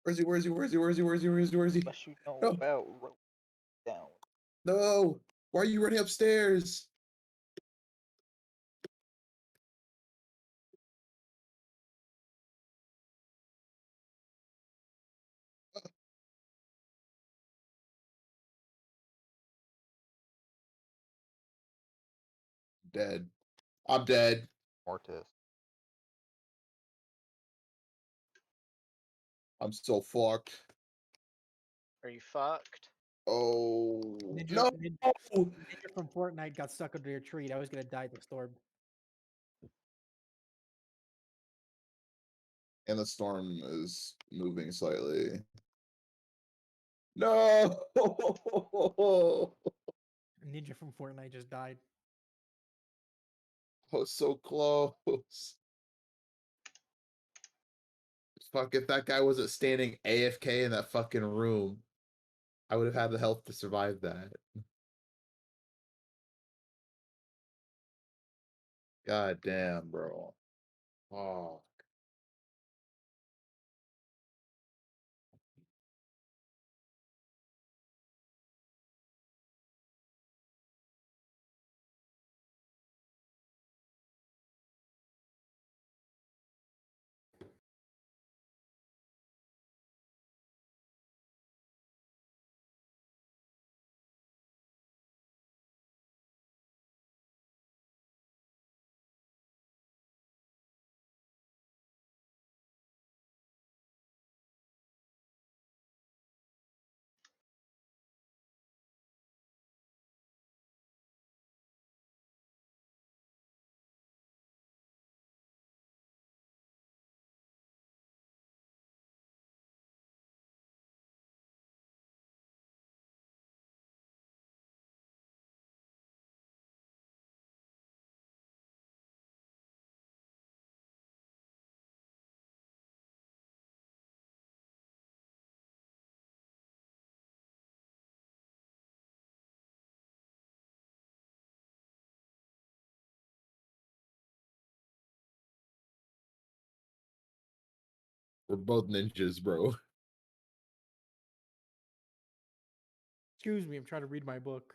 Where's he? Where's he? Where's he? Where's he? Where's he? Where's he? Where's he? Unless you know No. about rope down. No. Why are you running upstairs? Dead. I'm dead. Mortis. I'm so fucked. Are you fucked? Oh Ninja, no! Ninja from Fortnite got stuck under a tree. I was gonna die in the storm. And the storm is moving slightly. No! Ninja from Fortnite just died. I was so close. Fuck, if that guy wasn't standing AFK in that fucking room, I would have had the health to survive that. God damn, bro. Oh. We're both ninjas, bro. Excuse me, I'm trying to read my book.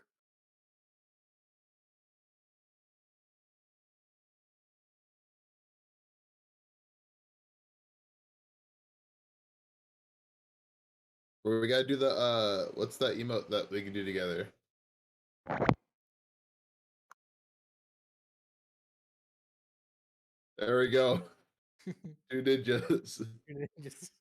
We gotta do the what's that emote that we can do together? There we go. Two ninjas. Just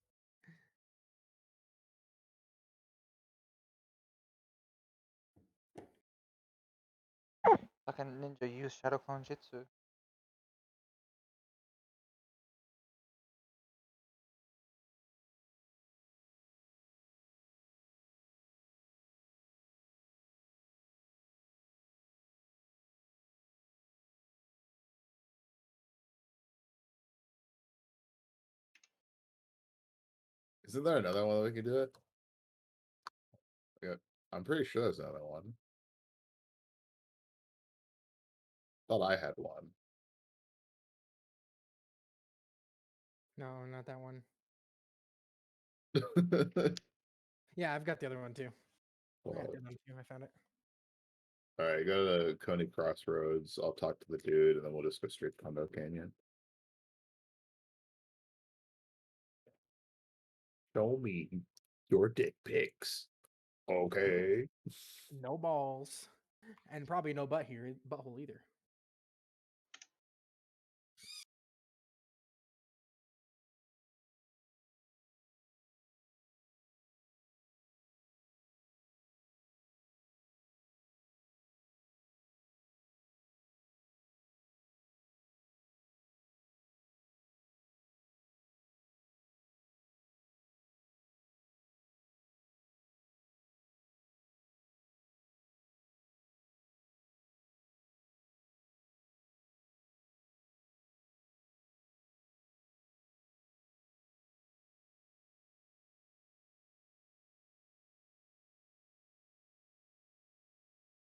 Fucking ninja use Shadow Clone Jutsu. Isn't there another one that we can do it? Yeah, I'm pretty sure there's another one. Thought I had one. no, not that one. All Yeah, I've got the other one too. I got the other one too. I found it. right, go to Coney Crossroads. I'll talk to the dude, and then we'll just go straight to Condo Canyon. Show me your dick pics. Okay. No balls, and probably no butt here, butthole either.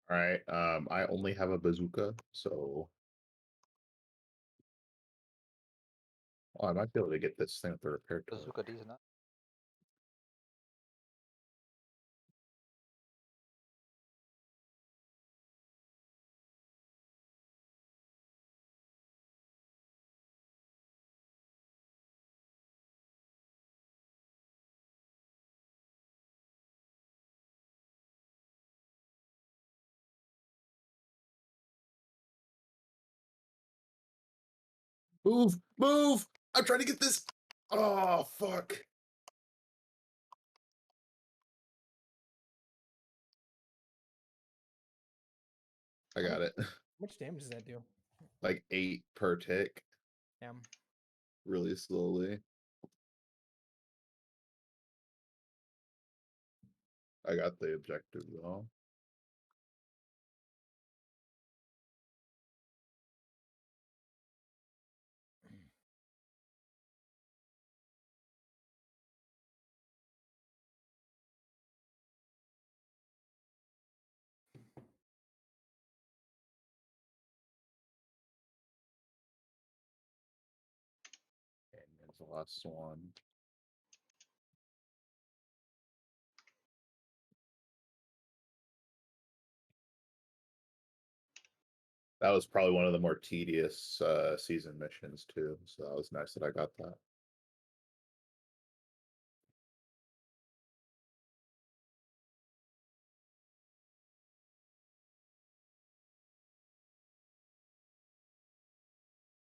All right. I only have a bazooka, so I might be able to get this thing with the repair tool. Bazooka D's not. Move! Move! I'm trying to get this. Oh, fuck. I got it. How much damage does that do? Like 8 per tick. Damn. Really slowly. I got the objective though. And there's the last one. That was probably one of the more tedious season missions too. So that was nice that I got that.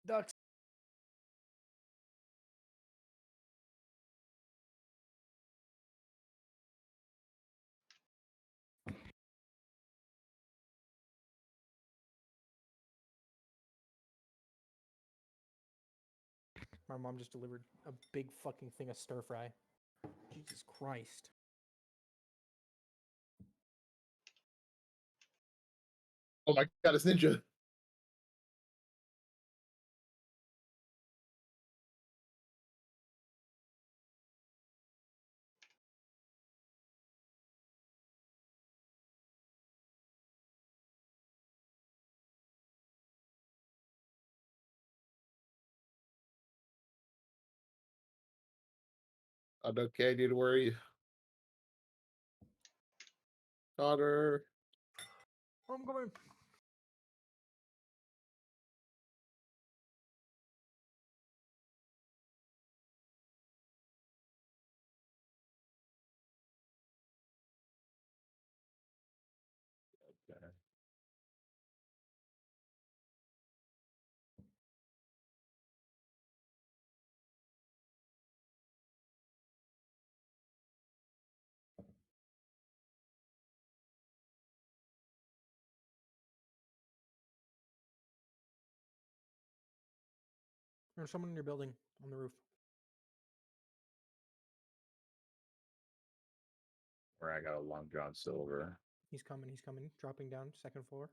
Ducks. My mom just delivered a big fucking thing of stir fry. Jesus Christ. Oh my god, it's Ninja. I'm okay, need to worry. Daughter. I'm going. Okay. There's someone in your building on the roof. Where I got a Long John Silver. He's coming. He's coming. Dropping down, second floor.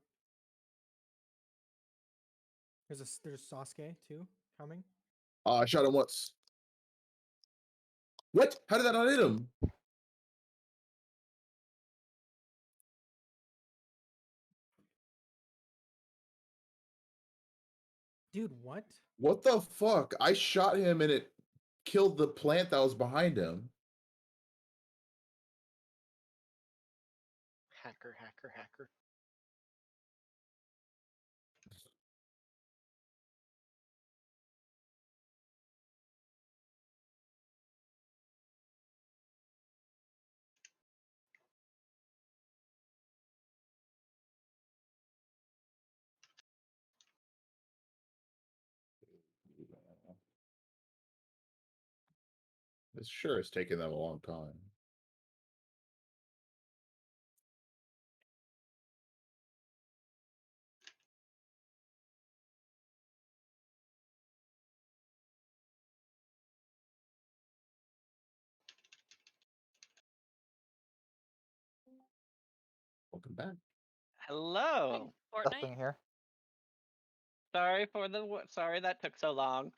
There's Sasuke too coming. Oh, I shot him once. What? How did that not hit him? Dude, what? What the fuck? I shot him and it killed the plant that was behind him. Hacker, hacker, hacker. This sure has taken them a long time. Welcome back. Hello. Nothing here. Sorry for sorry that took so long.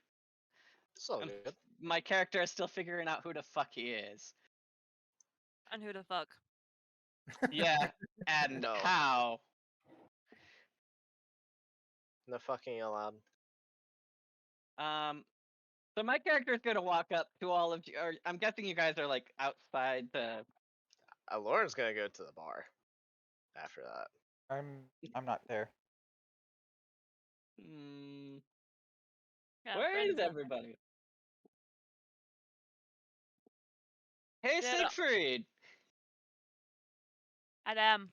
So Um, good. My character is still figuring out who the fuck he is. And who the fuck? Yeah, and No. how? No fucking allowed. So my character is gonna walk up to all of you. Or I'm guessing you guys are like outside the. Lauren's gonna go to the bar after that. I'm not there. Yeah, Where Brandon's is not there. everybody? Hey, Yeah, no. Siegfried. Adam.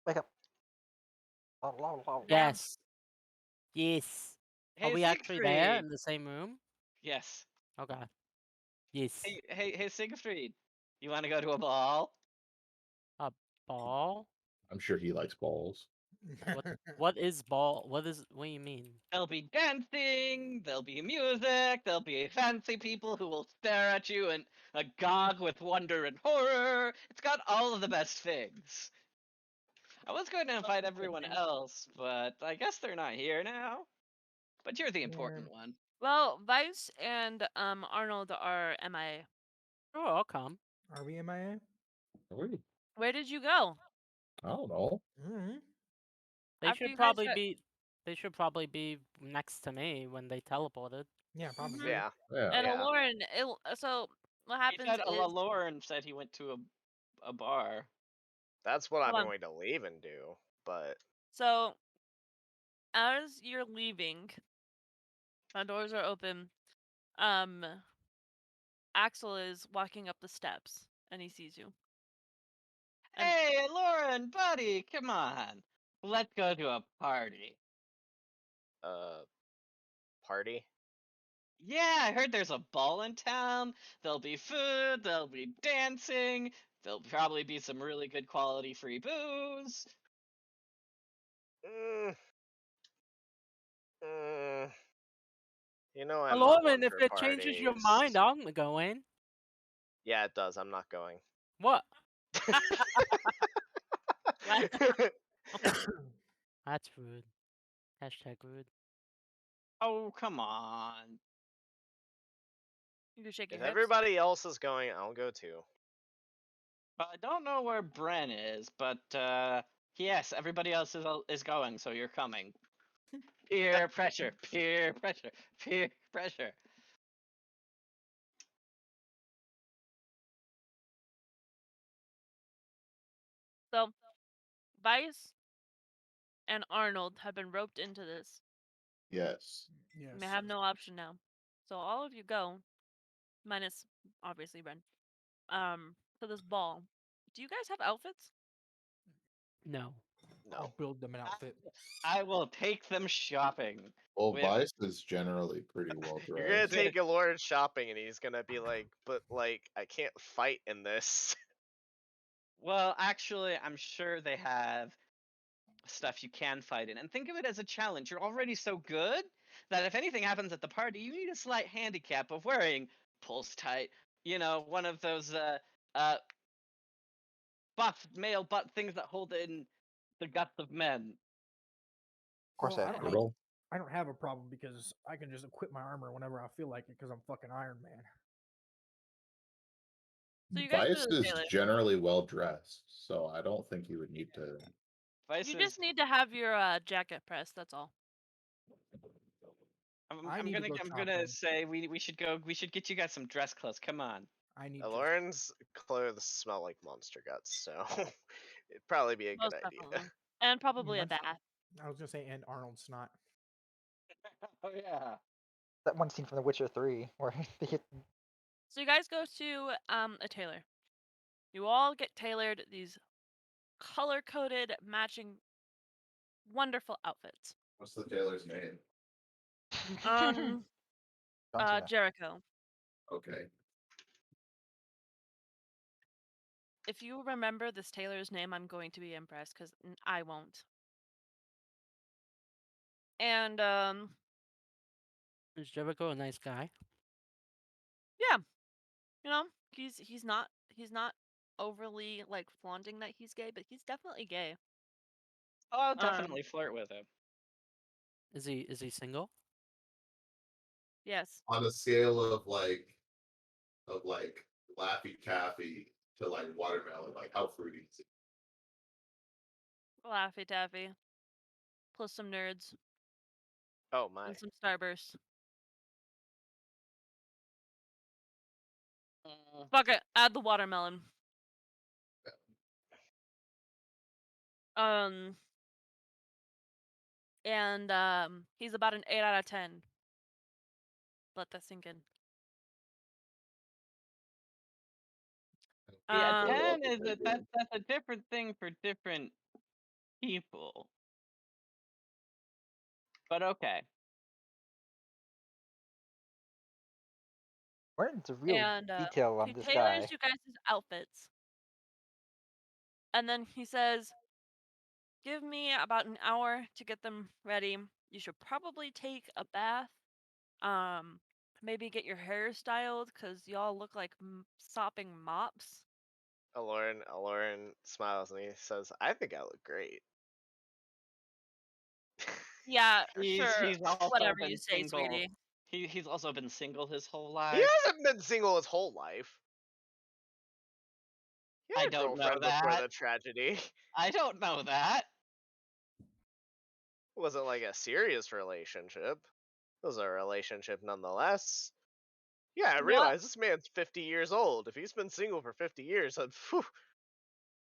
Wake up. Yeah. Yes. Yes. Are Hey, we actually there Siegfried. in the same room? Yes. Okay. Yes. Hey, Siegfried. You want to go to a ball? A ball? I'm sure he likes balls. What is ball? What do you mean? There'll be dancing, there'll be music, there'll be fancy people who will stare at you and agog with wonder and horror. It's got all of the best things. I was going to invite everyone else, but I guess they're not here now. But you're the important one. Well, Vice and Arnold are MIA. Oh, I'll come. Are we MIA? Are we? Where did you go? I don't know. Mm-hmm. They After should you guys probably got- be. They should probably be next to me when they teleported. Yeah, probably. Mhm. Yeah. Yeah. And Yeah. Lauren, so what He happens said is Lauren said he went to a bar. That's what I'm Hold on. going to leave and do. But so as you're leaving, the doors are open. Axel is walking up the steps and he sees you. And- Hey, Lauren, buddy, come on. Let's go to a party. party. Yeah, I heard there's a ball in town. There'll be food, there'll be dancing, there'll probably be some really good quality free booze. Mm, mm, I'm not Lauren, one if for it changes your mind, parties. I'm going. Yeah, it does. I'm not going. What? That's rude. Hashtag rude. Oh, come on. You can shake your If hips. everybody else is going, I'll go too. I don't know where Bren is, but yes, everybody else is going, so you're coming. Peer pressure, peer pressure, peer pressure. So Vice and Arnold have been roped into this. Yes. Yes. They have no option now. So all of you go, minus obviously Ren, to this ball. Do you guys have outfits? No. I'll No. build them an outfit. I will take them shopping. Well, With- Vice is generally pretty well You're gonna dressed. take a Lord shopping, and he's gonna be like, "But like, I can't fight in this." Well, actually, I'm sure they have stuff you can fight in. And think of it as a challenge. You're already so good that if anything happens at the party, you need a slight handicap of wearing pulse tight, one of those buff male butt things that hold in the guts of men. Of course, Well, I I have don't, feet. have, I don't have a problem because I can just equip my armor whenever I feel like it because I'm fucking Iron Man. So you guys Vice do the is tailor. generally well dressed, so I don't think you would need to. Vice You is- just need to have your jacket pressed. That's all. I'm gonna say we should go. We should get you guys some dress clothes. Come on. I need. Lauren's clothes smell like monster guts, so it'd probably be a Most good idea. definitely. And probably a That's- bath. I was gonna say, and Arnold Snot. Oh yeah. That one scene from The Witcher 3 where they hit. So you guys go to a tailor. You all get tailored these color-coded, matching, wonderful outfits. What's the tailor's name? Um, John Cena. Jericho. Okay. If you remember this tailor's name, I'm going to be impressed because I won't. And Is Jericho a nice guy? yeah, he's not overly like flaunting that he's gay, but he's definitely gay. Oh, I'll definitely flirt with him. Is he single? Yes. On a scale of like Laffy Taffy to like watermelon, like how fruity is it? Laffy Taffy. Plus some nerds Oh my! and some Starbursts. Fuck it. Add the watermelon. And he's about an 8 out of 10. Let that sink in. Yeah, Um, 10 is that's a different thing for different people. But okay. Where's the real And detail on he this tailors guy? you guys' outfits. And then he says, give me about an hour to get them ready. You should probably take a bath. Maybe get your hair styled because y'all look like sopping mops. Aloran smiles and he says, "I think I look great." Yeah, He's sure. also Whatever you been say, single. sweetie. He's also been single his whole He life. hasn't been single his whole life. He I had a don't know girlfriend before that. the tragedy. I don't know that. It wasn't like a serious relationship. It was a relationship nonetheless. Yeah, I What? realize this man's 50 years old. If he's been single for 50 years, then phew,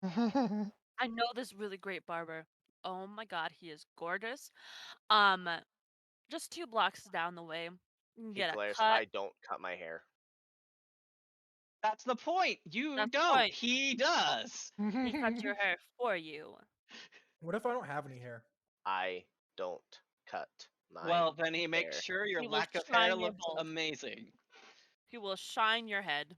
I know this really great barber. Oh my god, he is gorgeous. Just 2 blocks down the way. You can he get a glares. cut. I don't cut my hair. That's the point. You That's the don't. point. He does. He cuts your hair for you. What if I don't have any hair? I don't cut my Well, then he makes hair. sure your He will lack of hair shine your looks bald. amazing. He will shine your head.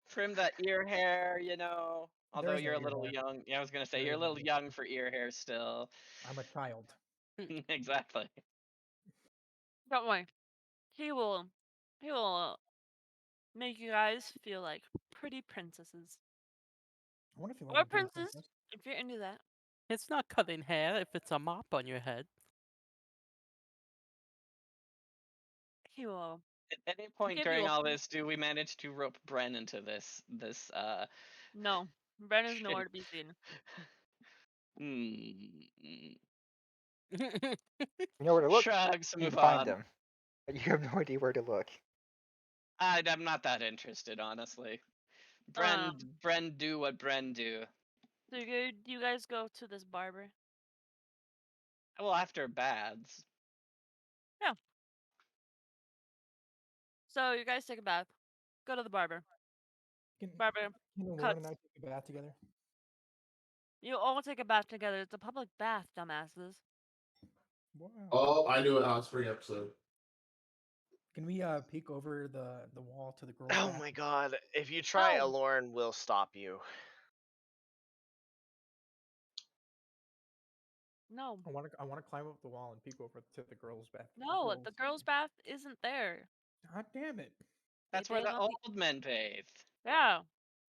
Trim that ear hair, you know. Although There's no you're a ear little hair. young. Yeah, I was gonna say There you're a is no little ear. young for ear hair still. I'm a child. Exactly. Don't worry. He will make you guys feel like pretty princesses. I want to feel like Or a pretty princes, princess. if you're into that. It's not cutting hair if it's a mop on your head. He will At any point give you during a all this, do we manage to rope Bren into this no. Bren is nowhere to be seen. mm, You know where to look. shrugs, You need move to find on. him, but you have no idea where to look. I'm not that interested, honestly. Bren do what Bren do. So you guys go to this barber. Well, after baths. Yeah. So you guys take a bath. Go to the barber. Can Barber Lauren cuts. and I take a bath together? You all take a bath together. It's a public bath, dumbasses. Wow. Oh, I knew a hot spring episode. Can we peek over the wall to the girls' Oh bath? my god. If you try, No. Aloran will stop you. No. I want to climb up the wall and peek over to the girls' bath. No, the girls' bath isn't there. God damn it! That's where bathe the on old men bathe. Yeah.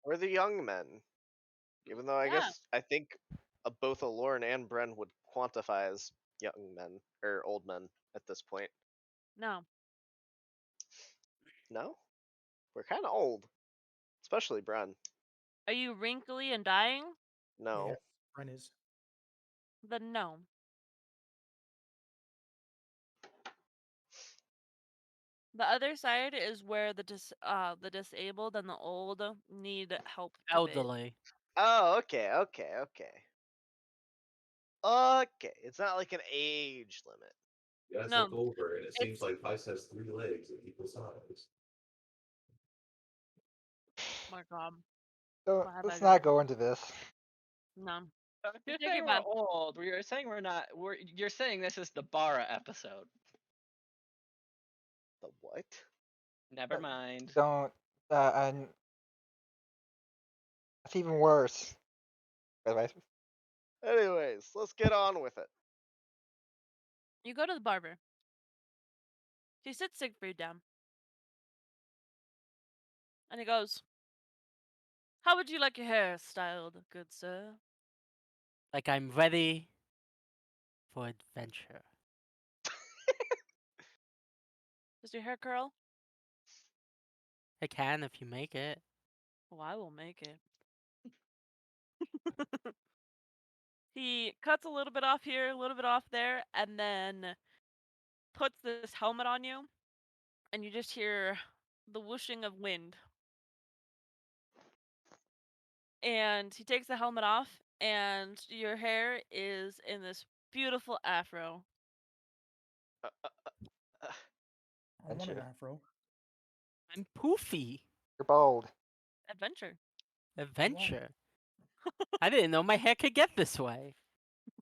Or the young men. Even though I Yeah. guess I think both Aloran and Bren would quantify as young men or old men at this point. No. No? We're kind of old. Especially Bren. Are you wrinkly and dying? No. Yes, Bren is. Then no. The other side is where the disabled and the old need help to bathe. Elderly. Oh, okay. Okay. It's not like an age limit. You guys No, look over, and it seems it's like Vice has 3 legs of equal size. my god. So What have I let's done? not go into this. No. So if you're Take saying it we're back. old, you're saying we're not. You're saying this is the Bara episode. The what? Never mind. Don't. And that's even worse. Otherwise, Anyways, let's get on with it. You go to the barber. He sits Siegfried down. And he goes, how would you like your hair styled, good sir? Like I'm ready for adventure. Does your hair curl? I can if you make it. Well, I will make it. He cuts a little bit off here, a little bit off there, and then puts this helmet on you, and you just hear the whooshing of wind. And he takes the helmet off, and your hair is in this beautiful afro. I want an afro. I'm poofy. you're bold. Adventure. Adventure. I didn't know my hair could get this way.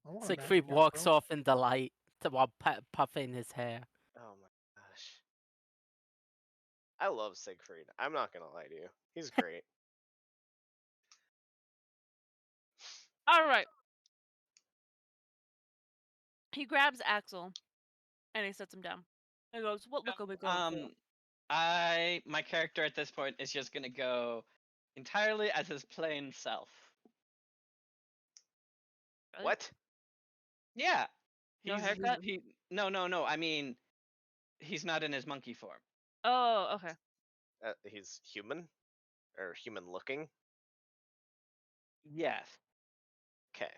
I want a Siegfried magic walks afro. off in delight. while puffing his hair. Oh my gosh. I love Siegfried. I'm not gonna lie to you. He's great. All right. He grabs Axel, and he sets him down. He goes, "What look are we going for?" My character at this point is just gonna go entirely as his plain self. Really? What? Yeah. No haircut? No. I mean, he's not in his monkey form. Oh, okay. He's human? Or human looking? Yes. Okay.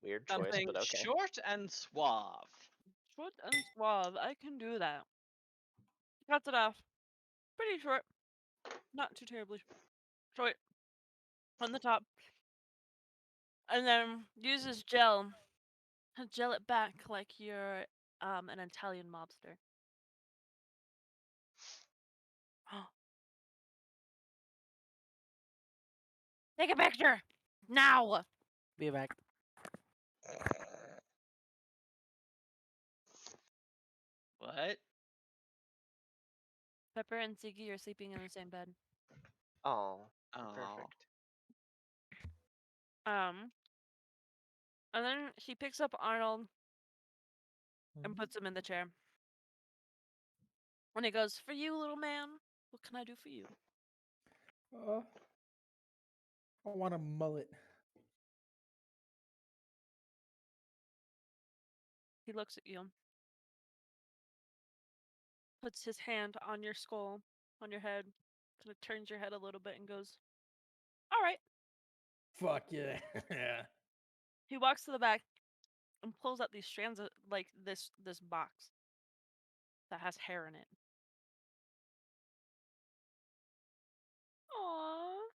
Weird choice, Something but okay. short and suave. Short and suave. I can do that. Cuts it off. Pretty short. Not too terribly short. On the top. And then uses gel to gel it back like you're an Italian mobster. Take a picture! Now! Be back. What? Pepper and Siggy are sleeping in the same bed. Oh, Oh. perfect. And then she picks up Arnold and puts him in the chair. And he goes, "For you, little man, what can I do for you?" I want a mullet. He looks at you. Puts his hand on your skull, on your head. Kind of turns your head a little bit and goes, "All right." Fuck yeah. He walks to the back and pulls out these strands of like this box that has hair in it. Aww.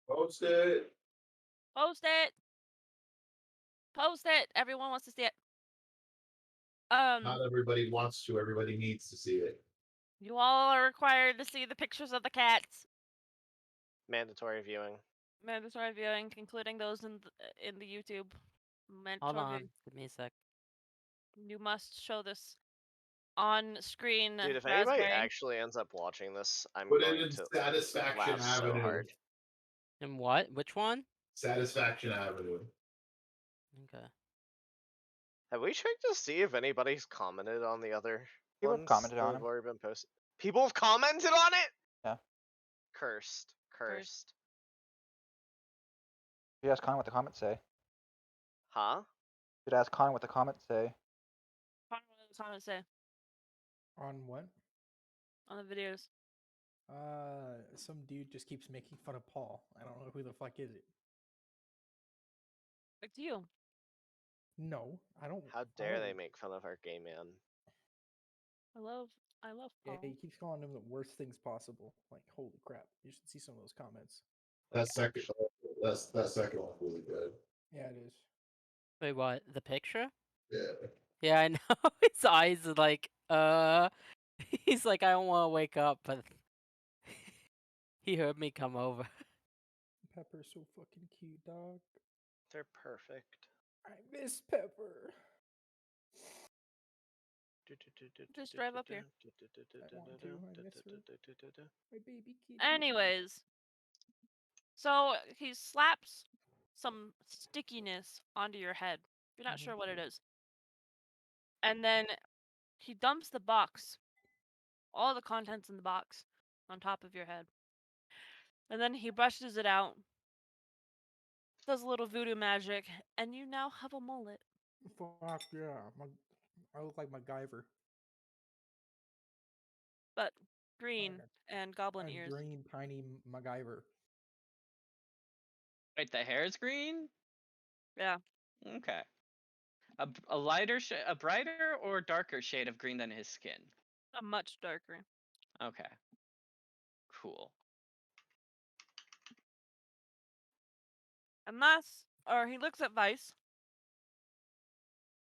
Post it. Post it. Post it. Everyone wants to see it. Not everybody wants to. Everybody needs to see it. You all are required to see the pictures of the cats. Mandatory viewing. Mandatory viewing, including those in the YouTube. Hold Mandatory on. viewing. Give me a sec. You must show this on screen. Dude, if anybody Raspberry. actually ends up watching this, I'm Put it going in to Satisfaction laugh so Avenue. hard. And what? Which one? Satisfaction Avenue. Okay. Have we checked to see if anybody's commented on the other People have ones commented that on have them. already been posted? People have commented on it? Yeah. Cursed. Cursed. You ask Connor what the comments say. Huh? Should ask Connor what the comments say. What does the comment say On what? on the videos? Some dude just keeps making fun of Paul. I don't know who the fuck is it. Like to you. No, I don't. How I dare don't- they make fun of our gay man? I love Yeah, Paul. he keeps calling him the worst things possible. Like, holy crap! You should see some of those comments. That second one really good. Yeah, it is. Wait, what? The picture? Yeah. Yeah, I know. His eyes are like, He's like, I don't want to wake up, but he heard me come over. Pepper's so fucking cute, dog. They're perfect. I miss Pepper. Just drive up here. I want to. I miss her. My baby kitty. Anyways, so he slaps some stickiness onto your head. You're not sure what it is. And then he dumps the box, all the contents in the box, on top of your head. And then he brushes it out, does a little voodoo magic, and you now have a mullet. Fuck yeah! I look like MacGyver. But green Okay. and goblin A ears. green, tiny MacGyver. Wait, the hair's green? Yeah. Okay. A lighter shade, a brighter or darker shade of green than his skin? A much darker. Okay. Cool. Or he looks at Vice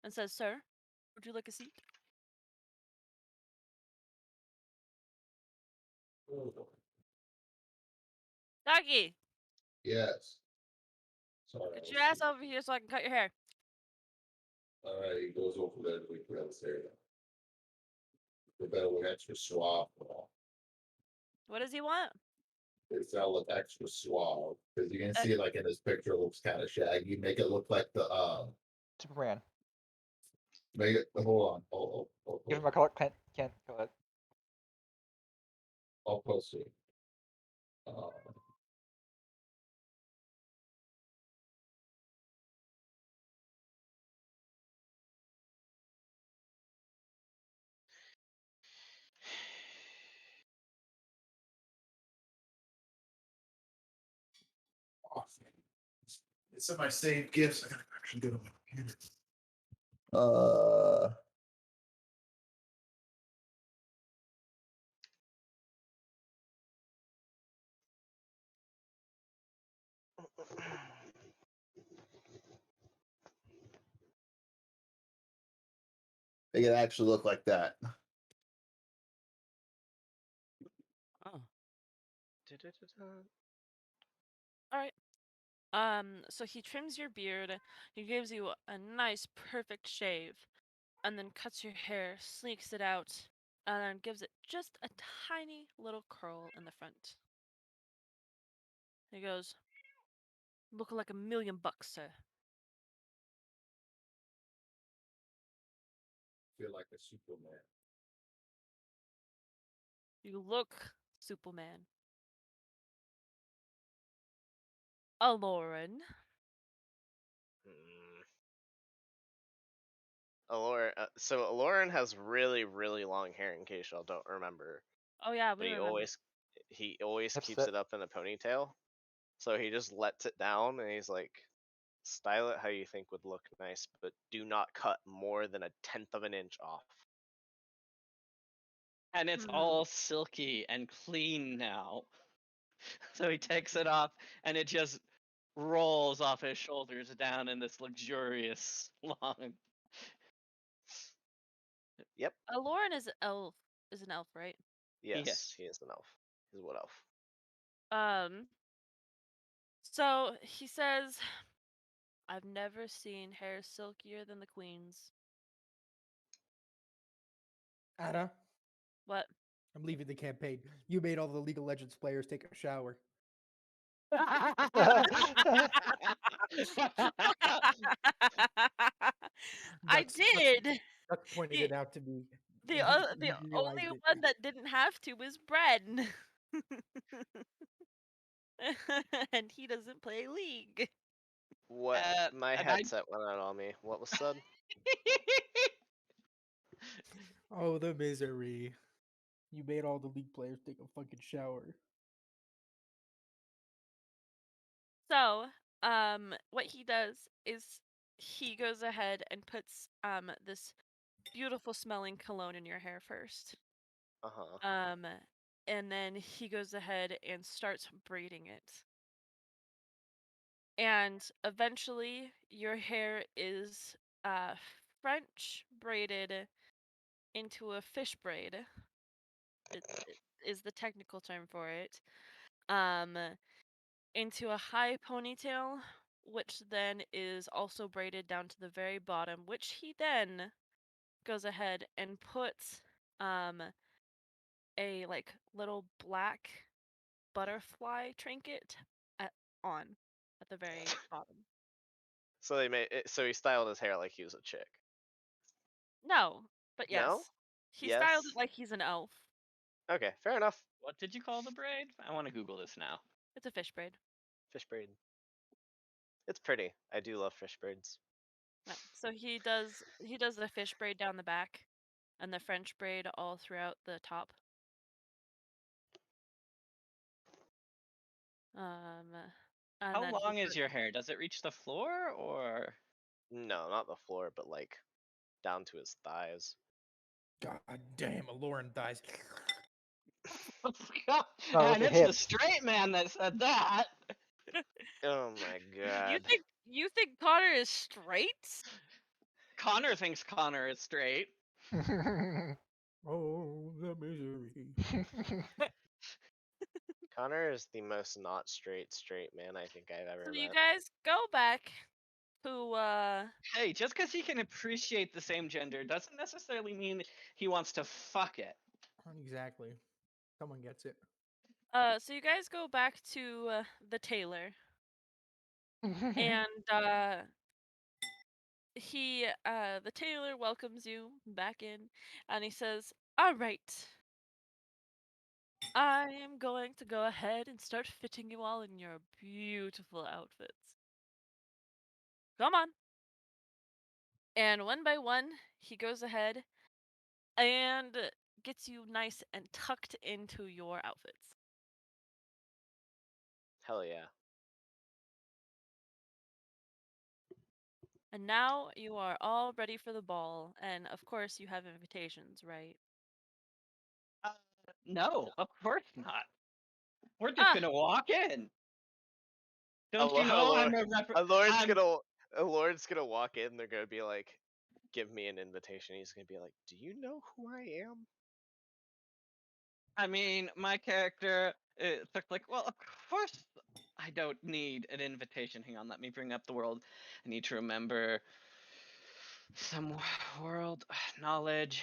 and says, "Sir, would you like a seat?" Doggy, Yes. Sorry. Get your ass over here so I can cut your hair. All right, he goes over there. We put else there. The better look extra suave. What does he want? It's gotta look extra suave because you can Uh, see like in this picture, it looks kind of shaggy. Make it look like the Superman. Make it. Hold on. Give him a color. Can't go ahead. I'll post it. It's in my saved gifts. I gotta actually go to my computer. Make it actually look like that. Oh. Alright. So he trims your beard, he gives you a nice, perfect shave, and then cuts your hair, sleeks it out, and then gives it just a tiny little curl in the front. He goes, "Look like $1,000,000, sir." Feel like a Superman. You look Superman. Aloran. So Aloran has really, really long hair. In case y'all don't remember, Oh yeah, but we remember. he always Hipster. keeps it up in a ponytail. So he just lets it down, and he's like, "Style it how you think would look nice, but do not cut more than 1/10 of an inch off." And it's Hmm. all silky and clean now. So he takes it off, and it just rolls off his shoulders down in this luxurious long. Yep. Aloran is an elf, right? Yes, he is an elf. He's a wood elf. So he says, "I've never seen hair silkier than the queen's." Anna, What? I'm leaving the campaign. You made all the League of Legends players take a shower. I Ducks, did. Ducks pointed The it out to me. the and the he only realized it. one that didn't have to was Bren. And he doesn't play League. What? My and I- headset went out on me. What was said? Oh, the misery. You made all the League players take a fucking shower. So, what he does is he goes ahead and puts this beautiful smelling cologne in your hair first. Uh-huh. And then he goes ahead and starts braiding it. And eventually your hair is French braided into a fish braid. It is the technical term for it. Into a high ponytail, which then is also braided down to the very bottom, which he then goes ahead and puts a like little black butterfly trinket on at the very bottom. So so he styled his hair like he was a chick. No, but yes. No? He styled Yes? it like he's an elf. Okay, fair enough. What did you call the braid? I want to Google this now. It's a fish braid. Fish braid. It's pretty. I do love fish braids. No. So he does the fish braid down the back and the French braid all throughout the top. And How then long is your hair? Does it reach the floor or? No, not the floor, but like down to his thighs. God damn, a Lauren dies. No, And the it's the hips. straight man that said that. Oh my god. You think Connor is straight? Connor thinks Connor is straight. Oh, the misery. Connor is the most not straight man I think I've ever So met. you guys go back to Hey, just because he can appreciate the same gender doesn't necessarily mean he wants to fuck it. Exactly. Someone gets it. so you guys go back to the tailor, and the tailor welcomes you back in, and he says, "All right, I am going to go ahead and start fitting you all in your beautiful outfits. Come on." And one by one, he goes ahead and gets you nice and tucked into your outfits. Hell yeah. And now you are all ready for the ball, and of course you have invitations, right? No, of course not. We're just Ah, gonna walk in. Don't Alo- you know I'm Lauren's I'm Lauren's gonna walk in. They're gonna be like, "Give me an invitation." He's gonna be like, "Do you know who I am?" I mean, my character took like, well, of course I don't need an invitation. Hang on, let me bring up the world. I need to remember some world knowledge.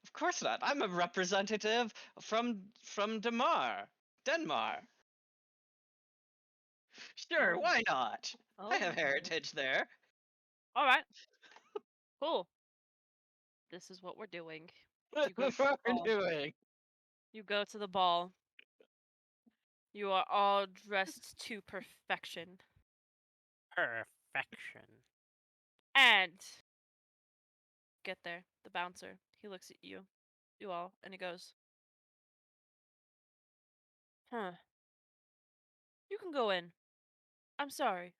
Of course not. I'm a representative from Denmark. Sure, oh, why not? I oh, have heritage there. all right, cool. This is what we're doing. What You go to the we're ball. doing. You go to the ball. You are all dressed to perfection. Perfection. And get there, the bouncer. He looks at you all, and he goes, "Huh. You can go in. I'm sorry."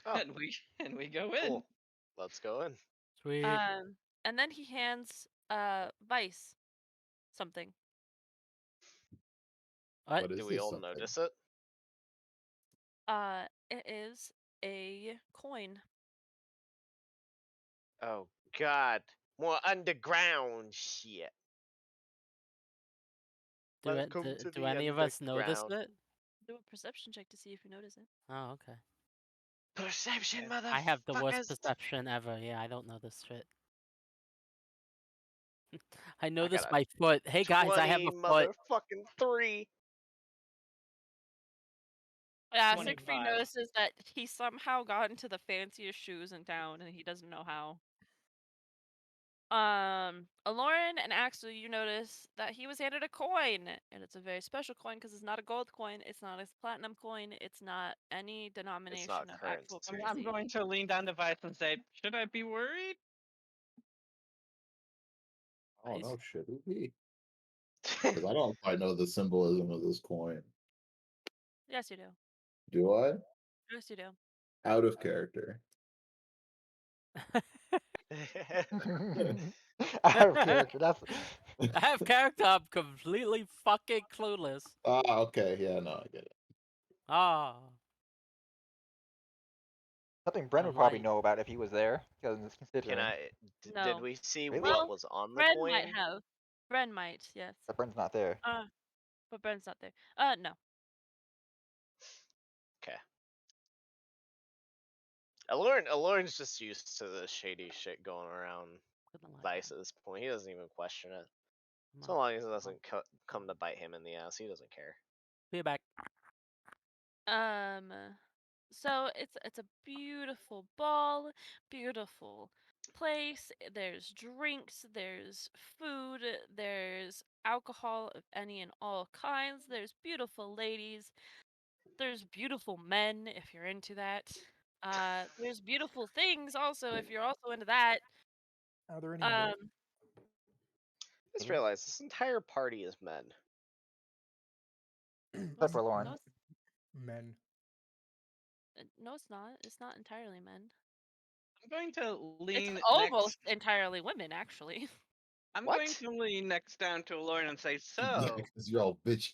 Oh, And we go in. cool. Let's go in. Sweet. And then he hands Vice something. What? What is Do we this all something? notice it? It is a coin. Oh God, more underground shit. Welcome to Do the any of us notice underground. it? Do a perception check to see if you notice it. Oh, okay. Perception, I have the worst motherfuckers. perception ever. Yeah, I don't know this shit. I I noticed got a my foot. Hey guys, I have 20 a foot. motherfucking 3. Yeah, 25. Siegfried notices that he somehow got into the fanciest shoes in town, and he doesn't know how. Aloran and Axel, you notice that he was handed a coin, and it's a very special coin because it's not a gold coin, it's not a platinum coin, it's not any denomination of actual currency. I'm currency. going to lean down to Vice and say, should I be worried? Oh Nice. no, should it be? Because I don't quite know the symbolism of this coin. Yes, you do. Do I? Yes, you do. Out of character. Out of character. That's I have character. I'm completely fucking clueless. Ah, okay. Yeah, no, I get it. Ah. something Bren I'm would probably like- know about if he was there. Because considering No. Did we see Really? what Well, was on the Bren coin? might have. Bren might, yes. that Bren's not there. But Bren's not there. No. Okay. Aloran's just used to the shady shit going around Vice at this point. He doesn't even question it. So long as it doesn't come to bite him in the ass, he doesn't care. Be back. So it's a beautiful ball, beautiful place. There's drinks, there's food, there's alcohol of any and all kinds. There's beautiful ladies. There's beautiful men if you're into that. There's beautiful things also if you're also into that. Are there any men? I just realized this entire party is men. Except for Lauren. Men. No, it's not. It's not entirely men. I'm going to lean It's almost entirely women, actually. I'm What? going to lean next down to Lauren and say, Yeah, so, because you're all bitches.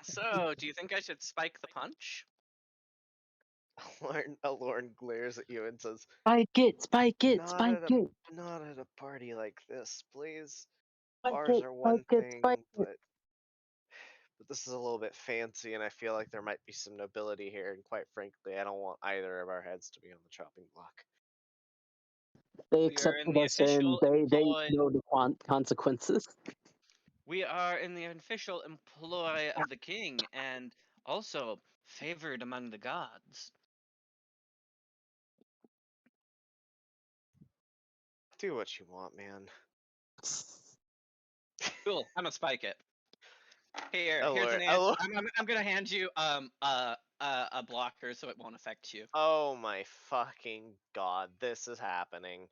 so, do you think I should spike the punch? Alorn glares at you and says, Spike it, spike it, "Not spike at a it, not at a party like this, please. spike Bars it, are spike one it, spike thing, it. but this is a little bit fancy, and I feel like there might be some nobility here. And quite frankly, I don't want either of our heads to be on the chopping block." They We are in accepted the us and official they employ. know the consequences. We are in the official employ of the king, and also favored among the gods. Do what you want, man. Cool. I'm gonna spike it. Here's Alorn, an Alorn. I'm gonna hand you a blocker so it won't affect you. Oh my fucking god, this is happening.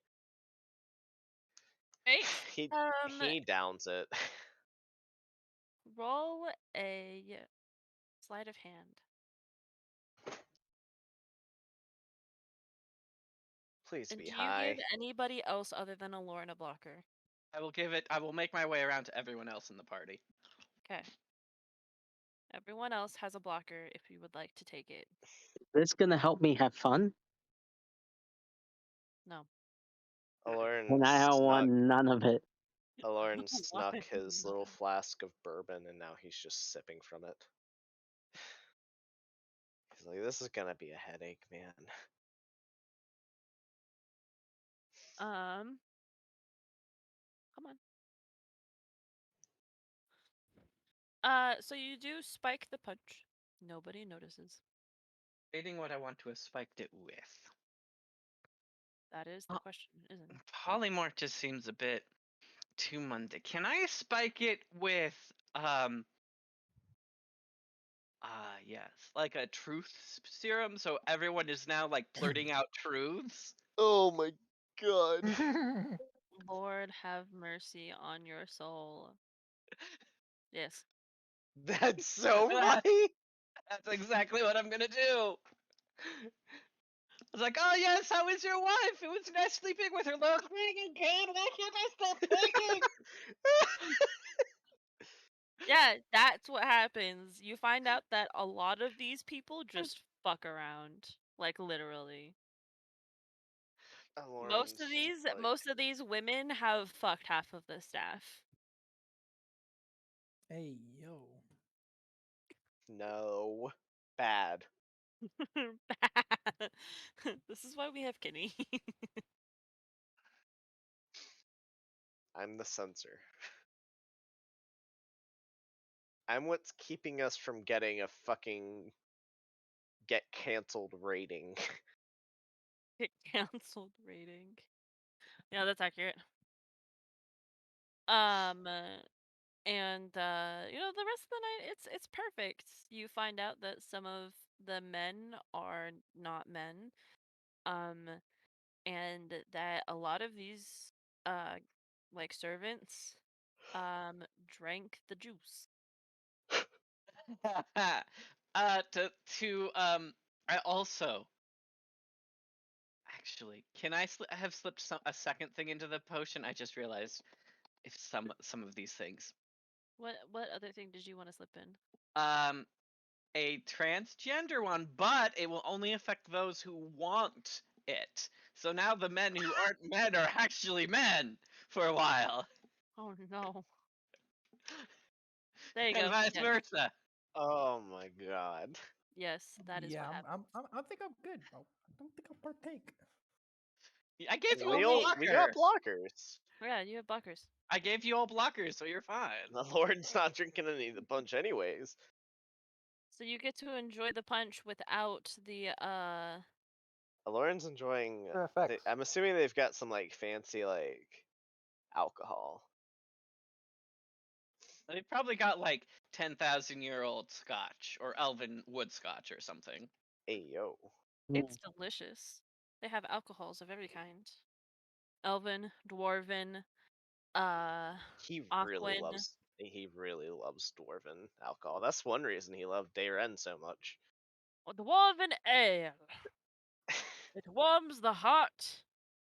Right. He he downs it. Roll a sleight of hand. Please And be do you high. give anybody else other than Alorn a blocker? I will make my way around to everyone else in the party. Okay. Everyone else has a blocker if you would like to take it. Is this gonna help me have fun? No. Alorn And I snuck. want none of it. Alorn Why snuck his little flask of bourbon, and now he's just sipping from it. He's like, "This is gonna be a headache, man." Come on. So you do spike the punch. Nobody notices. Debating what I want to have spiked it with. That is the question, isn't it? Polymorph just seems a bit too mundane. Can I spike it with yes, like a truth serum, so everyone is now like blurting out truths? Oh my god. Lord have mercy on your soul. Yes. That's so funny. That's exactly what I'm gonna do. I was like, "Oh yes, how is your wife? It was nice sleeping with her. Look, freaking kid, why can't I stop thinking?" Yeah, that's what happens. You find out that a lot of these people just fuck around. Like literally. Alorn's like, Most of these women have fucked half of the staff. Hey, yo. no, bad. Bad. This is why we have Kenny. I'm the censor. I'm what's keeping us from getting a fucking get canceled rating. Get canceled rating. Yeah, that's accurate. And the rest of the night it's perfect. You find out that some of the men are not men. And that a lot of these like servants drank the juice. I also actually can I have slipped a second thing into the potion? I just realized if some of these things. What other thing did you want to slip in? A transgender one, but it will only affect those who want it. So now the men who aren't men are actually men for a while. Oh no. There you And go. vice Yes. versa. Oh my god. Yes, that is Yeah, what happened. I think I'm good. I don't think I'll partake. I gave you We a all we got blocker. blockers. Yeah, you have blockers. I gave you all blockers, so you're fine. The Lord's not drinking any of the punch anyways. So you get to enjoy the punch without the Lauren's enjoying. Sure effects. I'm assuming they've got some like fancy like alcohol. They've probably got like 10,000-year-old scotch or elven wood scotch or something. Hey yo. It's delicious. They have alcohols of every kind. Elven, dwarven, He really Aquan. loves. He really loves dwarven alcohol. That's one reason he loved Dayren so much. Dwarven ale. It warms the heart,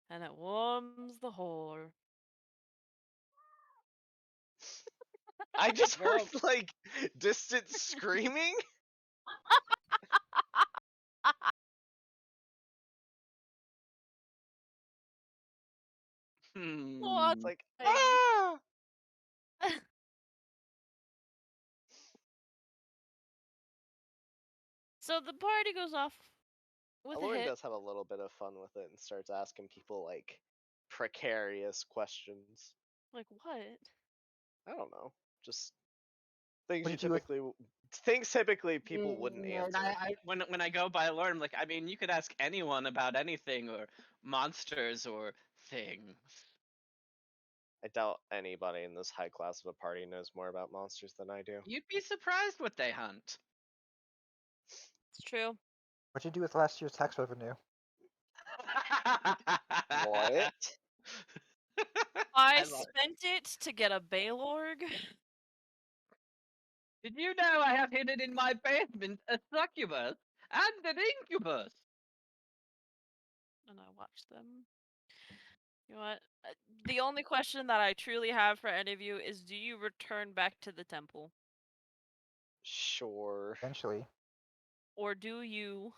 and it warms the whore. I just heard Well- like distant screaming. God It's like, thing. ah! So the party goes off with a Alluring hit. does have a little bit of fun with it and starts asking people like precarious questions. Like what? I don't know, just things What you did you do with typically people wouldn't And answer. when I go by Lord, I'm like, I mean, you could ask anyone about anything or monsters or things. I doubt anybody in this high class of a party knows more about monsters than I do. You'd be surprised what they hunt. It's true. what'd you do with last year's tax revenue? What? I love it. spent it to get a Baylorg. Did you know I have hidden in my basement a succubus and an incubus? And I watched them. You know what? The only question that I truly have for any of you is, do you return back to the temple? Sure. Eventually. Or do you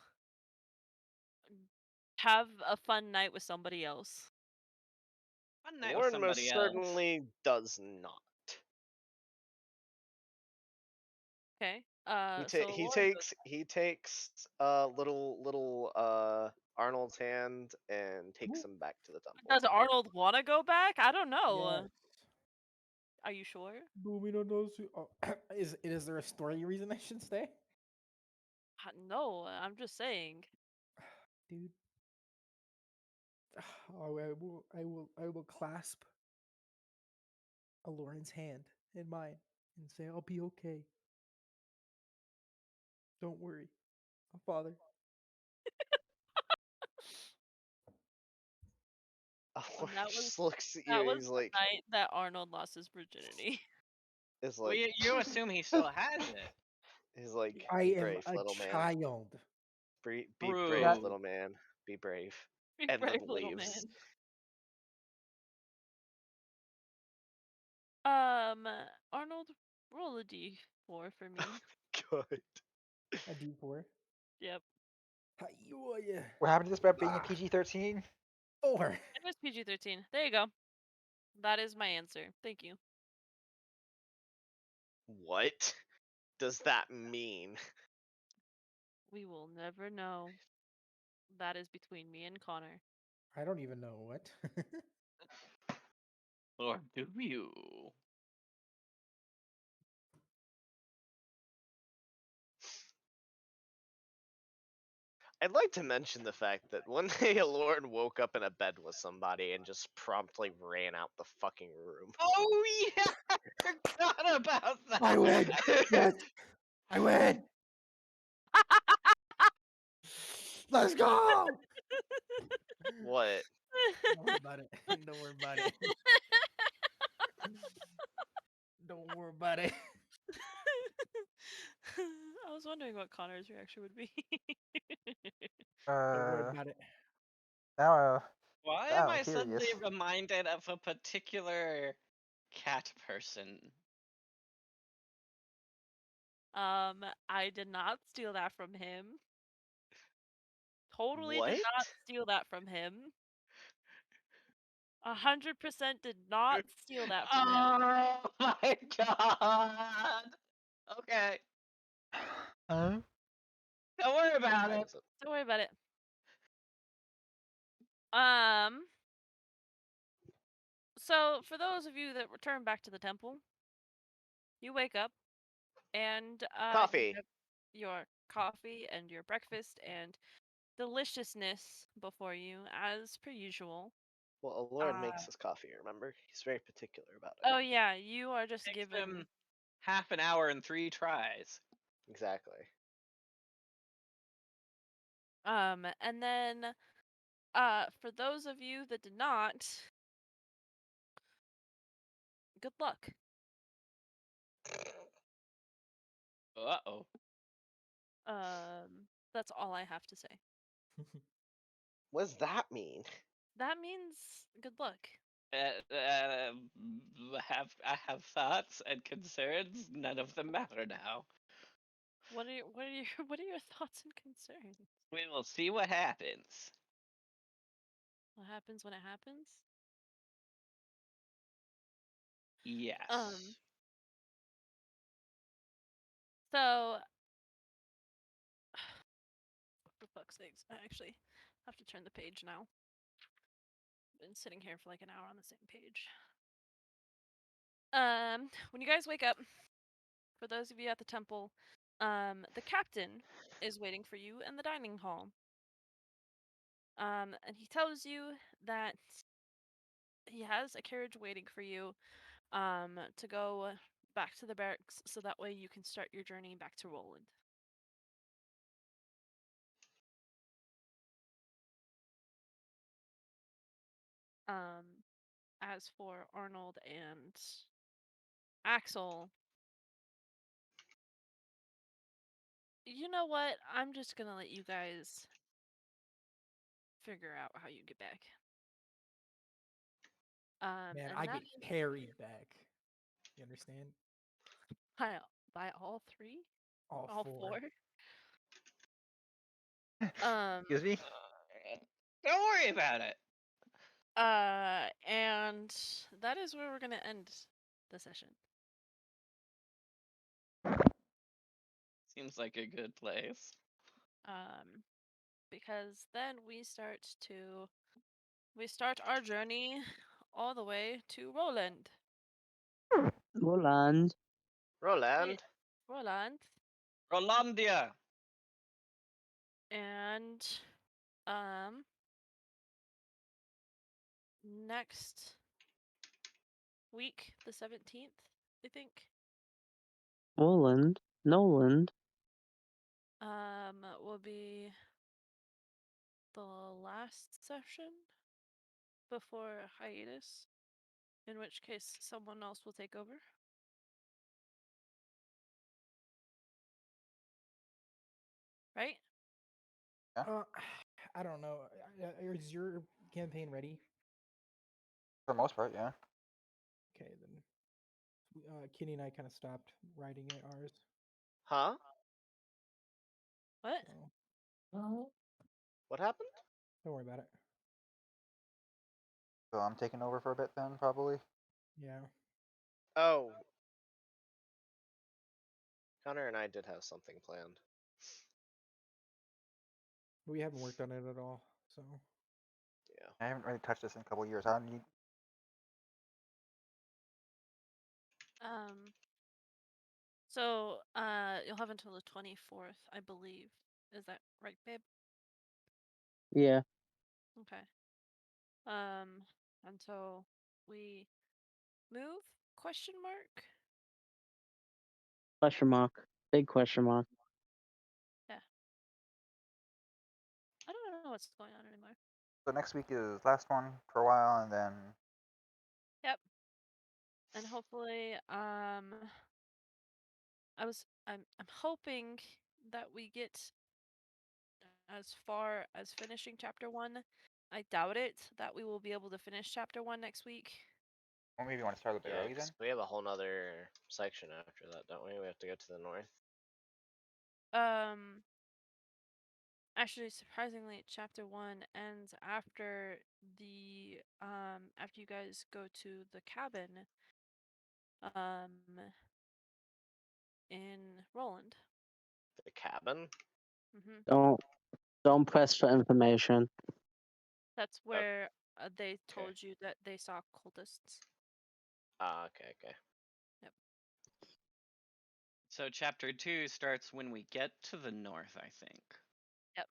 have a fun night with somebody else? One night with Lauren most somebody else. certainly does not. Okay. He takes little Arnold's hand and takes him back to the temple. Does Arnold want to go back? I don't know. Yes. Are you sure? Oh, is there a story reason I should stay? No, I'm just saying. Dude. Oh, I will clasp Lauren's hand in mine and say, I'll be okay. Don't worry, Father. Lauren that was just looks at that you. was He's the like, night that Arnold lost his virginity. is Well, like, you assume he still has it. he's like, I be am brave, a little man. child. Be True. brave, little man. Be brave. Be And then brave, little man. leaves. Arnold, roll a d4 for me. Good. A D4. Yep. Hi-yo-ya. What happened to this about being a PG-13? 4. It was PG-13. There you go. That is my answer. Thank you. What does that mean? We will never know. That is between me and Connor. I don't even know what. Or do you? I'd like to mention the fact that one day Lauren woke up in a bed with somebody and just promptly ran out the fucking room. Oh yeah, I forgot about that. I win. Yes, I win. Let's go. What? Don't worry about it. Don't worry about it. Don't worry about it. I was wondering what Connor's reaction would be. Don't worry Uh, about it. now, Why now am I'm I suddenly curious. reminded of a particular cat person? I did not steal that from him. Totally What? did not steal that from him. 100% did not steal that from him. Oh my god! Okay, Huh? don't worry about Why it. is it? Don't worry about it. So for those of you that return back to the temple, you wake up and you Coffee. have your coffee and your breakfast and deliciousness before you as per usual. Well, Lauren Uh, makes his coffee, remember? He's very particular about it. Oh yeah, you are just Takes given him half an hour and 3 tries. Exactly. and then for those of you that did not, good luck. Uh-oh. That's all I have to say. What does that mean? That means good luck. I have thoughts and concerns. None of them matter now. What are your what are your thoughts and concerns? We will see what happens. What happens when it happens? Yes. So, for fuck's sakes, I actually have to turn the page now. Been sitting here for like an hour on the same page. When you guys wake up, for those of you at the temple, the captain is waiting for you in the dining hall. And he tells you that he has a carriage waiting for you, to go back to the barracks, so that way you can start your journey back to Roland. As for Arnold and Axel, you know what? I'm just gonna let you guys figure out how you get back. Man, And I that get carried back. You understand? by all three, All all four. four. Excuse me? Don't worry about it. And that is where we're gonna end the session. Seems like a good place. Because then we start our journey all the way to Roland. Roland. Roland. Roland. Rolandia. And next week, the 17th, I think. Roland. Noland. Will be the last session before hiatus, in which case someone else will take over. Right? I don't know. Is your campaign ready? For the most part, yeah. Okay, then. Kitty and I kind of stopped writing it ours. Huh? What? So, What happened? don't worry about it. So I'm taking over for a bit then, probably. Yeah. Oh. Connor and I did have something planned. We haven't worked on it at all, so. Yeah. I haven't really touched this in a couple years. I need. So you'll have until the 24th, I believe. Is that right, babe? Yeah. Okay. Until we move? Question mark? Question mark. Big question mark. Yeah. I don't know what's going on anymore. So next week is last one for a while, and then Yep. And hopefully, I'm hoping that we get as far as finishing chapter 1. I doubt it that we will be able to finish chapter 1 next week. or maybe you want to start a bit Yeah, early then. 'cause we have a whole nother section after that, don't we? We have to go to the north. Actually, surprisingly, chapter 1 ends after the after you guys go to the cabin in Roland. The cabin. Don't press for information. That's where they told you that they saw cultists. Ah, okay. Yep. So chapter 2 starts when we get to the north, I think. Yep.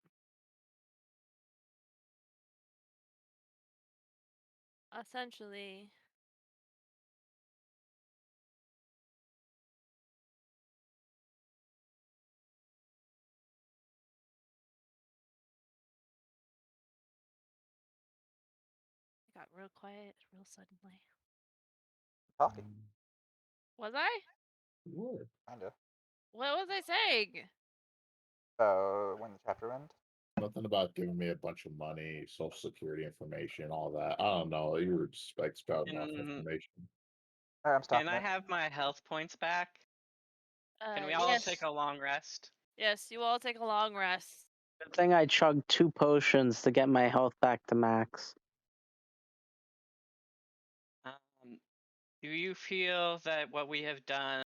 Essentially, it got real quiet real suddenly. Talking. Was I? What? Kinda. What was I saying? When the chapter ends. Nothing about giving me a bunch of money, social security information, all that. I don't know. You were just like spouting off information. Alright, I'm stopping Can I it. have my health points back? Can we all Yes. take a long rest? Yes, you all take a long rest. Good thing I chugged 2 potions to get my health back to max. Do you feel that what we have done